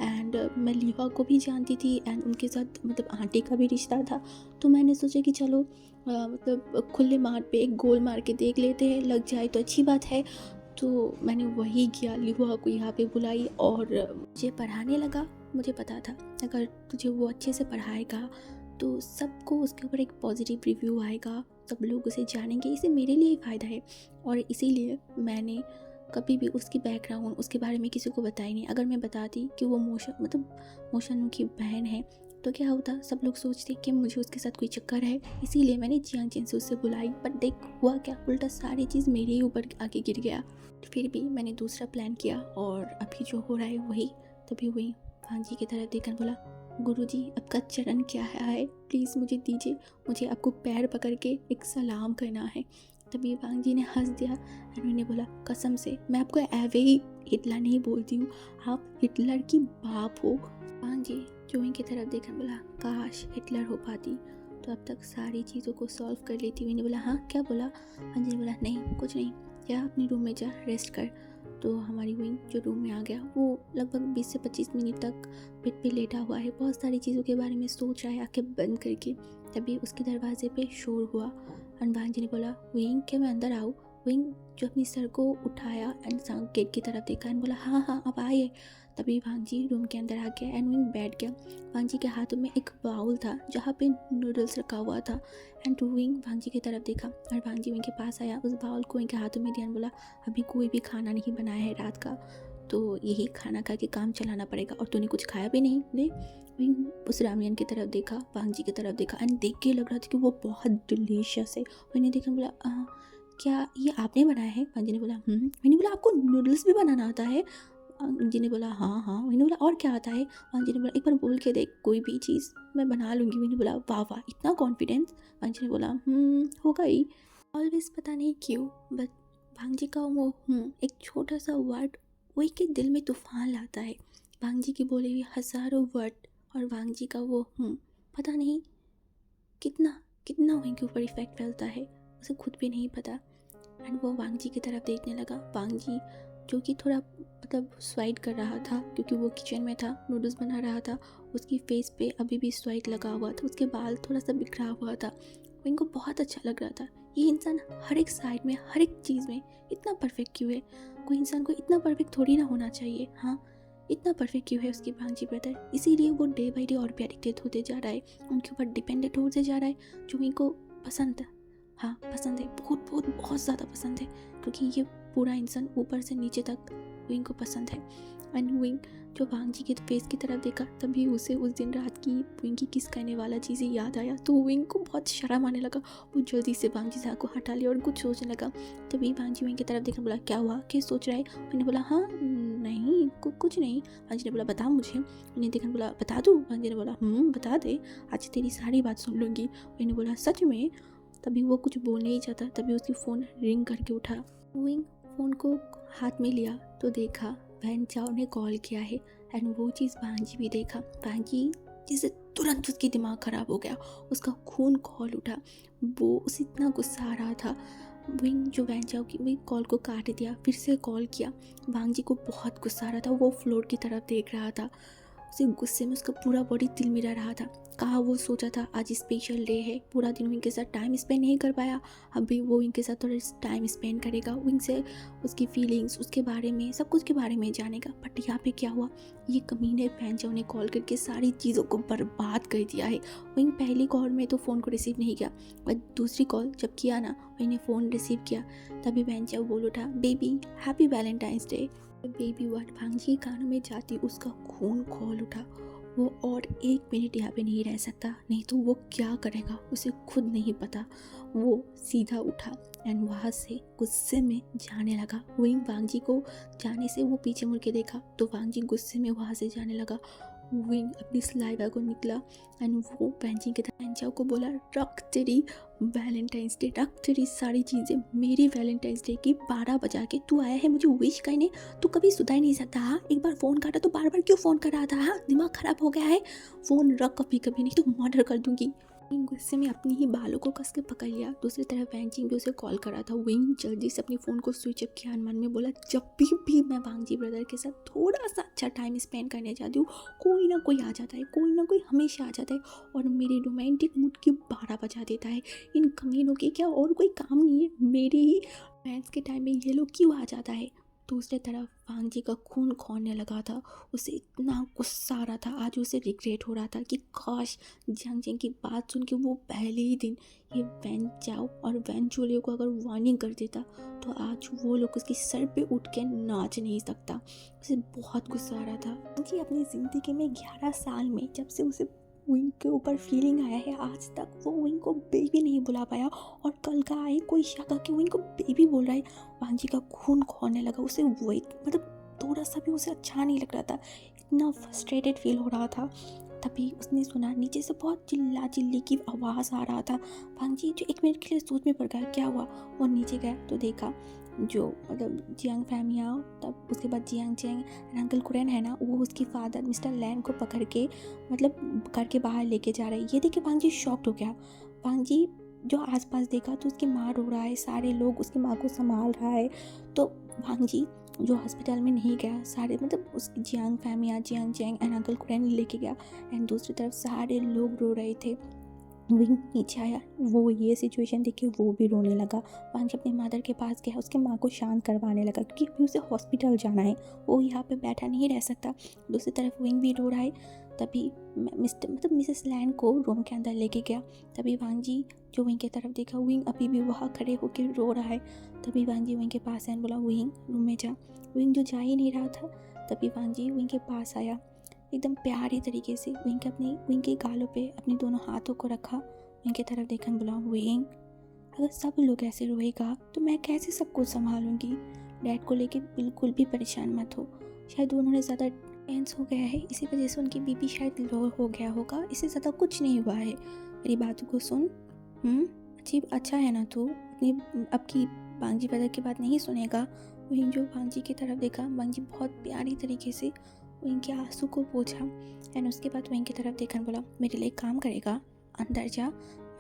एंड मैं लीवा को भी जानती थी एंड उनके साथ मतलब आंटी का भी रिश्ता था, तो मैंने सोचा कि चलो मतलब खुले मार्ग पे एक गोल मार के देख लेते हैं, लग जाए तो अच्छी बात है। तो मैंने वही किया, लिहुआ को यहाँ पे बुलाई और मुझे पढ़ाने लगा। मुझे पता था अगर तुझे वो अच्छे से पढ़ाएगा तो सबको उसके ऊपर एक पॉजिटिव रिव्यू आएगा, सब लोग उसे जानेंगे, इससे मेरे लिए ही फ़ायदा है। और इसीलिए मैंने कभी भी उसकी बैकग्राउंड उसके बारे में किसी को बताई नहीं। अगर मैं बताती कि वो मोशन की बहन है तो क्या होता, सब लोग सोचते कि मुझे उसके साथ कोई चक्कर है। इसीलिए मैंने जियान जिन से उससे बुलाई, पर देख हुआ क्या, उल्टा सारी चीज़ मेरे ही ऊपर आके गिर गया। फिर भी मैंने दूसरा प्लान किया और अभी जो हो रहा है वही। तभी वही भांजी की तरफ देखकर बोला, गुरुजी आपका चरण क्या है, प्लीज़ मुझे दीजिए, मुझे आपको पैर पकड़ के एक सलाम करना है। तभी भांजी ने हंस दिया और मैंने बोला, कसम से मैं आपको ऐवे ही हिटलर नहीं बोलती हूँ, आप हिटलर की बाप हो। भांजी जोई की तरफ देखकर बोला, काश हिटलर हो पाती तो अब तक सारी चीज़ों को सॉल्व कर लेती। मैंने बोला, हाँ क्या बोला? भांजी ने बोला, नहीं कुछ नहीं, जा अपने रूम में जा, रेस्ट कर। तो हमारी विंग जो रूम में आ गया, वो लगभग 20 से 25 मिनट तक बेड पे लेटा हुआ है, बहुत सारी चीज़ों के बारे में सोच रहा है आंखें बंद करके। तभी उसके दरवाजे पे शोर हुआ और भांजी ने बोला, विंग क्या मैं अंदर आऊँ? विंग जो अपनी सर को उठाया एंड गेट की तरफ देखा एंड बोला, हाँ हाँ अब आइए। तभी भांजी रूम के अंदर आ गया एंड विंग बैठ गया। भांजी के हाथों में एक बाउल था जहाँ पे नूडल्स रखा हुआ था एंड विंग भांजी की तरफ देखा और भांजी विंग के पास आया, उस बाउल को इनके हाथों में दिया, बोला, अभी कोई भी खाना नहीं बनाया है रात का, तो यही खाना खा के काम चलाना पड़ेगा, और तूने कुछ खाया भी नहीं ले। विंग उस रामियन की तरफ देखा, भांजी की तरफ देखा एंड देख के लग रहा था कि वो बहुत डिलीशियस है। मैंने देखा, बोला, क्या ये आपने बनाया है? भांजी ने बोला, मैंने बोला, आपको नूडल्स भी बनाना आता है? जी ने बोला, हाँ हाँ। मैंने बोला, और क्या आता है? जी ने बोला, एक बार बोल के देख, कोई भी चीज़ मैं बना लूँगी। मैंने बोला, वाह वाह इतना कॉन्फिडेंस। जी ने बोला, होगा ही, ऑलवेज पता नहीं क्यों, बट भांजी का वो एक छोटा सा वर्ड वही के दिल में तूफान लाता है। भांजी की बोले हुए हज़ारों वर्ड और भांजी का वो पता नहीं कितना कितना वहीं के ऊपर इफेक्ट फैलता है, उसे खुद भी नहीं पता। एंड वो वांगजी की तरफ देखने लगा। वांगजी जो कि थोड़ा स्वाइट कर रहा था क्योंकि वो किचन में था, नूडल्स बना रहा था, उसकी फेस पे अभी भी स्वाइट लगा हुआ था, उसके बाल थोड़ा सा बिखरा हुआ था। वो इनको बहुत अच्छा लग रहा था, ये इंसान हर एक साइड में हर एक चीज़ में इतना परफेक्ट क्यों है? कोई इंसान को इतना परफेक्ट थोड़ी ना होना चाहिए। हाँ, इतना परफेक्ट क्यों है उसकी भांजी ब्रदर? इसीलिए वो डे बाई डे और भी एडिक्टेड होते जा रहा है, उनके ऊपर डिपेंडेंट होते जा रहा है, जो इनको पसंद है। हाँ पसंद है, बहुत बहुत बहुत ज़्यादा पसंद है, क्योंकि ये पूरा इंसान ऊपर से नीचे तक विंग को पसंद है। एंड विंग जो भांजी के फेस की तरफ देखा, तभी उसे उस दिन रात की विंग की किस कहने वाला चीज़ें याद आया, तो विंग को बहुत शर्म आने लगा। वो जल्दी से भांजी से को हटा लिया और कुछ सोचने लगा। तभी भांजी विंग की तरफ देखकर बोला, क्या हुआ, क्या सोच रहा है? मैंने बोला, हाँ नहीं कुछ नहीं। भांजी ने बोला, बता मुझे। मैंने देखकर बोला, बता दूँ? भांजी ने बोला, बता दे, आज तेरी सारी बात सुन लूँगी। मैंने बोला, सच में? तभी वो कुछ बोलने ही चाहता, तभी उसकी फ़ोन रिंग करके उठा। विंग फ़ोन को हाथ में लिया तो देखा बहन चाओ ने कॉल किया है। एंड वो चीज़ भांजी भी देखा। भांजी जिससे तुरंत उसकी दिमाग ख़राब हो गया, उसका खून खौल उठा, वो उसे इतना गुस्सा आ रहा था। विंग जो बहन चाओ की विंग कॉल को काट दिया, फिर से कॉल किया। भांजी को बहुत गुस्सा आ रहा था, वो फ्लोर की तरफ देख रहा था, उसे गुस्से में उसका पूरा बॉडी तिलमिरा रहा था। कहा वो सोचा था आज स्पेशल डे है, पूरा दिन विंग के साथ टाइम स्पेंड नहीं कर पाया, अभी वो विंग के साथ थोड़ा टाइम स्पेंड करेगा, विंग से उसकी फीलिंग्स, उसके बारे में, सब कुछ के बारे में जानेगा। बट यहाँ पे क्या हुआ, ये कमीने पैंचो ने कॉल करके सारी चीज़ों को बर्बाद कर दिया है। विंग पहली कॉल में तो फ़ोन को रिसीव नहीं किया, बट दूसरी कॉल जब किया ना, मैंने फ़ोन रिसीव किया, तभी पैंचो बोल उठा, baby happy Valentine's day. Baby word भांजी कानों में जाती उसका खून खौल उठा। वो और 1 मिनट यहाँ पे नहीं रह सकता, नहीं तो वो क्या करेगा उसे खुद नहीं पता। वो सीधा उठा एंड वहाँ से गुस्से में जाने लगा। विंग वांगजी को जाने से वो पीछे मुड़ के देखा तो वांगजी गुस्से में वहाँ से जाने लगा। विंग अपनी सलाइवा को निकला एंड वो पैंची के पैंचाओ को बोला, रख तेरी वैलेंटाइंस डे, रख तेरी सारी चीज़ें, मेरी वैलेंटाइंस डे की 12 बजा के तू आया है मुझे विश करने, तू कभी सुधा ही नहीं सकता। हाँ, एक बार फ़ोन काटा तो बार बार क्यों फ़ोन कर रहा था? हाँ, दिमाग ख़राब हो गया है, फ़ोन रख कभी कभी, नहीं तो मर्डर कर दूंगी। विंग गुस्से में अपनी ही बालों को कस के पकड़ लिया। दूसरी तरफ पैंची भी उसे कॉल कर रहा था। विंग जल्दी से अपनी फ़ोन को स्विच ऑफ किया, मन में बोला, जब भी मैं वांगजी ब्रदर के साथ थोड़ा सा अच्छा टाइम स्पेंड करने जाती हूँ, कोई ना कोई आ जाता है, कोई ना कोई हमेशा आ जाता है और मेरे रोमांटिक मूड की 12 बजा देता है। इन कमीनों के क्या और कोई काम नहीं है? मेरे ही फैंस के टाइम में ये लोग क्यों आ जाता है? दूसरी तरफ वांग जी का खून खौलने लगा था। उसे इतना गुस्सा आ रहा था, आज उसे रिग्रेट हो रहा था कि काश जियांग जेंग की बात सुन के वो पहले ही दिन ये वैन चाओ और वैन चोलियो को अगर वार्निंग कर देता तो आज वो लोग उसके सर पे उठ के नाच नहीं सकता। उसे बहुत गुस्सा आ रहा था। वांग जी अपनी ज़िंदगी में 11 साल में जब से उसे विंग के ऊपर फीलिंग आया है, आज तक वो विंग को बेबी नहीं बुला पाया, और कल का आए कोई शक कि विंग को बेबी बोल रहा है। वांग जी का खून खोने लगा। उसे वही मतलब थोड़ा सा भी उसे अच्छा नहीं लग रहा था, इतना फ्रस्ट्रेटेड फील हो रहा था। तभी उसने सुना नीचे से बहुत चिल्ला चिल्ली की आवाज़ आ रहा था। वांग जी जो एक मिनट के लिए सोच में पड़ गया क्या हुआ। वो नीचे गया तो देखा जो मतलब जियांग फैमिया, तब उसके बाद जियांग चेंग एंड अंकल कुरेन है ना, वो उसकी फादर मिस्टर लैन को पकड़ के मतलब घर के बाहर लेके जा रहे हैं। ये देख के वांग जी शॉक्ड हो गया। वांग जी जो आसपास देखा तो उसकी माँ रो रहा है, सारे लोग उसकी माँ को संभाल रहा है। तो वांग जी जो हॉस्पिटल में नहीं गया, सारे मतलब उसकी Jiang Famia, Jiang Cheng and uncle Kuren लेके गया। एंड दूसरी तरफ सारे लोग रो रहे थे। विंग नीचे आया, वो ये सिचुएशन देख के वो भी रोने लगा। वांग अपनी मदर के पास गया, उसके माँ को शांत करवाने लगा क्योंकि अभी उसे हॉस्पिटल जाना है, वो यहाँ पे बैठा नहीं रह सकता। दूसरी तरफ विंग भी रो रहा है। तभी मिसेस लैन को रूम के अंदर लेके गया। तभी वांग जी जो विंग की तरफ देखा, विंग अभी भी वहाँ खड़े होकर रो रहा है। तभी वांग जी विंग के पास आया, बोला विंग रूम में जा। विंग जो जा ही नहीं रहा था। तभी वांग जी विंग के पास आया, एकदम प्यारी तरीके से विंग के गालों पे अपने दोनों हाथों को रखा। विंग की तरफ देखकर बोला, विंग अगर सब लोग ऐसे रोएगा तो मैं कैसे सबको संभालूंगी। डैड को लेके बिल्कुल भी परेशान मत हो। शायद उन्होंने ज़्यादा टेंस हो गया है, इसी वजह से उनकी बीपी शायद लो हो गया होगा, इससे ज़्यादा कुछ नहीं हुआ है। मेरी बातों को सुन। अच्छा है ना तू अपनी अब की वांग जी ब्रदर की बात नहीं सुनेगा। विंग जो वांग जी की तरफ देखा, वांग जी बहुत प्यारी तरीके से विंग के आंसू को पोंछा। एंड उसके बाद विंग की तरफ देखकर बोला, मेरे लिए काम करेगा, अंदर जा,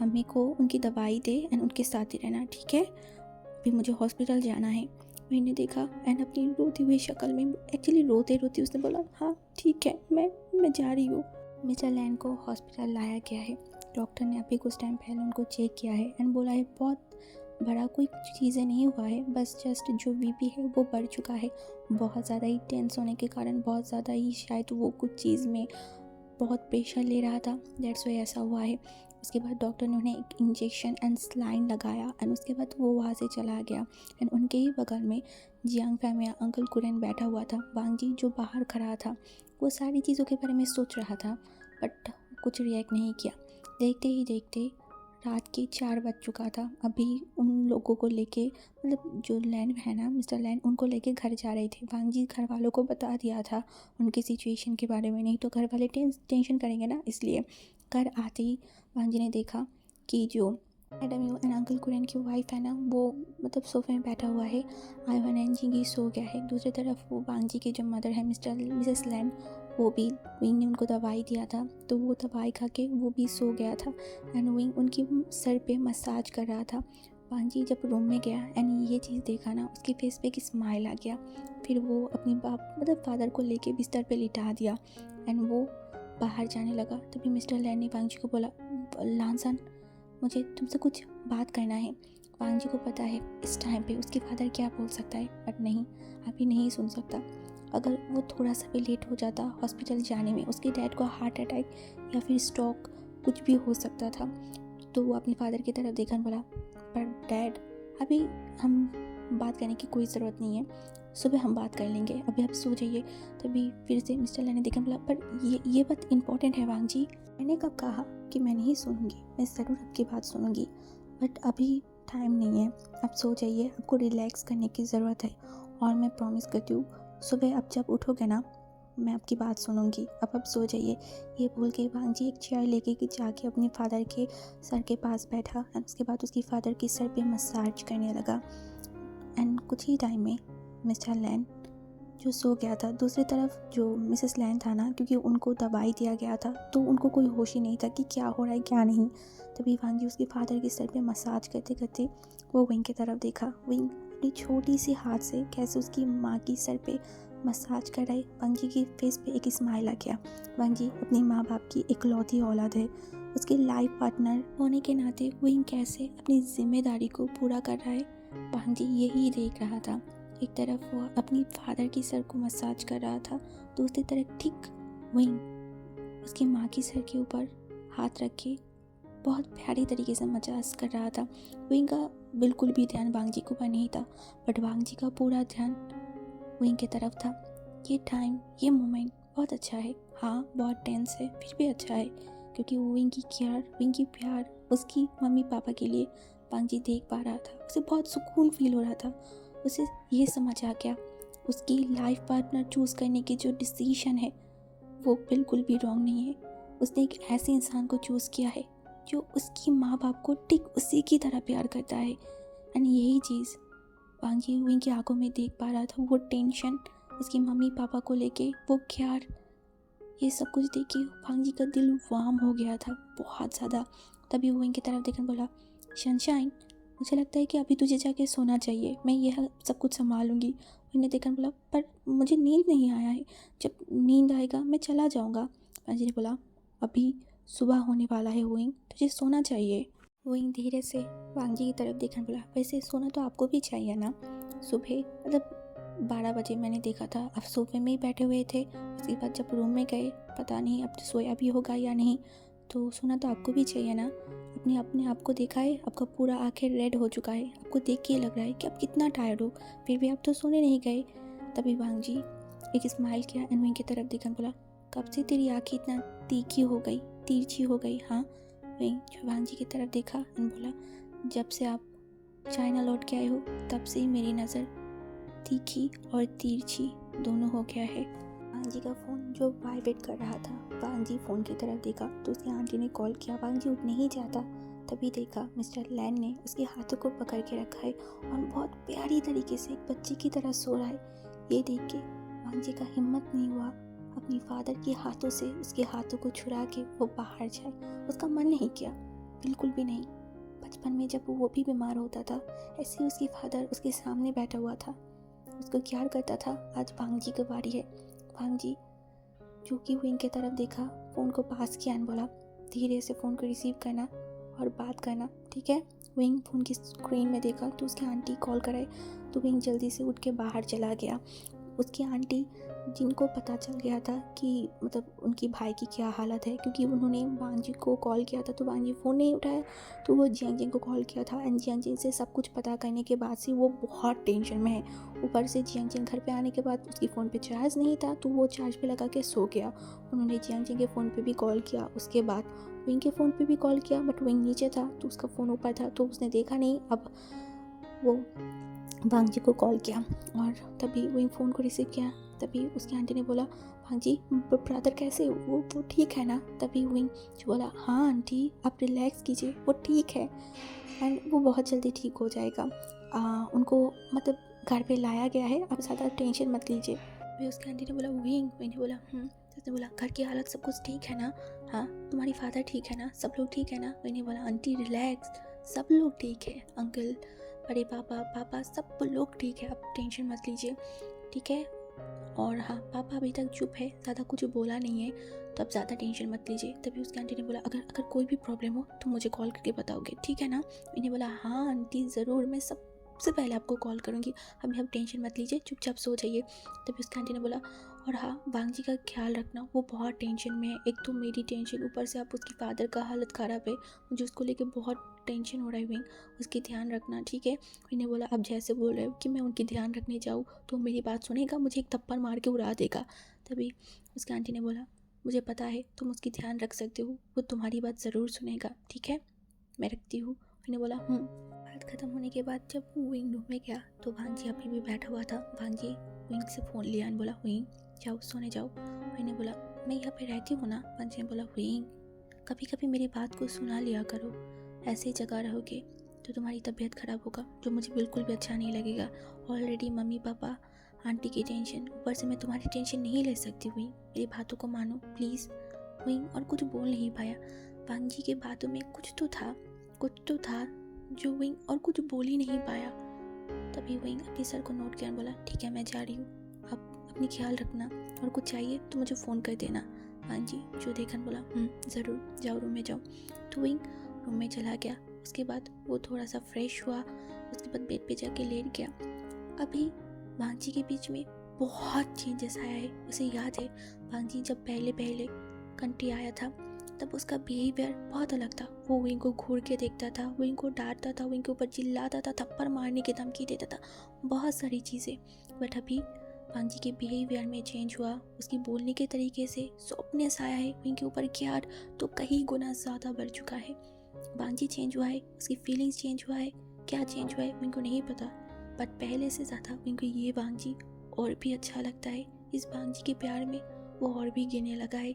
मम्मी को उनकी दवाई दे एंड उनके साथ ही रहना, ठीक है। अभी मुझे हॉस्पिटल जाना है। मैंने देखा एंड अपनी रोती हुई शक्ल में एक्चुअली रोते रोते उसने बोला, हाँ ठीक है, मैं जा रही हूँ। मिस्टर लैन को हॉस्पिटल लाया गया है। डॉक्टर ने अभी कुछ टाइम पहले उनको चेक किया है एंड बोला है बहुत बड़ा कोई चीज़ें नहीं हुआ है, बस जस्ट जो बीपी है वो बढ़ चुका है। बहुत ज़्यादा ही टेंस होने के कारण बहुत ज़्यादा ही शायद वो कुछ चीज़ में बहुत प्रेशर ले रहा था, दैट्स वाई ऐसा हुआ है। उसके बाद डॉक्टर ने उन्हें एक इंजेक्शन एंड स्लाइन लगाया एंड उसके बाद वो वहाँ से चला गया। एंड उनके ही बगल में जियांग फैमिया अंकल कुरेन बैठा हुआ था। वांग जी जो बाहर खड़ा था वो सारी चीज़ों के बारे में सोच रहा था बट कुछ रिएक्ट नहीं किया। देखते ही देखते रात के 4 बज चुका था। अभी उन लोगों को लेके मतलब जो लैन है ना, मिस्टर लैन, उनको लेके घर जा रहे थे। वांग जी घर वालों को बता दिया था उनकी सिचुएशन के बारे में, नहीं तो घर वाले टेंशन करेंगे ना, इसलिए। घर आते ही वांग जी ने देखा कि जो मैडम यू एंड अंकल कुरेन की वाइफ है ना, वो मतलब सोफे में बैठा हुआ है, आईवन एंड जिंगी सो गया है। दूसरी तरफ वो वांग जी की जो मदर है मिसेस लैन, वो भी विंग ने उनको दवाई दिया था तो वो दवाई खा के वो भी सो गया था। एंड विंग उनकी सर पे मसाज कर रहा था। वांग जी जब रूम में गया एंड ये चीज़ देखा ना, उसके फेस पे एक स्माइल आ गया। फिर वो अपनी बाप मतलब फादर को लेके बिस्तर पे लिटा दिया एंड वो बाहर जाने लगा। तभी मिस्टर लैन ने वांग जी को बोला, लानसन मुझे तुमसे कुछ बात करना है। वांग जी को पता है इस टाइम पे उसके फादर क्या बोल सकता है, बट नहीं, अभी नहीं सुन सकता। अगर वो थोड़ा सा भी लेट हो जाता हॉस्पिटल जाने में, उसके डैड को हार्ट अटैक या फिर स्ट्रोक कुछ भी हो सकता था। तो वो अपने फादर की तरफ देखकर बोला, पर डैड अभी हम बात करने की कोई ज़रूरत नहीं है, सुबह हम बात कर लेंगे, अभी आप सो जाइए। तभी फिर से मिस्टर लैन ने देखकर बोला, पर ये बात इम्पोर्टेंट है वांग जी। मैंने कब कहा कि मैं नहीं सुनूंगी, मैं ज़रूर आपकी बात सुनूंगी, बट अभी टाइम नहीं है, आप सो जाइए, आपको रिलैक्स करने की ज़रूरत है। और मैं प्रॉमिस करती हूँ सुबह आप जब उठोगे ना, मैं आपकी बात सुनूंगी, अब आप सो जाइए। ये बोल के वांग जी एक चेयर लेके कि जाके अपने फादर के सर के पास बैठा एंड उसके बाद उसकी फादर के सर पे मसाज करने लगा। एंड कुछ ही टाइम में मिस्टर लैन जो सो गया था। दूसरी तरफ जो मिसेस लैन था ना, क्योंकि उनको दवाई दिया गया था तो उनको कोई होश ही नहीं था कि क्या हो रहा है क्या नहीं। तभी वांग जी उसके फादर के सर पे मसाज करते करते वो विंग की तरफ देखा। विंग अपनी छोटी सी हाथ से कैसे उसकी माँ की सर पे मसाज कर रहे। वांग जी की फेस पे एक स्माइल आ गया। वांग जी अपनी माँ बाप की इकलौती औलाद है, उसके लाइफ पार्टनर होने के नाते विंग कैसे अपनी जिम्मेदारी को पूरा कर रहा है, वांग जी यही देख रहा था। एक तरफ वो अपनी फादर की सर को मसाज कर रहा था, दूसरी तरफ ठीक विंग उसकी माँ की सर के ऊपर हाथ रख के बहुत प्यारी तरीके से मजाक कर रहा था। विंग का बिल्कुल भी ध्यान वांगजी के ऊपर नहीं था, बट वांगजी का पूरा ध्यान विंग की तरफ था। ये टाइम, ये मोमेंट बहुत अच्छा है। हाँ, बहुत टेंस है, फिर भी अच्छा है, क्योंकि वो विंग की केयर, विंग की प्यार उसकी मम्मी पापा के लिए वांगजी देख पा रहा था। उसे बहुत सुकून फील हो रहा था। उसे ये समझ आ गया उसकी लाइफ पार्टनर चूज़ करने की जो डिसीजन है वो बिल्कुल भी रॉन्ग नहीं है। उसने एक ऐसे इंसान को चूज़ किया है जो उसकी माँ बाप को ठीक उसी की तरह प्यार करता है। एंड यही चीज़ वांगजी विंग की आंखों में देख पा रहा था। वो टेंशन उसकी मम्मी पापा को लेके, वो केयर, ये सब कुछ देख के वांगजी का दिल वार्म हो गया था बहुत ज़्यादा। तभी वो विंग की तरफ देखकर बोला, सनशाइन, मुझे लगता है कि अभी तुझे जाके सोना चाहिए, मैं यह सब कुछ संभालूंगी। विंग ने देखकर बोला, पर मुझे नींद नहीं आया है, जब नींद आएगा मैं चला जाऊँगा। वांगजी ने बोला, अभी सुबह होने वाला है विंग, तुझे सोना चाहिए। विंग धीरे से वांगजी की तरफ देखकर बोला, वैसे सोना तो आपको भी चाहिए ना, सुबह मतलब 12 बजे मैंने देखा था आप सोफे में ही बैठे हुए थे। उसके बाद जब रूम में गए, पता नहीं अब तो सोया भी होगा या नहीं, तो सोना तो आपको भी चाहिए ना। अपने अपने आप को देखा है, आपका पूरा आंखें रेड हो चुका है, आपको देख के लग रहा है कि आप कितना टायर्ड हो, फिर भी आप तो सोने नहीं गए। तभी वांगजी एक स्माइल किया एंड विंग की तरफ देखकर बोला, कब से तेरी आँखें इतना तीखी हो गई, तिरछी हो गई? हाँ। विंग जो वांगजी की तरफ देखा एंड बोला, जब से आप चाइना लौट के आए हो तब से ही मेरी नज़र तीखी और तिरछी दोनों हो गया है। वांगजी का फ़ोन जो वाइब्रेट कर रहा था, वांगजी फ़ोन की तरफ देखा तो उसकी आंटी ने कॉल किया। वांगजी उठ नहीं जाता, तभी देखा मिस्टर लैन ने उसके हाथों को पकड़ के रखा है और बहुत प्यारी तरीके से एक बच्चे की तरह सो रहा है। ये देख के वांगजी का हिम्मत नहीं हुआ अपनी फादर के हाथों से उसके हाथों को छुड़ा के वो बाहर जाए। उसका मन नहीं किया, बिल्कुल भी नहीं। बचपन में जब वो भी बीमार होता था, ऐसे ही उसकी फादर उसके सामने बैठा हुआ था, उसको प्यार करता था। आज वांगजी की बारी है। वांगजी जो कि विंग की तरफ देखा, फ़ोन को पास किया एंड बोला, धीरे से फ़ोन को रिसीव करना और बात करना, ठीक है। विंग फ़ोन की स्क्रीन में देखा तो उसकी आंटी कॉल कराए, तो विंग जल्दी से उठ के बाहर चला गया। उसकी आंटी, जिनको पता चल गया था कि मतलब उनकी भाई की क्या हालत है, क्योंकि उन्होंने वांगजी को कॉल किया था तो वांगजी फ़ोन नहीं उठाया, तो वो जियांग को कॉल किया था एंड जियांग से सब कुछ पता करने के बाद से वो बहुत टेंशन में है। ऊपर से जियांग घर पे आने के बाद उसकी फ़ोन पे चार्ज नहीं था, तो वो चार्ज पे लगा के सो गया। उन्होंने जियांग के फ़ोन पे भी कॉल किया, उसके बाद विंग के फ़ोन पे भी कॉल किया, बट विंग नीचे था तो उसका फ़ोन ऊपर था तो उसने देखा नहीं। अब वो वांगजी को कॉल किया और तभी विंग फ़ोन को रिसीव किया। तभी उसकी आंटी ने बोला, वांगजी ब्रदर कैसे हो, वो ठीक है ना? तभी विंग जो बोला, हाँ आंटी आप रिलैक्स कीजिए, वो ठीक है एंड वो बहुत जल्दी ठीक हो जाएगा। उनको मतलब घर पे लाया गया है, आप ज़्यादा टेंशन मत लीजिए। फिर उसकी आंटी ने बोला, विंग ने बोला तो उसने बोला, घर की हालत सब कुछ ठीक है ना? हाँ, तुम्हारी फादर ठीक है ना? सब लोग ठीक है ना? विंग ने बोला, आंटी रिलैक्स, सब लोग ठीक है, अंकल, बड़े पापा, पापा, सब लोग ठीक है, आप टेंशन मत लीजिए, ठीक है। और हाँ, पापा अभी तक चुप है, ज़्यादा कुछ बोला नहीं है, तो आप ज़्यादा टेंशन मत लीजिए। तभी उसकी आंटी ने बोला, अगर अगर कोई भी प्रॉब्लम हो तो मुझे कॉल करके बताओगे, ठीक है ना? मैंने बोला, हाँ आंटी ज़रूर, मैं सबसे पहले आपको कॉल करूँगी, अभी आप टेंशन मत लीजिए, चुपचाप सो जाइए। तभी उसकी आंटी ने बोला, और हाँ, वांगजी का ख्याल रखना, वो बहुत टेंशन में है, एक तो मेरी टेंशन, ऊपर से आप उसकी फादर का हालत ख़राब है, मुझे उसको लेके बहुत टेंशन हो रहा है विंग, उसकी ध्यान रखना, ठीक है। मैंने बोला, अब जैसे बोल रहे हो कि मैं उनकी ध्यान रखने जाऊँ तो मेरी बात सुनेगा, मुझे एक थप्पड़ मार के उड़ा देगा। तभी उसकी आंटी ने बोला, मुझे पता है तुम उसकी ध्यान रख सकते हो, वो तुम्हारी बात ज़रूर सुनेगा, ठीक है, मैं रखती हूँ। मैंने बोला बात ख़त्म होने के बाद जब विंग रूम में गया तो वांगजी अभी भी बैठा हुआ था। वांगजी विंग से फ़ोन लिया और बोला, विंग जाओ सोने जाओ। मैंने बोला, मैं यहाँ पे रहती हूँ ना। वांगजी ने बोला, विंग कभी कभी मेरी बात को सुना लिया करो, ऐसे ही जगह रहोगे तो तुम्हारी तबीयत ख़राब होगा, जो मुझे बिल्कुल भी अच्छा नहीं लगेगा। ऑलरेडी मम्मी पापा आंटी की टेंशन, ऊपर से मैं तुम्हारी टेंशन नहीं ले सकती हुई, मेरी बातों को मानो प्लीज़। विंग और कुछ बोल नहीं पाया। वांगजी के बातों में कुछ तो था जो विंग और कुछ बोल ही नहीं पाया। तभी विंग अपने सर को नोट किया और बोला, ठीक है मैं जा रही हूँ, आप अपनी ख्याल रखना, और कुछ चाहिए तो मुझे फ़ोन कर देना। वांगजी जो देखकर बोला, ज़रूर, जाओ रूम में जाओ। तो विंग रूम में चला गया। उसके बाद वो थोड़ा सा फ्रेश हुआ, उसके बाद बेड पे जाके लेट गया। अभी भांजी के बीच में बहुत चेंजेस आया है। उसे याद है भांजी जब पहले पहले कंट्री आया था तब उसका बिहेवियर बहुत अलग था। वो विंग को घूर के देखता था, विंग को डांटता था, विंग के ऊपर चिल्लाता था, थप्पड़ मारने की धमकी देता था, बहुत सारी चीज़ें। बट अभी भांजी के बिहेवियर में चेंज हुआ, उसकी बोलने के तरीके से सॉफ्टनेस आया है, विंग के ऊपर केयर तो कई गुना ज़्यादा बढ़ चुका है। भांजी चेंज हुआ है, उसकी फीलिंग्स चेंज हुआ है, क्या चेंज हुआ है विंग को नहीं पता, बट पहले से ज़्यादा विंग को ये भांजी और भी अच्छा लगता है। इस भांजी के प्यार में वो और भी गिरने लगा है।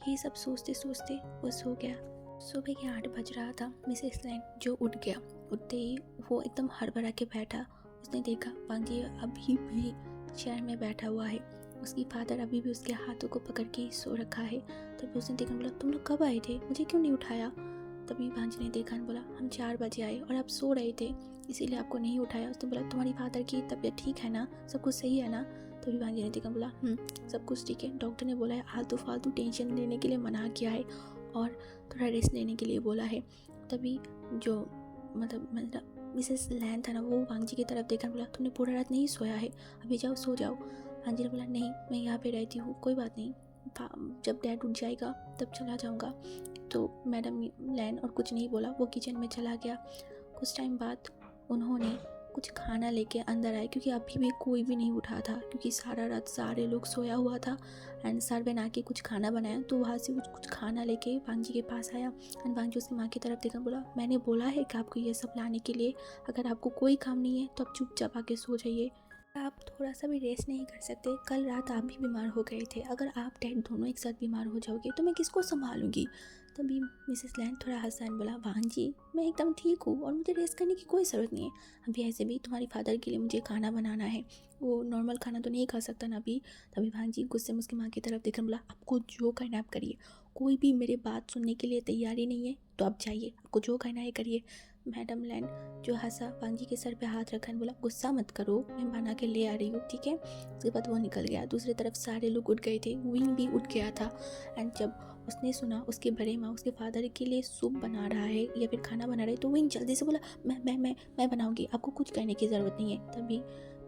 ये सब सोचते सोचते वो सो गया। सुबह के 8 बज रहा था। मिसेस लैंड जो उठ गया, उठते ही वो एकदम हड़बड़ा के बैठा। उसने देखा भांजी अभी भी चेयर में बैठा हुआ है, उसकी फादर अभी भी उसके हाथों को पकड़ के सो रखा है। तभी उसने देखा, बोला तुम लोग कब आए थे, मुझे क्यों नहीं उठाया। तभी भांजी ने देखा और बोला हम 4 बजे आए और आप सो रहे थे इसीलिए आपको नहीं उठाया। उसने बोला तुम्हारी फादर की तबीयत ठीक है ना, सब कुछ सही है ना। तभी भांजी ने देखा, बोला सब कुछ ठीक है, डॉक्टर ने बोला है आलतू फालतू टेंशन लेने के लिए मना किया है और थोड़ा रेस्ट लेने के लिए बोला है। तभी जो मतलब मिसेस लैन था ना, वो भांजी की तरफ देखा, बोला तुमने पूरा रात नहीं सोया है, अभी जाओ सो जाओ। भांजी ने बोला नहीं मैं यहाँ पे रहती हूँ, कोई बात नहीं, जब डैड उठ जाएगा तब चला जाऊँगा। तो मैडम लैन और कुछ नहीं बोला, वो किचन में चला गया। कुछ टाइम बाद उन्होंने कुछ खाना लेके अंदर आए, क्योंकि अभी भी कोई भी नहीं उठा था, क्योंकि सारा रात सारे लोग सोया हुआ था। एंड सर्वेंट आके कुछ खाना बनाया, तो वहाँ से कुछ खाना लेके भांजी के पास आया। एंड भांजी उसकी माँ की तरफ देखा, बोला मैंने बोला है कि आपको ये सब लाने के लिए, अगर आपको कोई काम नहीं है तो आप चुपचाप आके सो जाइए। आप थोड़ा सा भी रेस्ट नहीं कर सकते, कल रात आप भी बीमार हो गए थे, अगर आप डैड दोनों एक साथ बीमार हो जाओगे तो मैं किसको संभालूंगी। तभी मिसेस लैंड थोड़ा हंसा एंड बोला भांजी मैं एकदम ठीक हूँ और मुझे रेस्ट करने की कोई ज़रूरत नहीं है। अभी ऐसे भी तुम्हारी फादर के लिए मुझे खाना बनाना है, वो नॉर्मल खाना तो नहीं खा सकता ना अभी। तभी भांजी गुस्से में उसकी माँ की तरफ देखकर बोला आपको जो करना है आप करिए, कोई भी मेरी बात सुनने के लिए तैयार ही नहीं है, तो आप जाइए, आपको जो करना है करिए। मैडम लैंड जो हंसा, भांजी के सर पे हाथ रखा, बोला गुस्सा मत करो, मैं बना के ले आ रही हूँ, ठीक है। उसके बाद वो निकल गया। दूसरी तरफ सारे लोग उठ गए थे, विंग भी उठ गया था। एंड जब उसने सुना उसके बड़े माँ उसके फादर के लिए सूप बना रहा है या फिर खाना बना रहा है, तो विंग जल्दी से बोला मैं बनाऊंगी, आपको कुछ कहने की ज़रूरत नहीं है। तभी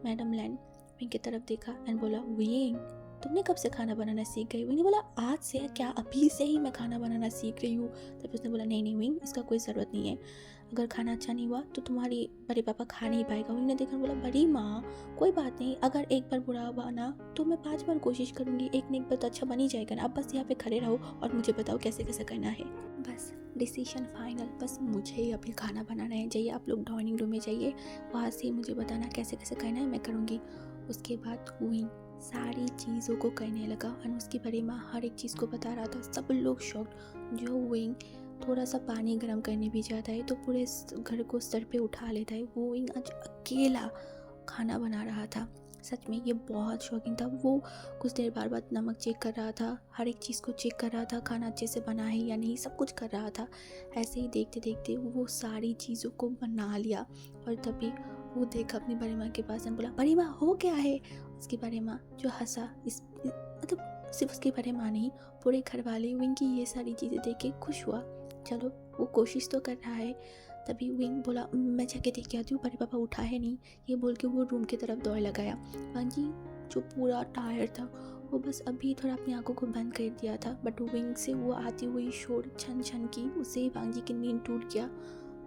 मैडम लैंड विंग की तरफ देखा एंड बोला विंग तुमने कब से खाना बनाना सीख गई। विंग ने बोला आज से, क्या अभी से ही मैं खाना बनाना सीख रही हूँ। तभी उसने बोला नहीं विंग इसका कोई ज़रूरत नहीं है, अगर खाना अच्छा नहीं हुआ तो तुम्हारी बड़े पापा खा नहीं पाएगा। उन्होंने देखा, बोला बड़ी माँ कोई बात नहीं, अगर एक बार बुरा हुआ ना तो मैं 5 बार कोशिश करूँगी, एक न एक बार तो अच्छा बन ही जाएगा ना। अब बस यहाँ पे खड़े रहो और मुझे बताओ कैसे कैसे करना है, बस डिसीजन फाइनल, बस मुझे ही अभी खाना बनाना है। जाइए आप लोग डाइनिंग रूम में जाइए, वहाँ से मुझे बताना कैसे कैसे करना है, मैं करूँगी। उसके बाद विंग सारी चीज़ों को करने लगा और उसकी बड़ी माँ हर एक चीज़ को बता रहा था। सब लोग शॉक्ड। जो विंग थोड़ा सा पानी गर्म करने भी जाता है तो पूरे घर को सर पे उठा लेता है, वो विंग आज अकेला खाना बना रहा था। सच में ये बहुत शॉकिंग था। वो कुछ देर बाद नमक चेक कर रहा था, हर एक चीज़ को चेक कर रहा था, खाना अच्छे से बना है या नहीं, सब कुछ कर रहा था। ऐसे ही देखते देखते वो सारी चीज़ों को बना लिया। और तभी वो देखा अपनी बड़ी माँ के पास और बोला बड़ी माँ हो क्या है। उसकी बड़ी माँ जो हंसा, मतलब सिर्फ उसकी बड़ी माँ नहीं, पूरे घर वाले विंग की ये सारी चीज़ें देख के खुश हुआ। चलो वो कोशिश तो कर रहा है। तभी विंग बोला मैं जाके देख के आती हूँ, बड़े पापा उठा है नहीं। ये बोल के वो रूम की तरफ दौड़ लगाया। भांजी जो पूरा टायर्ड था वो बस अभी थोड़ा अपनी आंखों को बंद कर दिया था, बट विंग से वो आती हुई शोर छन छन की, उससे ही भांजी की नींद टूट गया।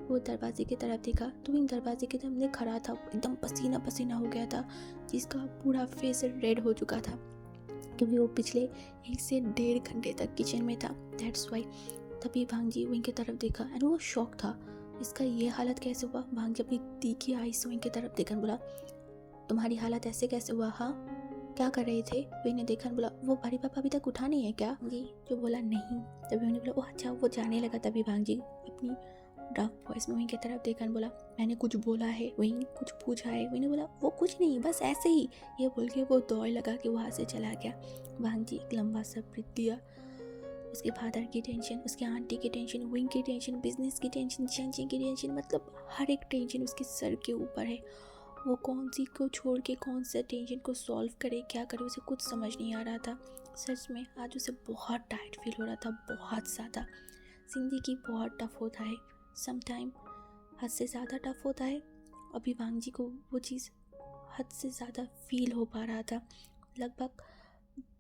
वो दरवाजे की तरफ देखा तो विंग दरवाजे के सामने खड़ा था, एकदम पसीना पसीना हो गया था, जिसका पूरा फेस रेड हो चुका था, क्योंकि वो पिछले 1 से 1.5 घंटे तक किचन में था, दैट्स वाई। तभी भांजी विंग की तरफ देखा एंड वो शॉक था, इसका ये हालत कैसे हुआ। भांजी अपनी तीखी आई से विंग की तरफ देखा, बोला तुम्हारी हालत ऐसे कैसे हुआ, हाँ क्या कर रहे थे। विंग ने देखा, बोला वो बड़े पापा अभी तक उठा नहीं है क्या। जी जो बोला नहीं। तभी उन्होंने बोला ओह अच्छा, वो जाने लगा। तभी भांजी अपनी रफ वॉइस में विंग की तरफ देखा, बोला मैंने कुछ बोला है। विंग कुछ पूछा है। विंग ने बोला वो कुछ नहीं, बस ऐसे ही। ये बोल के वो दौड़ लगा के वहाँ से चला गया। भांजी एक लंबा सा ब्रीथ दिया। उसके फादर की टेंशन, उसके आंटी की टेंशन, विंग की टेंशन, बिजनेस की टेंशन, चेंजी की टेंशन, मतलब हर एक टेंशन उसके सर के ऊपर है। वो कौन सी को छोड़ के कौन सा टेंशन को सॉल्व करे, क्या करे, उसे कुछ समझ नहीं आ रहा था। सच में आज उसे बहुत टायर्ड फील हो रहा था, बहुत ज़्यादा। जिंदगी बहुत टफ होता है, समटाइम हद से ज़्यादा टफ होता है। अभी वांग जी को वो चीज़ हद से ज़्यादा फील हो पा रहा था। लगभग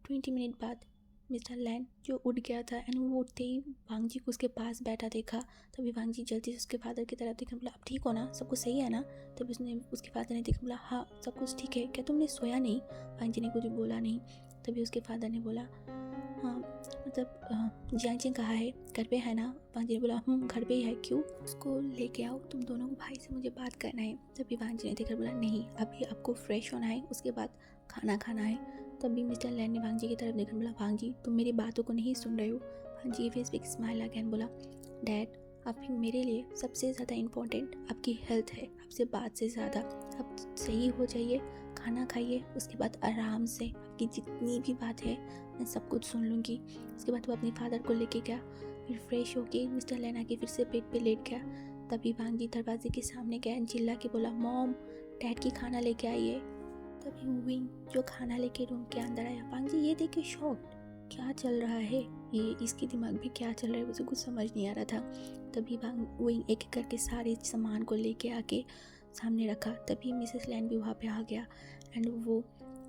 20 मिनट बाद मिस्टर लैन जो उठ गया था एंड वो उठते ही वांग जी को उसके पास बैठा देखा। तभी वांग जी जल्दी से उसके फादर की तरफ देखा, बोला आप ठीक हो ना, सब कुछ सही है ना। तभी उसके फादर ने देखा, बोला हाँ सब कुछ ठीक है, क्या तुमने सोया नहीं। वांग जी ने कुछ बोला नहीं। तभी उसके फादर ने बोला हाँ मतलब जियांग चेंग कहाँ है, घर पे है ना। वांग जी ने बोला घर पे ही है, क्यों, उसको लेके आओ, तुम दोनों को भाई से मुझे बात करना है। तभी वांग जी ने देखकर बोला नहीं, अभी आपको फ्रेश होना है, उसके बाद खाना खाना है। तभी मिस्टर लैन ने वांग जी की तरफ देखकर बोला वांग जी तुम मेरी बातों को नहीं सुन रहे हो। वांग जी के फेस पे एक स्माइल आ गया एंड बोला डैड आप मेरे लिए सबसे ज़्यादा इम्पोर्टेंट आपकी हेल्थ है, आपसे बात से ज़्यादा। आप सही हो जाइए, खाना खाइए, उसके बाद आराम से आपकी जितनी भी बात है मैं सब कुछ सुन लूँगी। उसके बाद वो अपने फादर को लेके गया। फिर फ्रेश होके मिस्टर लैन आके फिर से बेड पे लेट गया। तभी वांग जी दरवाजे के सामने गया एंड चिल्ला के बोला मॉम डैड की खाना लेके आइए। तभी विंग जो खाना लेके रूम के अंदर आया। वांग जी ये देख के शॉक्ड, क्या चल रहा है, ये इसके दिमाग में क्या चल रहा है, उसे कुछ समझ नहीं आ रहा था। तभी विंग एक एक करके सारे सामान को लेके आके सामने रखा। तभी मिसेस लैन भी वहाँ पे आ गया एंड वो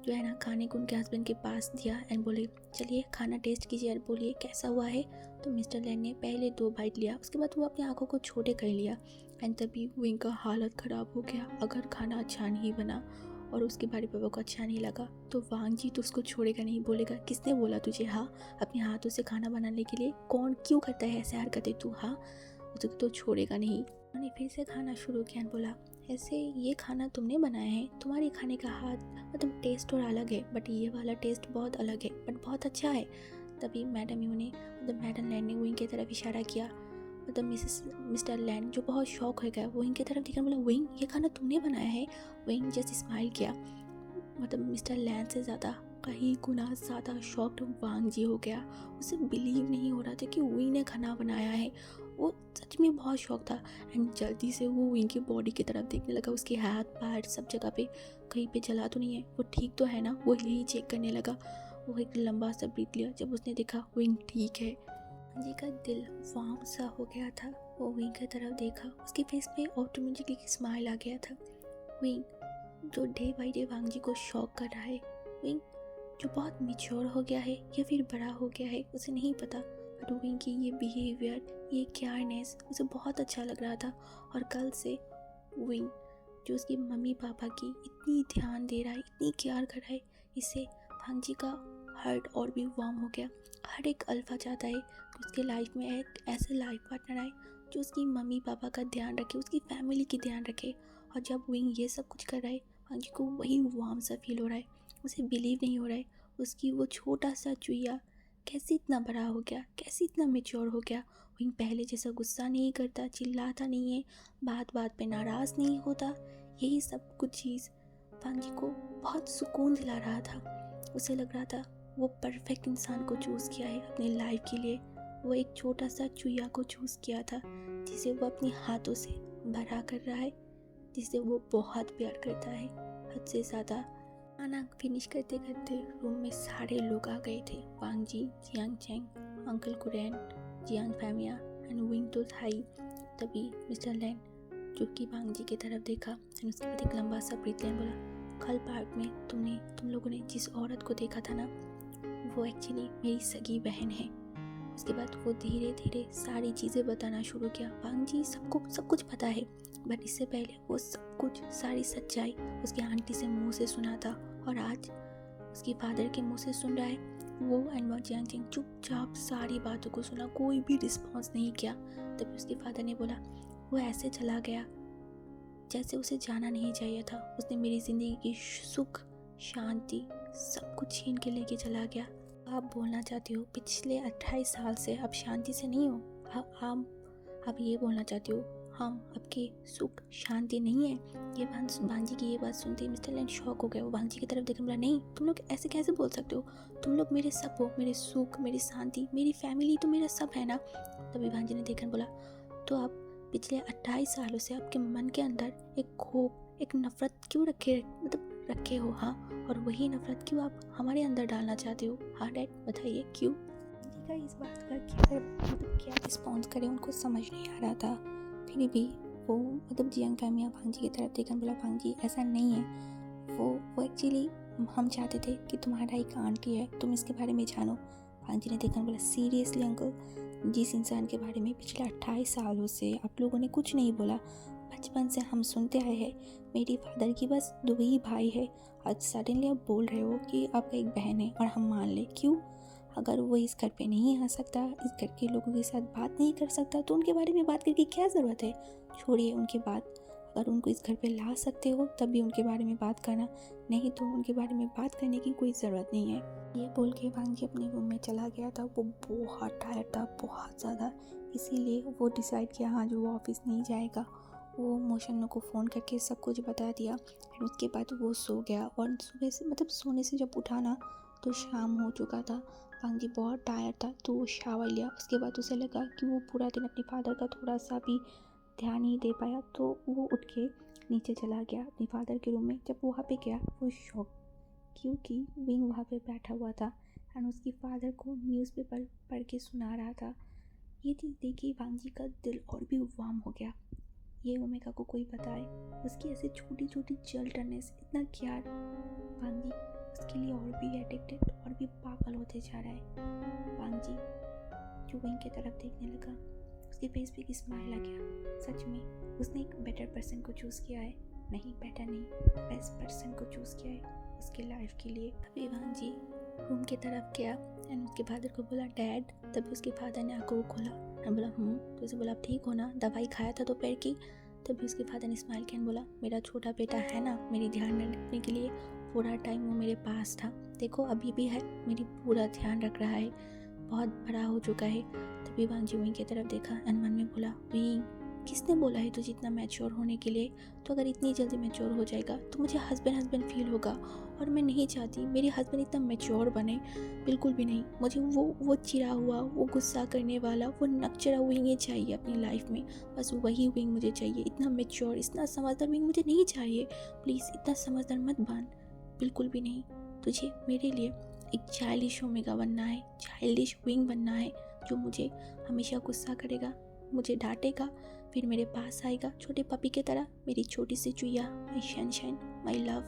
जो है ना खाने को उनके हस्बैंड के पास दिया एंड बोले चलिए खाना टेस्ट कीजिए और बोलिए कैसा हुआ है। तो मिस्टर लैन ने पहले 2 बाइट लिया, उसके बाद वो अपनी आंखों को छोटे कर लिया एंड तभी विंग का हालत ख़राब हो गया। अगर खाना अच्छा नहीं बना और उसके बारे पापा को अच्छा नहीं लगा तो वांग जी तो उसको छोड़ेगा नहीं, बोलेगा किसने बोला तुझे, हाँ अपने हाथों से खाना बनाने के लिए कौन क्यों करता है ऐसे हरकतें तू, हाँ उसे तो छोड़ेगा नहीं। उन्होंने फिर से खाना शुरू किया, बोला ऐसे ये खाना तुमने बनाया है, तुम्हारे खाने का हाथ मतलब टेस्ट और अलग है बट ये वाला टेस्ट बहुत अलग है बट बहुत अच्छा है। तभी मैडम यू ने मतलब मैडम लैन ने विंग की तरफ इशारा किया। मतलब मिस्टर लैन जो बहुत शौक हो गया वो विंग की तरफ देखकर बोला विंग ये खाना तुमने बनाया है। विंग जैसे स्माइल किया। मतलब मिस्टर लैन से ज़्यादा कहीं गुना ज़्यादा शॉक्ड वांग जी हो गया। उसे बिलीव नहीं हो रहा था कि विंग ने खाना बनाया है। वो सच में बहुत शौक था एंड जल्दी से वो विंग की बॉडी की तरफ देखने लगा, उसके हाथ पैर सब जगह पे कहीं पे जला तो नहीं है, वो ठीक तो है ना, वो यही चेक करने लगा। वो एक लंबा सा ब्रीथ लिया, जब उसने देखा विंग ठीक है जी का दिल वार्म सा हो गया था। वो विंग की तरफ देखा, उसके फेस पे ऑटोमेटिकली स्माइल आ गया था। विंग जो डे बाई डे वांग जी को शॉक कर रहा है, विंग जो बहुत मैच्योर हो गया है या फिर बड़ा हो गया है उसे नहीं पता, बट विंग की ये बिहेवियर ये केयरनेस उसे बहुत अच्छा लग रहा था। और कल से विंग जो उसकी मम्मी पापा की इतनी ध्यान दे रहा है, इतनी केयर कर रहा है, इससे वांग जी का हार्ट और भी वार्म हो गया। हर एक अल्फा चाहता है कि उसके लाइफ में एक ऐसे लाइफ पार्टनर आए जो उसकी मम्मी पापा का ध्यान रखे, उसकी फैमिली की ध्यान रखे। और जब विंग ये सब कुछ कर रहा है वांग जी को वही वार्म सा फील हो रहा है। उसे बिलीव नहीं हो रहा है उसकी वो छोटा सा चुईया कैसे इतना बड़ा हो गया, कैसे इतना मेच्योर हो गया। विंग पहले जैसा गुस्सा नहीं करता, चिल्लाता नहीं है, बात बात पे नाराज़ नहीं होता। यही सब कुछ चीज़ वांग जी को बहुत सुकून दिला रहा था। उसे लग रहा था वो परफेक्ट इंसान को चूज़ किया है अपनी लाइफ के लिए। वो एक छोटा सा चुईया को चूज़ किया था जिसे वो अपने हाथों से बड़ा कर रहा है, जिसे वो बहुत प्यार करता है हद से ज़्यादा। खाना फिनिश करते करते रूम में सारे लोग आ गए थे। Wang ji, Jiang Cheng, uncle Kurain, Jiang Famia and Wing तो था ही। तभी मिस्टर लैन जो कि वांग जी की तरफ देखा एंड उसके बाद एक लंबा सा ब्रीथ लेन बोला कल पार्क में तुम लोगों ने जिस औरत को देखा था ना वो एक्चुअली मेरी सगी बहन है। उसके बाद वो धीरे धीरे सारी चीज़ें बताना शुरू किया। वांग जी सबको सब कुछ पता है बट इससे पहले वो सब कुछ सारी सच्चाई उसकी आंटी से मुंह से सुना था और आज उसके फादर के मुंह से सुन रहा है। वो एंड जियांग चेंग चुपचाप सारी बातों को सुना, कोई भी रिस्पॉन्स नहीं किया। तभी उसके फादर ने बोला वो ऐसे चला गया जैसे उसे जाना नहीं चाहिए था। उसने मेरी ज़िंदगी की सुख शांति सब कुछ छीन के लेके चला गया। आप बोलना चाहती हो पिछले 28 साल से आप शांति से नहीं हो, आप ये बोलना चाहती हो हम आपकी सुख शांति नहीं है। ये वांग जी की ये बात सुनते ही मिस्टर लैन शॉक हो गया। वो वांग जी की तरफ देखकर बोला नहीं तुम लोग ऐसे कैसे बोल सकते हो, तुम लोग मेरे सब हो, मेरे सुख मेरी शांति मेरी फैमिली तो मेरा सब है ना। तभी वांग जी ने देखकर बोला तो आप पिछले 28 सालों से आपके मन के अंदर एक खौफ एक नफरत क्यों रखे हो, हाँ, और वही नफरत क्यों आप हमारे अंदर डालना चाहते हो, हाँ डैड बताइए क्यों। जी का इस बात का क्या रिस्पॉन्स करें उनको समझ नहीं आ रहा था। फिर भी वो जियांग फैमिया वांग जी की तरफ देखकर बोला वांग जी ऐसा नहीं है, वो एक्चुअली हम चाहते थे कि तुम्हारा एक आंटी है, तुम इसके बारे में जानो। भांग जी ने देखा, बोला सीरियसली अंकल, जिस इंसान के बारे में पिछले 28 सालों से आप लोगों ने कुछ नहीं बोला, बचपन से हम सुनते आए हैं, मेरी फादर की बस 2 ही भाई है, आज सडनली आप बोल रहे हो कि आपका एक बहन है और हम मान ले, क्यों? अगर वो इस घर पे नहीं आ सकता, इस घर के लोगों के साथ बात नहीं कर सकता, तो उनके बारे में बात करके क्या ज़रूरत है? छोड़िए उनकी बात। अगर उनको इस घर पे ला सकते हो तब भी उनके बारे में बात करना, नहीं तो उनके बारे में बात करने की कोई ज़रूरत नहीं है। ये बोल के भांग जी अपने रूम में चला गया था। वो बहुत टायर्ड था, बहुत ज़्यादा, इसीलिए वो डिसाइड किया हाँ जो वो ऑफिस नहीं जाएगा। वो मोशन को फ़ोन करके सब कुछ बता दिया। और उसके बाद वो सो गया। और सुबह से मतलब सोने से जब उठा ना तो शाम हो चुका था। भांग जी बहुत टायर्ड था तो वो शावर लिया। उसके बाद उसे लगा कि वो पूरा दिन अपने फादर का थोड़ा सा भी ध्यान नहीं दे पाया, तो वो उठ के नीचे चला गया अपने फादर के रूम में। जब वहाँ पे गया वो शॉक, क्योंकि विंग वहाँ पे बैठा हुआ था एंड उसके फादर को न्यूज़पेपर पढ़ के सुना रहा था। ये चीज़ देखी भांग जी का दिल और भी वार्म हो गया। ये ओमेगा को कोई बताए, उसकी ऐसे छोटी छोटी चिल्ड्रनेस, इतना केयर, भांग जी उसके लिए और भी एडिक्टेड और भी पागल होते जा रहा है। भांग जी जो विंग की तरफ देखने लगा, उसके फेस पे एक स्माइल आ गया। सच में उसने एक बेटर पर्सन को चूज़ किया है, नहीं बेटर नहीं, बेस्ट पर्सन को चूज़ किया है उसके लाइफ के लिए। तभी भांग जी रूम की तरफ गया एंड उसके फादर को बोला डैड। तभी उसके फादर ने आंखों को खोला और बोला तो उसे बोला आप ठीक हो ना, दवाई खाया था दोपहर की? तभी उसके फादर ने स्माइल किया बोला मेरा छोटा बेटा है ना, मेरी ध्यान रखने के लिए पूरा टाइम वो मेरे पास था, देखो अभी भी है, मेरी पूरा ध्यान रख रहा है, बहुत बड़ा हो चुका है। तभी भांग जी विंग की तरफ देखा एंड मन में बोला विंग किसने बोला है तुझे इतना मैच्योर होने के लिए? तो अगर इतनी जल्दी मैच्योर हो जाएगा तो मुझे हस्बैंड फील होगा, और मैं नहीं चाहती मेरे हस्बैंड इतना मैच्योर बने, बिल्कुल भी नहीं। मुझे वो चिढ़ा हुआ, वो गुस्सा करने वाला, वो नकचरा विंग ही चाहिए अपनी लाइफ में, बस वही विंग मुझे चाहिए। इतना मैच्योर, इतना समझदार विंग मुझे नहीं चाहिए। प्लीज़ इतना समझदार मत बन, बिल्कुल भी नहीं। तुझे मेरे लिए एक चाइल्डिश ओमेगा बनना है, चाइल्डिश विंग बनना है, जो मुझे हमेशा गुस्सा करेगा, मुझे डांटेगा, फिर मेरे पास आएगा छोटे पपी की तरह, मेरी छोटी सी चुईया, माई सनशाइन, माई लव।